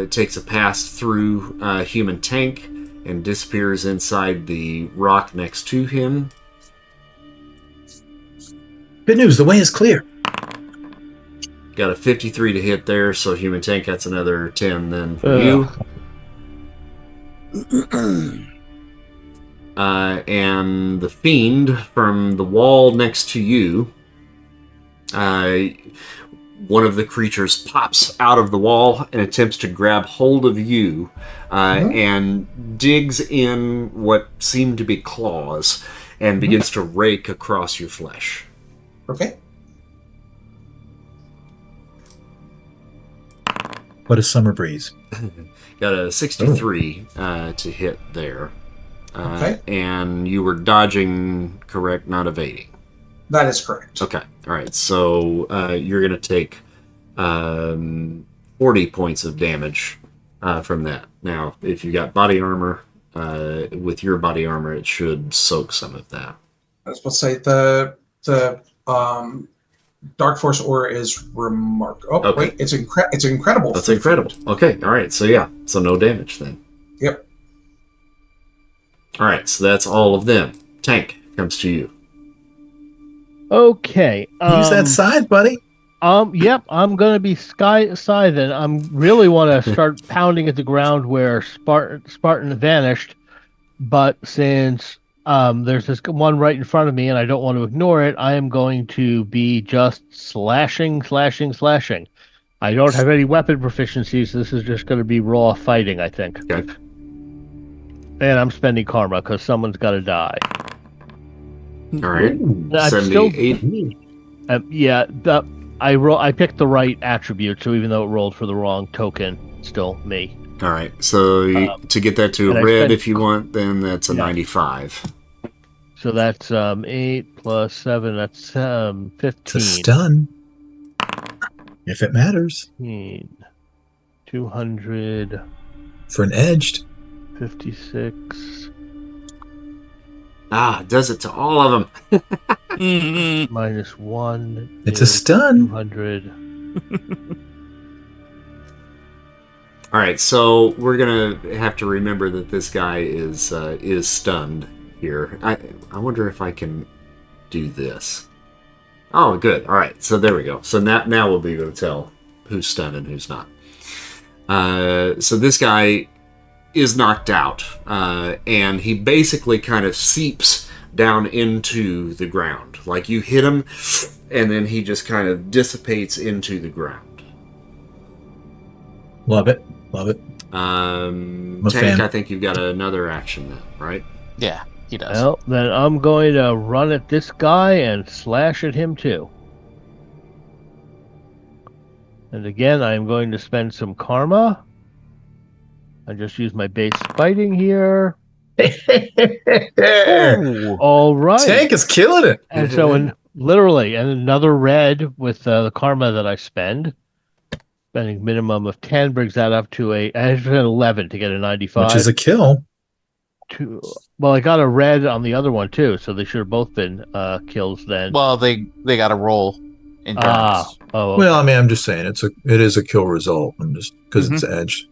takes a pass through human tank and disappears inside the rock next to him. Good news. The way is clear. Got a 53 to hit there, so human tank, that's another 10 then for you. And the Fiend from the wall next to you, one of the creatures pops out of the wall and attempts to grab hold of you and digs in what seem to be claws and begins to rake across your flesh. Okay. What a summer breeze. Got a 63 to hit there. Okay. And you were dodging, correct, not evading. That is correct. Okay. All right. So you're going to take 40 points of damage from that. Now, if you got body armor, with your body armor, it should soak some of that. I was supposed to say the Darkforce aura is remarkable. Oh, Okay. wait, it's incredible. That's incredible. Okay. All right. So yeah. So no damage then. Yep. All right. So that's all of them. Tank comes to you. Okay. Use that side, buddy. Yep, I'm gonna be scything. I'm really want to start pounding at the ground where Spartan vanished, but since there's this one right in front of me and I don't want to ignore it, I am going to be just slashing. I don't have any weapon proficiencies. This is just going to be raw fighting, I think. Okay. And I'm spending karma because someone's got to die. All right. I'm 78. Yeah, I picked the right attribute, so even though it rolled for the wrong token, still me. All right. So to get that to and a I red, spent- if you want, then that's a Yeah. 95. So that's 8 plus 7, that's 15. It's a stun. If it matters. 256. For an edged. It does it to all of them. Minus 1. It's a is stun. 200. All right, so we're gonna have to remember that this guy is stunned here. I wonder if I can do this. Oh, good. All right, so there we go. So now we'll be able to tell who's stunned and who's not. So this guy is knocked out, and he basically kind of seeps down into the ground. Like you hit him, and then he just kind of dissipates into the ground. Love it. Tank, fan. I think you've got another action then, right? Yeah, he does. Well, then I'm going to run at this guy and slash at him too. And again, I'm going to spend some karma. I just use my base fighting here. All right. Tank is killing it. And so, literally, and another red with the karma that I spend. Spending minimum of 10 brings that up to I have an 11 to get a 95. Which is a kill. Well, I got a red on the other one too, so they should have both been kills then. Well, they got to roll in turns. Okay. Well, I mean, I'm just saying it is a kill result. I'm just because it's edged.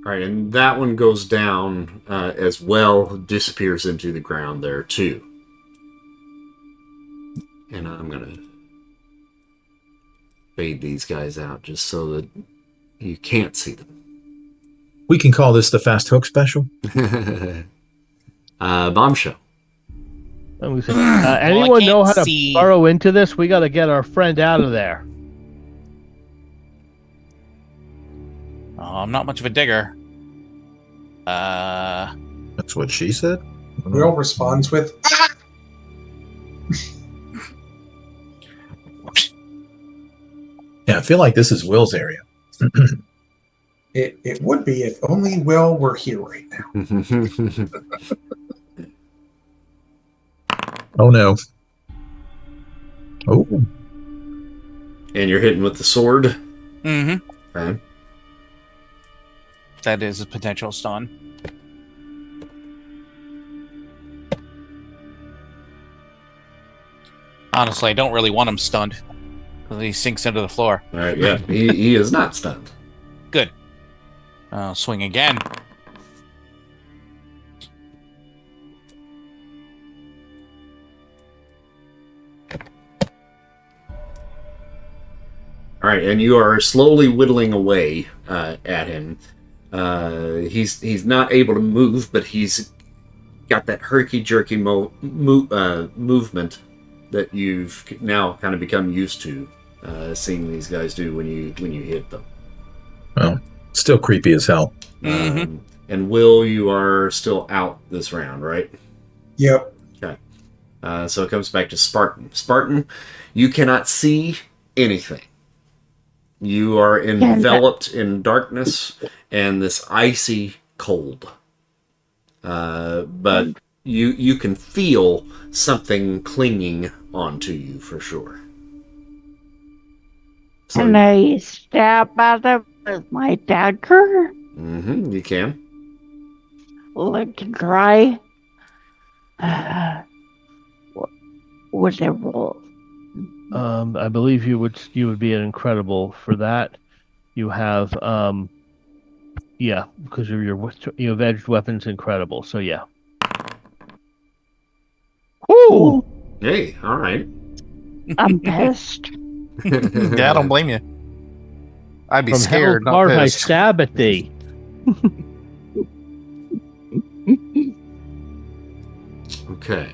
All right, and that one goes down as well, disappears into the ground there too. And I'm gonna fade these guys out just so that you can't see them. We can call this the fast hook special. Bombshell. Anyone know how to burrow into this? We got to get our friend out of there. Oh, I'm not much of a digger. That's what she said. Will responds with, Yeah, I feel like this is Will's area. it would be if only Will were here right now. Oh no. Oh. And you're hitting with the sword. Mm-hmm. Okay. That is a potential stun. Honestly, I don't really want him stunned. Because he sinks into the floor. All right, yeah, he is not stunned. Good. I'll swing again. All right, and you are slowly whittling away at him. He's not able to move, but he's got that herky-jerky movement that you've now kind of become used to seeing these guys do when you hit them. Well, still creepy as hell. Mm-hmm. And Will, you are still out this round, right? Yep. Okay. So it comes back to Spartan. Spartan, you cannot see anything. You are enveloped in darkness and this icy cold. but you can feel something clinging onto you for sure. So, Can I stab at it with my dagger? you can. Like to try? What's it roll? I believe you would be an incredible for that. You have because of you have edged weapons incredible. So yeah. Ooh, Hey, all right. I'm pissed. Yeah, I don't blame you. I'd be From scared, hell's not heart I pissed. stab at thee. Okay.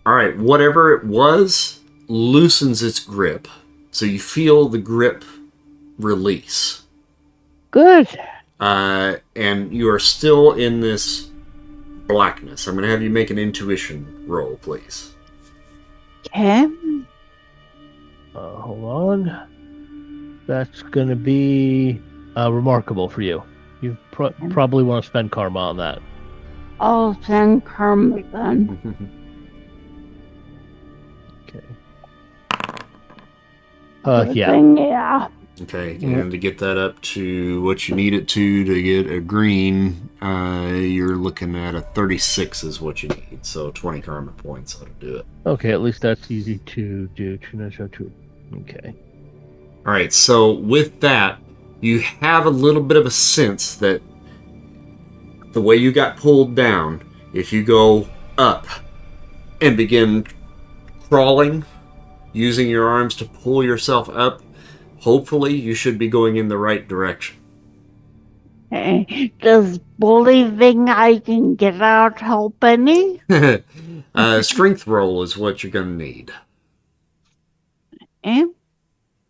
All right, whatever it was loosens its grip. So you feel the grip release. Good. And you are still in this blackness. I'm going to have you make an intuition roll, please. Okay. Hold on. That's going to be remarkable for you. You probably want to spend karma on that. I'll send karma then. Okay. Yeah. Yeah. Okay, and to get that up to what you need it to get a green, you're looking at a 36 is what you need. So 20 karma points ought to do it. Okay, at least that's easy to do. Okay. All right, so with that, you have a little bit of a sense that the way you got pulled down, if you go up and begin crawling, using your arms to pull yourself up, hopefully you should be going in the right direction. Okay. Does believing I can get out help any? Strength roll is what you're going to need. Eh?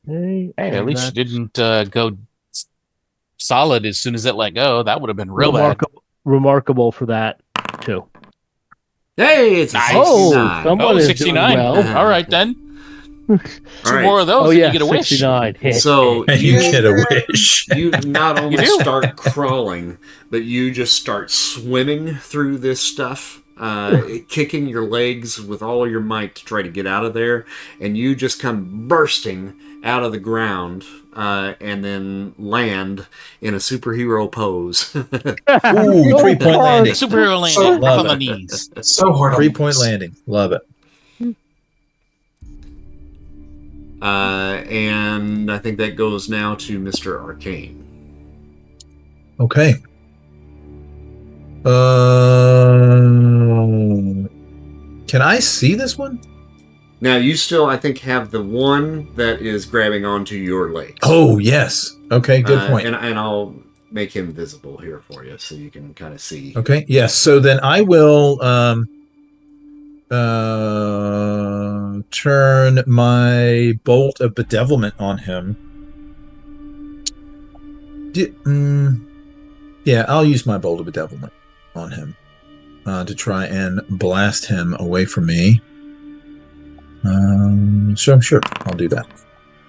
Hey, at least you didn't go solid as soon as it let go. That would have been real bad. Remarkable for that too. Hey, it's a Nice. 69. Someone is doing 69. well. All right, then. All Two right. more of those Oh and yeah, you get a wish. 69. So You get a wish. you not only do. start crawling, but you just start swimming through this stuff, kicking your legs with all your might to try to get out of there, and you just come bursting out of the ground and then land in a superhero pose. Ooh, 3-point landing. Superhero landing So- up on the knees. So hard. on 3-point this. landing. Love it. And I think that goes now to Mr. Arcane. Okay. Can I see this one? Now, you still, I think, have the one that is grabbing onto your legs. Oh, yes. Okay, good point. And I'll make him visible here for you so you can kind of see. Okay, yes. So then I will turn my bolt of bedevilment on him. Yeah, I'll use my bolt of bedevilment on him to try and blast him away from me. So sure, I'll do that.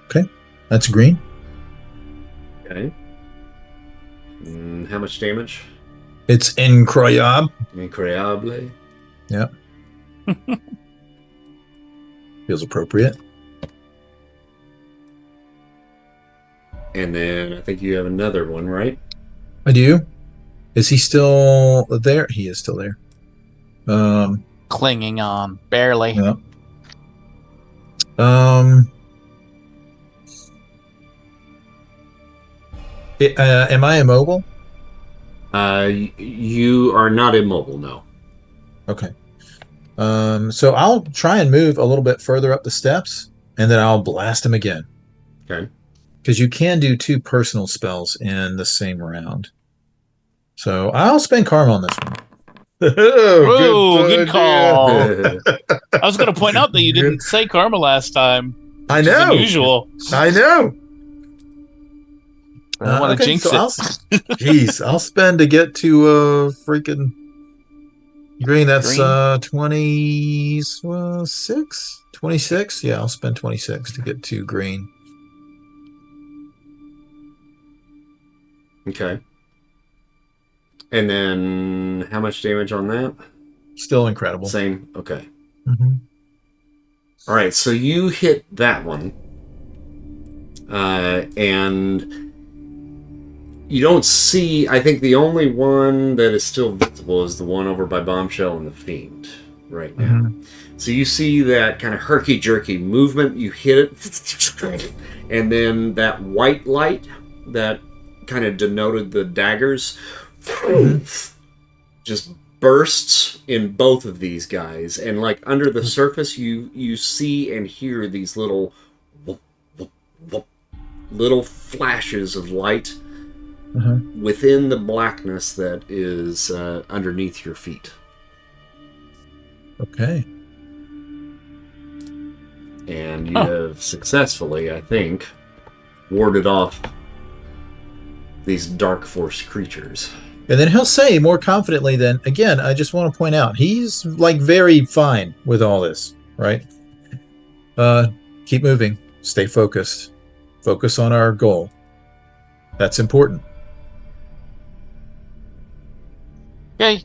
Okay, that's green. Okay. How much damage? It's incroyable. Incroyable. Yep. Feels appropriate. And then I think you have another one, right? I do. Is he still there? He is still there. Clinging on. Barely. Yeah. Am I immobile? You are not immobile, no. Okay. So I'll try and move a little bit further up the steps, and then I'll blast him again. Okay. Because you can do 2 personal spells in the same round. So I'll spend karma on this one. Oh, good call. I was going to point out that you didn't say karma last time. I Which is know. unusual. I know. I don't want to jinx so it. I'll spend to get to freaking green. That's 26. 26. Yeah, I'll spend 26 to get to green. Okay. And then how much damage on that? Still incredible. Same. Okay. Mm-hmm. All right. So you hit that one, and you don't see. I think the only one that is still visible is the one over by Bombshell and the Fiend right now. Mm-hmm. So you see that kind of herky-jerky movement. You hit it, and then that white light that kind of denoted the daggers just bursts in both of these guys. And like under the surface, you see and hear these little whoop, whoop, whoop, little flashes of light within the blackness that is underneath your feet. Okay. And you have successfully, I think, warded off these Darkforce creatures. And then he'll say more confidently then, again, I just want to point out, he's like very fine with all this, right? Keep moving. Stay focused. Focus on our goal. That's important. Okay.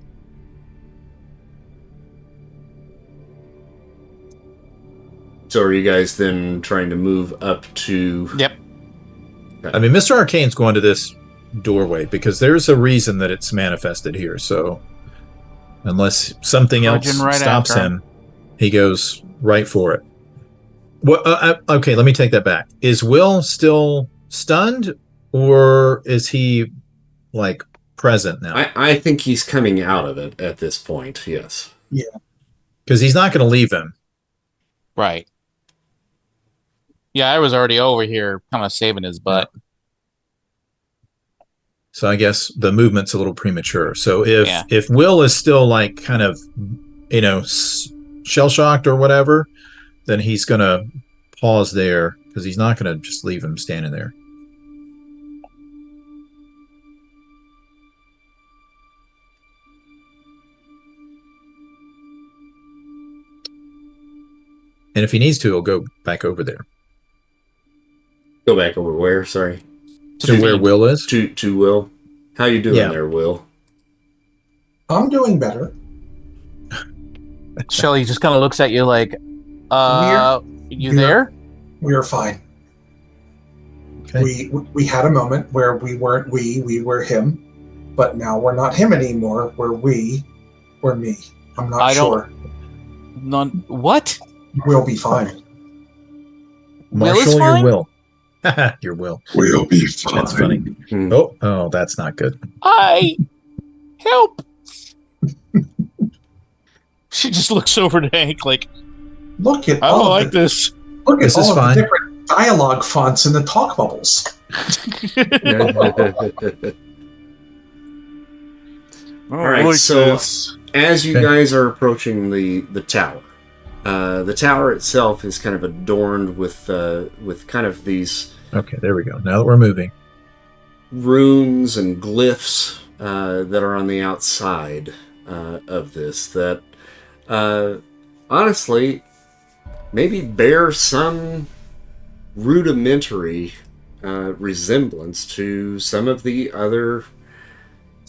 So are you guys then trying to move up to... Yep. I mean, Mr. Arcane's going to this doorway because there's a reason that it's manifested here. So unless something else stops him, he goes right for it. Well, okay, let me take that back. Is Will still stunned, or is he like present now? I think he's coming out of it at this point. Yes. Yeah. Because he's not going to leave him. Right. Yeah, I was already over here kind of saving his butt. So I guess the movement's a little premature. So if Will is still like kind of, shell-shocked or whatever, then he's going to pause there because he's not going to just leave him standing there. And if he needs to, he'll go back over there. Go back over where? Sorry. To where Will is? To Will. How you doing there, Will? I'm doing better. Shelly just kind of looks at you like, you there? We're fine. Okay. We had a moment where we weren't we were him, but now we're not him anymore. We're me. I'm not sure. What? We'll be fine. Marshall, your Will. Your Will. We'll be fine. That's funny. Oh, that's not good. Help! She just looks over to Hank like, look at I don't like this. Look at all of the different dialogue fonts in the talk bubbles. All right, so as you guys are approaching the tower, the tower itself is kind of adorned with kind of these... Okay, there we go. Now that we're moving. Runes and glyphs that are on the outside of this that honestly maybe bear some rudimentary resemblance to some of the other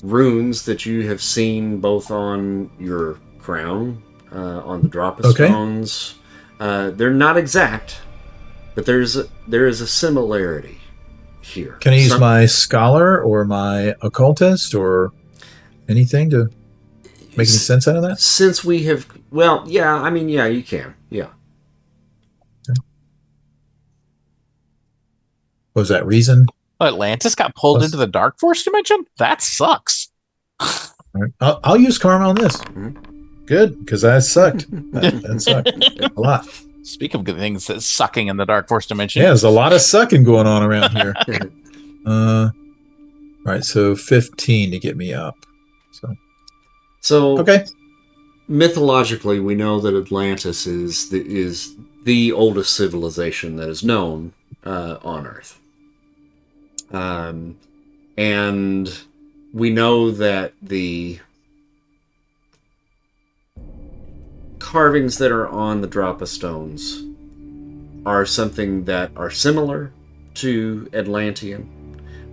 runes that you have seen both on your crown, on the Dropa Stones. They're not exact, but there is a similarity here. Can I use my scholar or my occultist or anything to make any sense out of that? Since we have, you can. Yeah. Was that reason? Atlantis got pulled into the Darkforce Dimension? That sucks. All right. I'll use karma on this. Mm-hmm. Good, because that sucked. That sucked a lot. Speak of good things that's sucking in the Darkforce Dimension. Yeah, there's a lot of sucking going on around here. All right, so 15 to get me up. So okay. Mythologically, we know that Atlantis is the oldest civilization that is known on Earth. And we know that the carvings that are on the Dropa Stones are something that are similar to Atlantean,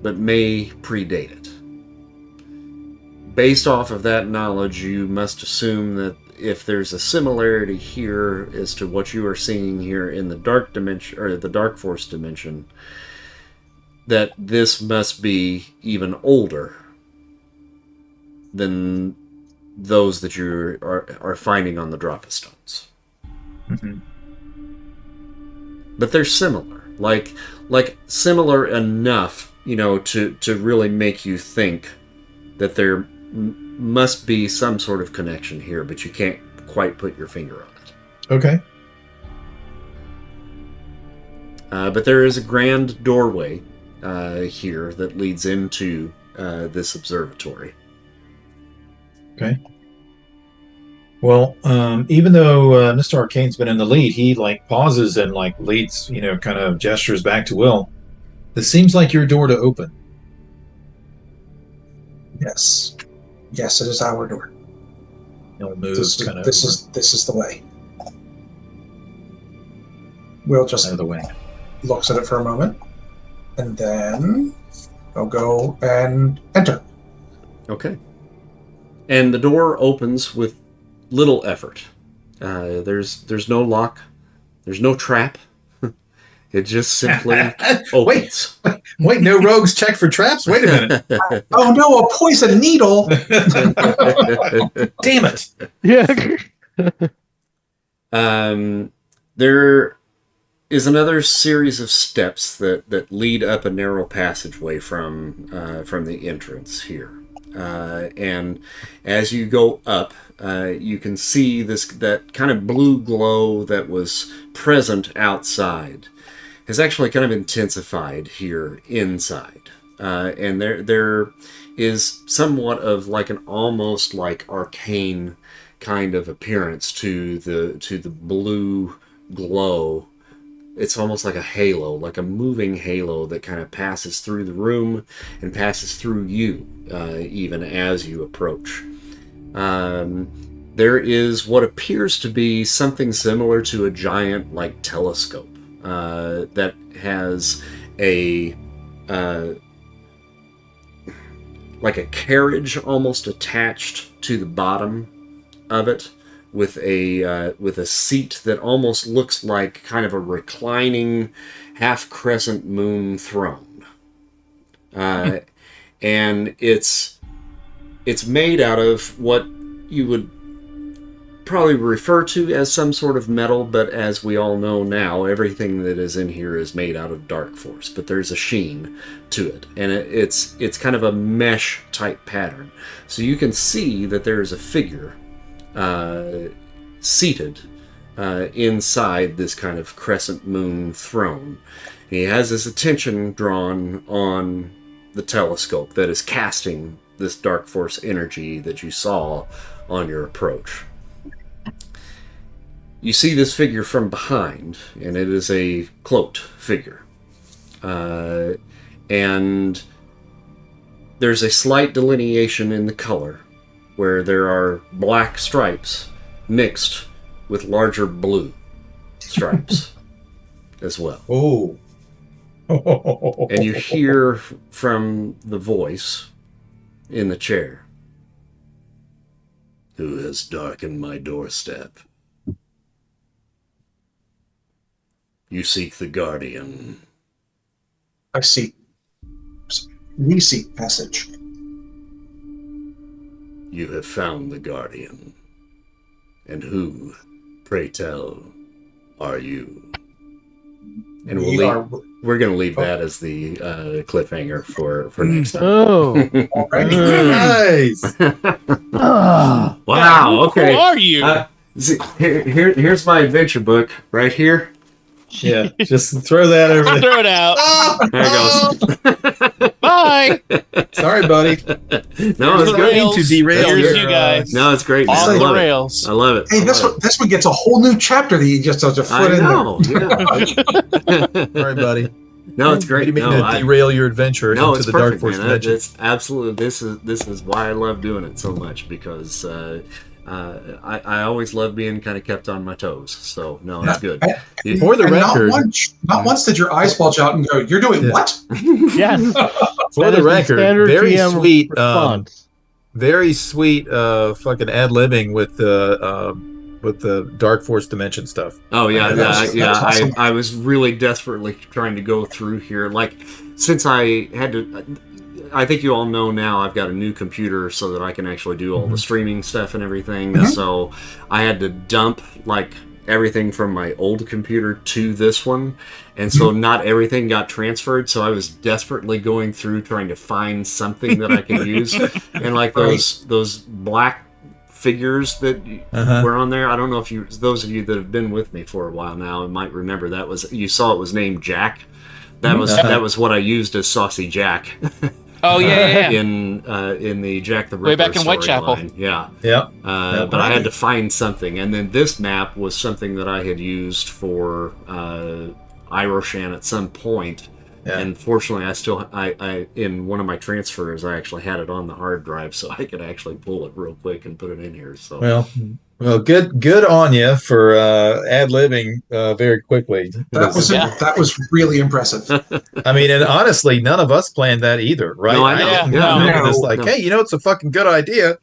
but may predate it. Based off of that knowledge, you must assume that if there's a similarity here as to what you are seeing here in the dark dimension, or the Darkforce dimension, that this must be even older than those that you are finding on the Dropa Stones. Mm-hmm. But they're similar, like similar enough, to really make you think that there must be some sort of connection here, but you can't quite put your finger on it. Okay. But there is a grand doorway here that leads into this observatory. Okay. Well, even though Mr. Arcane's been in the lead, he pauses and leads, kind of gestures back to Will. This seems like your door to open. Yes. Yes, it is our door. He'll move This kind of is the way. Will just out of the way. looks at it for a moment, and then he'll go and enter. Okay. And the door opens with little effort. There's no lock. There's no trap. It just simply opens. Wait, no rogues check for traps? Wait a minute. Oh no, a poison needle! Damn it. Yeah. There is another series of steps that lead up a narrow passageway from the entrance here. And as you go up, you can see that kind of blue glow that was present outside has actually kind of intensified here inside. And there is somewhat of an almost arcane kind of appearance to the blue glow. It's almost like a halo, like a moving halo that kind of passes through the room and passes through you, even as you approach. There is what appears to be something similar to a giant telescope that has a carriage almost attached to the bottom of it, with a seat that almost looks like kind of a reclining half crescent moon throne, and it's made out of what you would probably refer to as some sort of metal, but as we all know now, everything that is in here is made out of Darkforce, but there's a sheen to it, and it's kind of a mesh type pattern. So you can see that there is a figure seated inside this kind of crescent moon throne. He has his attention drawn on the telescope that is casting this Darkforce energy that you saw on your approach. You see this figure from behind, and it is a cloaked figure. And there's a slight delineation in the color, where there are black stripes mixed with larger blue stripes as well. Oh. And you hear from the voice in the chair, "Who has darkened my doorstep? You seek the Guardian." We seek passage. You have found the Guardian. And who, pray tell, are you? And we're going to leave that as the cliffhanger for next time. Oh. Nice. Wow, okay. Who are you? Here's my adventure book right here. Yeah, just throw that over there. Throw it out. There it goes. Bye. Sorry, buddy. No, it's the good. rails. To derail Here's your, you guys. No, it's great. Off I the love rails. it. I love it. Hey, this one gets a whole new chapter that you just have to foot in know. there. Yeah. Sorry, buddy. No, it's great. You mean No, to derail your adventure no, into it's the perfect, Darkforce man. Dimension. It's absolutely. This is why I love doing it so much, because I always love being kind of kept on my toes. So no, it's good. For the And record, not once did your eyes bulge out and go, "You're doing Yeah. what?" Yes. For the record, Standard very GM sweet, response. very sweet, fucking ad-libbing with the Darkforce Dimension stuff. Oh yeah, that was awesome. I was really desperately trying to go through here. Like, since I had to, I think you all know now I've got a new computer so that I can actually do all the streaming stuff and everything. So I had to dump like everything from my old computer to this one, and so not everything got transferred. So I was desperately going through trying to find something that I could use, and like those black figures that were on there. I don't know if those of you that have been with me for a while now might remember that you saw it was named Jack. That was what I used as Saucy Jack. Oh yeah. In the Jack the Ripper way back in Whitechapel. line. Yeah. But I had to find something, and then this map was something that I had used for Iroshan at some point. Yeah. And fortunately, I in one of my transfers, I actually had it on the hard drive, so I could actually pull it real quick and put it in here. So well, good on you for ad-libbing very quickly. That was really impressive. I mean, and honestly, none of us planned that either, right? No, I know. It's like, hey, it's a fucking good idea.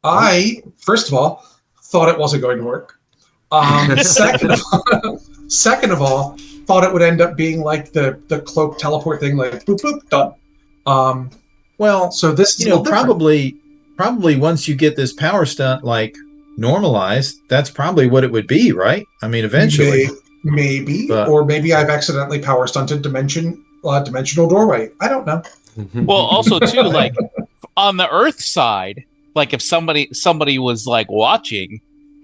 I, first of all, thought it wasn't going to work. Second of all, thought it would end up being like the cloak teleport thing, like boop boop done. Well, so this is probably once you get this power stunt like normalized, that's probably what it would be, right? I mean, eventually, maybe, or maybe I've accidentally power stunted dimensional doorway. I don't know. Well, also too, like on the Earth side, like if somebody was like watching,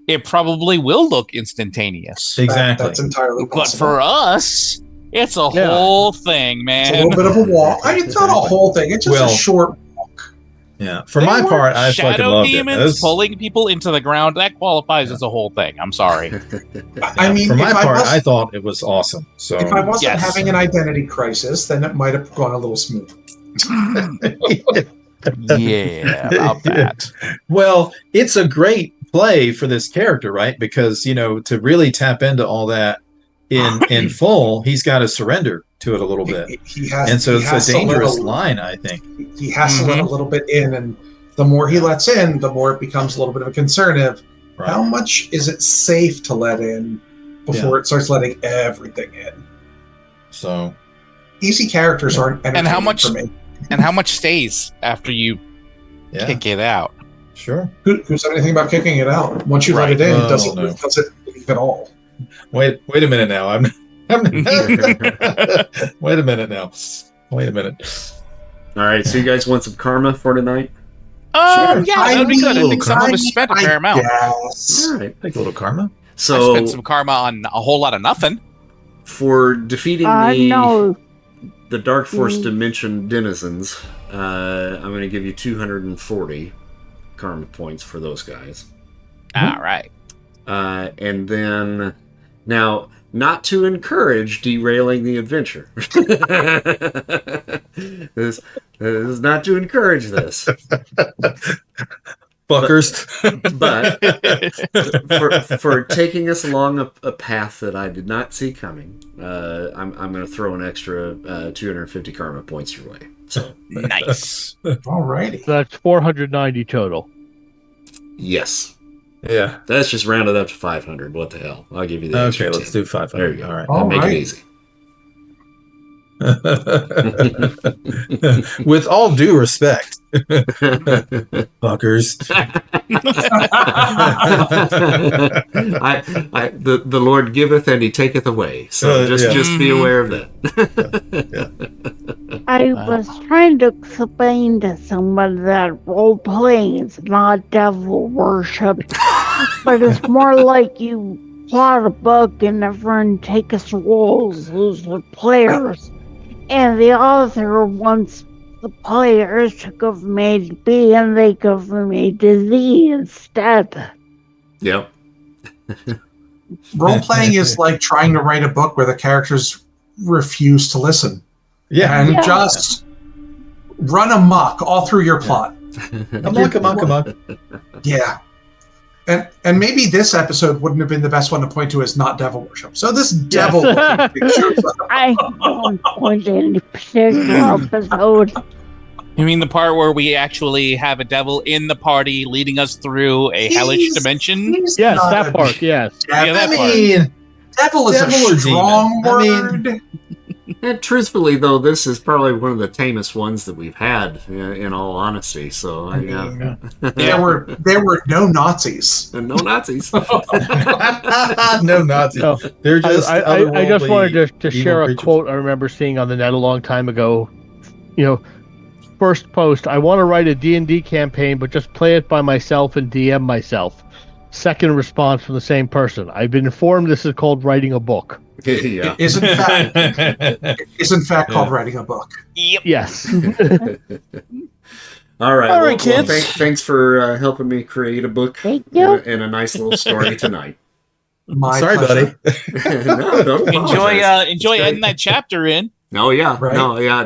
it probably will look instantaneous. Exactly. That's entirely possible. But for us, it's a whole thing, man. It's a little bit of a walk. It's not a whole thing. It's just a short walk. Yeah. For my part, I fucking loved it. Demons pulling people into the ground, that qualifies as a whole thing. I'm sorry. I mean, for my part, I thought it was awesome. So if I wasn't having an identity crisis, then it might have gone a little smooth. Yeah, about that. Well, it's a great play for this character, right? Because to really tap into all that in full, he's got to surrender to it a little bit. It's a dangerous line, I think. He has to let a little bit in, and the more he lets in, the more it becomes a little bit of a concern of how much is it safe to let in before it starts letting everything in. So easy characters aren't entertaining for me. And how much stays after you kick it out? Sure. Who said anything about kicking it out? Once you let it in, does it leave at all? Wait a minute now. Wait a minute now. Wait a minute. All right, so you guys want some karma for tonight? Sure. Yeah, that would be good. I think some of us spent a fair amount. All right, take a little karma. So I spent some karma on a whole lot of nothing. For defeating the Darkforce Dimension denizens, I'm going to give you 240 karma points for those guys. All right. And then, now, not to encourage derailing the adventure. This is not to encourage this. Fuckers. But for taking us along a path that I did not see coming, I'm going to throw an extra 250 karma points your way. So nice. Alrighty. That's 490 total. Yes. Yeah. That's just rounded up to 500. What the hell? I'll give you the extra. Okay, let's do 500. There you go. All right. I'll make it easy. With all due respect, fuckers. The Lord giveth and He taketh away. So just be aware of that. I was trying to explain to someone that role playing is not devil worship, but it's more like you plot a book and everyone takes roles as the players. And the author wants the players to go from A to B, and they go from A to Z instead. Yep. Role-playing is like trying to write a book where the characters refuse to listen. Yeah. And just run amok all through your plot. Amok. Yeah. And maybe this episode wouldn't have been the best one to point to as not devil worship. So this devil looking picture. I don't point to any particular episode. You mean the part where we actually have a devil in the party leading us through a hellish dimension? Yes, that part. Yes. Yeah, that part. mean, Devil is Devil a or strong demon? word. And truthfully, though, this is probably one of the tamest ones that we've had, in all honesty. So, yeah. There were no Nazis. And no Nazis. no Nazis. No, They're just. I just wanted to evil share a creatures. quote I remember seeing on the net a long time ago. First post, I want to write a D&D campaign, but just play it by myself and DM myself. Second response from the same person. I've been informed this is called writing a book. Yeah. Is in fact called writing a book. Yep. Yes. All right. All right, kids. Thanks for helping me create a book Thank you. and a nice little story tonight. My Sorry, pleasure. buddy. No, don't apologize. Enjoy adding that chapter in. Oh yeah, Right. no, yeah.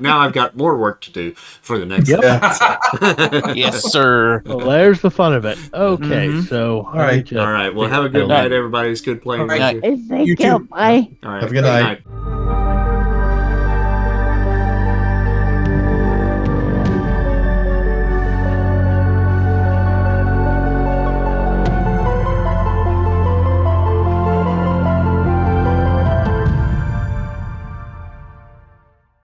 Now I've got more work to do for the next. Yep. episode. Yes, sir. Well, there's the fun of it. Okay, Mhm. so All right. All right. Well, have a good All right. night, everybody. It's good playing All right. with you. Thank You you. too. Bye. All right. Have a good night.